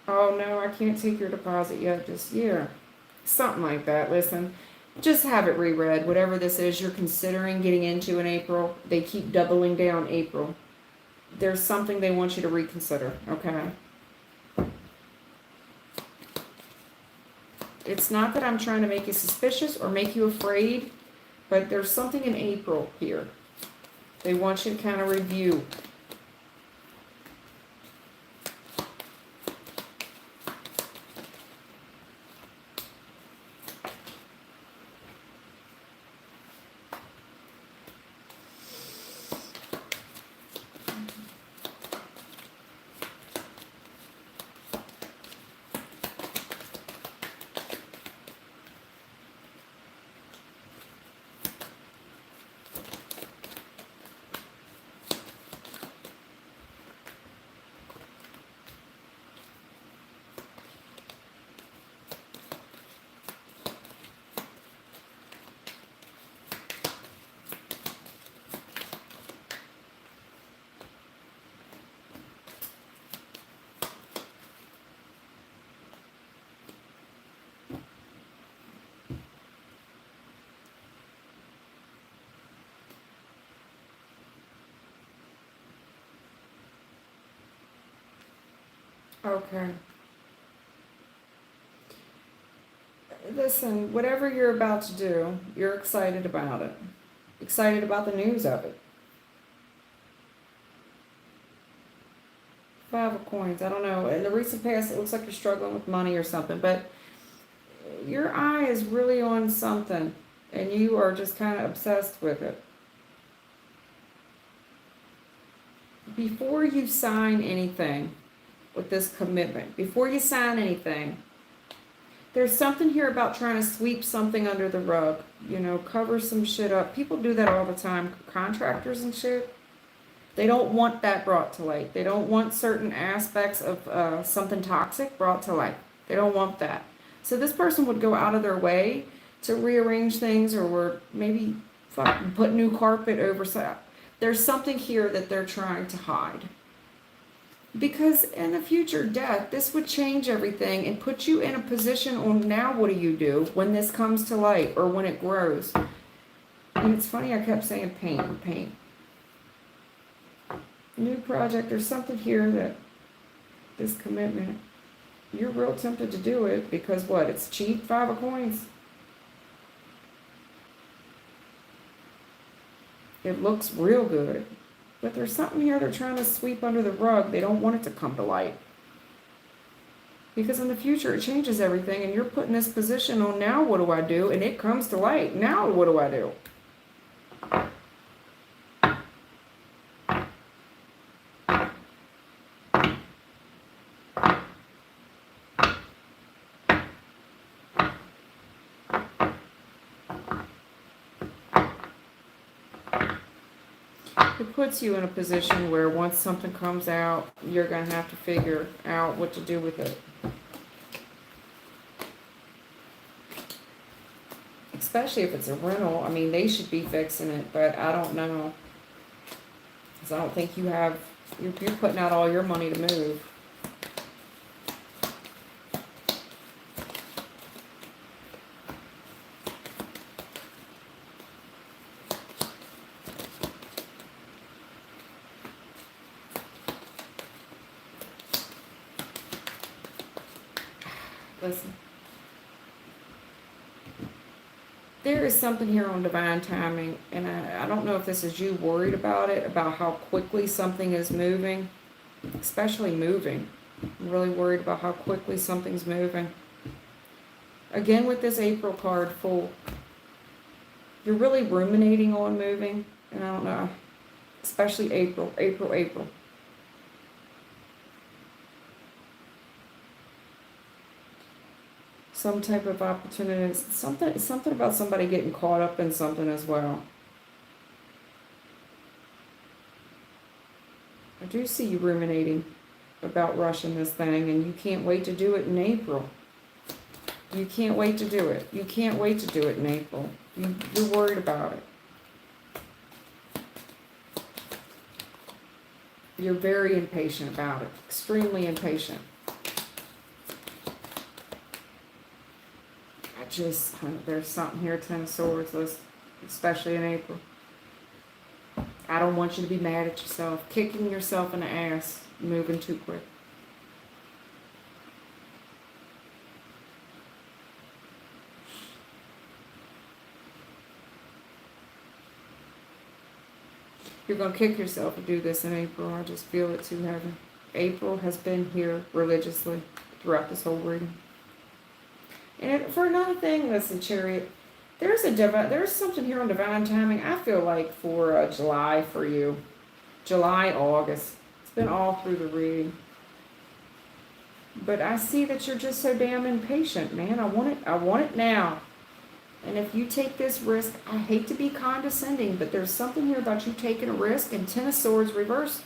Oh no, I can't take your deposit yet this year. Something like that. Listen, just have it reread. Whatever this is you're considering getting into in April, they keep doubling down April. There's something they want you to reconsider, okay? It's not that I'm trying to make you suspicious or make you afraid, but there's something in April here. They want you to kind of review. Okay. Listen, whatever you're about to do, you're excited about it. Excited about the news of it. Five of Coins, I don't know. In the recent past, it looks like you're struggling with money or something, but your eye is really on something, and you are just kind of obsessed with it. Before you sign anything with this commitment, before you sign anything, there's something here about trying to sweep something under the rug, you know, cover some shit up. People do that all the time, contractors and shit. They don't want that brought to light. They don't want certain aspects of something toxic brought to light. They don't want that. So this person would go out of their way to rearrange things, or maybe put new carpet over. There's something here that they're trying to hide. Because in the future, death, this would change everything and put you in a position on now what do you do when this comes to light or when it grows. And it's funny, I kept saying paint. New project, there's something here that this commitment, you're real tempted to do it because what? It's cheap, 5 of coins. It looks real good. But there's something here they're trying to sweep under the rug. They don't want it to come to light. Because in the future, it changes everything, and you're put in this position on now what do I do? And it comes to light. Now what do I do? It puts you in a position where once something comes out, you're going to have to figure out what to do with it. Especially if it's a rental. I mean, they should be fixing it, but I don't know. Because I don't think you have, you're putting out all your money to move. Listen, there is something here on divine timing, and I don't know if this is you worried about it, about how quickly something is moving, especially moving. I'm really worried about how quickly something's moving. Again, with this April card full, you're really ruminating on moving, and I don't know, especially April. Some type of opportunity, something about somebody getting caught up in something as well. I do see you ruminating about rushing this thing, and you can't wait to do it in April. You can't wait to do it. You can't wait to do it in April. You're worried about it. You're very impatient about it. Extremely impatient. There's something here, 10 of Swords, especially in April. I don't want you to be mad at yourself, kicking yourself in the ass, moving too quick. You're going to kick yourself to do this in April. I just feel it too heavy. April has been here religiously throughout this whole reading. And for another thing, listen, Chariot, there's something here on divine timing, I feel like, for July for you. July, August. It's been all through the reading. But I see that you're just so damn impatient, man. I want it now. And if you take this risk, I hate to be condescending, but there's something here about you taking a risk, and 10 of Swords reversed.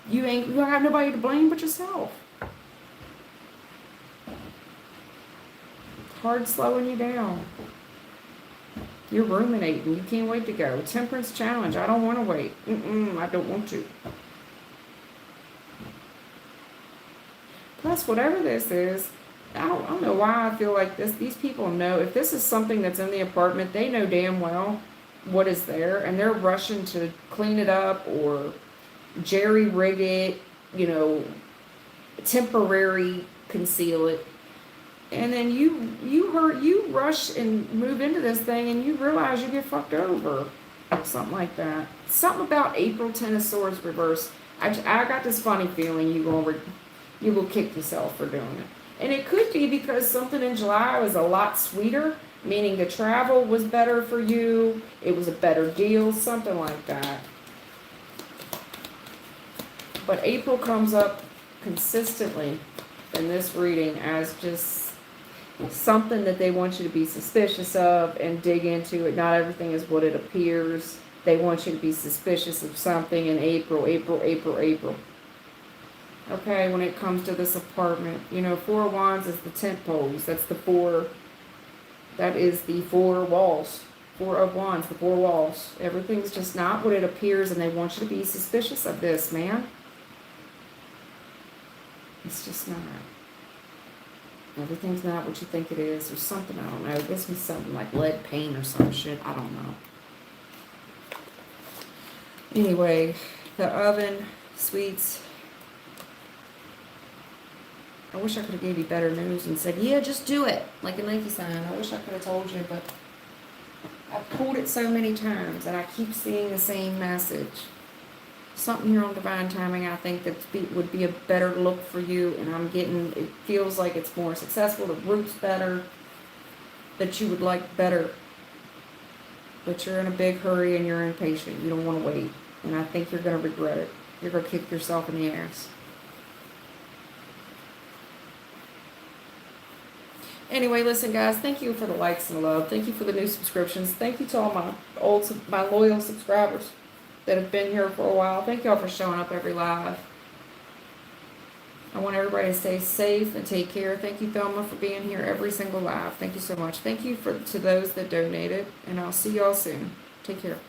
You don't have nobody to blame but yourself. Hard slowing you down. You're ruminating. You can't wait to go. Temperance challenge. I don't want to wait. I don't want to. Plus, whatever this is, I don't know why I feel like this. These people know, if this is something that's in the apartment, they know damn well what is there, and they're rushing to clean it up or jerry-rig it, temporary conceal it. And then you rush and move into this thing, and you realize you get fucked over. Something like that. Something about April, 10 of Swords reverse. I got this funny feeling you will kick yourself for doing it. And it could be because something in July was a lot sweeter, meaning the travel was better for you, it was a better deal, something like that. But April comes up consistently in this reading as just something that they want you to be suspicious of and dig into it. Not everything is what it appears. They want you to be suspicious of something in April. Okay, when it comes to this apartment, 4 of Wands is the tent poles. That is the 4 walls. 4 of Wands, the 4 walls. Everything's just not what it appears, and they want you to be suspicious of this, man. It's just not. Everything's not what you think it is, or something, I don't know. It gives me something like lead paint or some shit, I don't know. Anyway, the oven, sweets. I wish I could have gave you better news and said, yeah, just do it, like a Nike sign. I wish I could have told you, but I've pulled it so many times, and I keep seeing the same message. Something here on divine timing, I think that would be a better look for you, and I'm getting, it feels like it's more successful, the root's better, that you would like better, but you're in a big hurry and you're impatient. You don't want to wait, and I think you're going to regret it. You're going to kick yourself in the ass. Anyway, listen, guys, thank you for the likes and love. Thank you for the new subscriptions. Thank you to all my loyal subscribers that have been here for a while. Thank y'all for showing up every live. I want everybody to stay safe and take care. Thank you, Thelma, for being here every single live. Thank you so much. Thank you to those that donated, and I'll see y'all soon. Take care.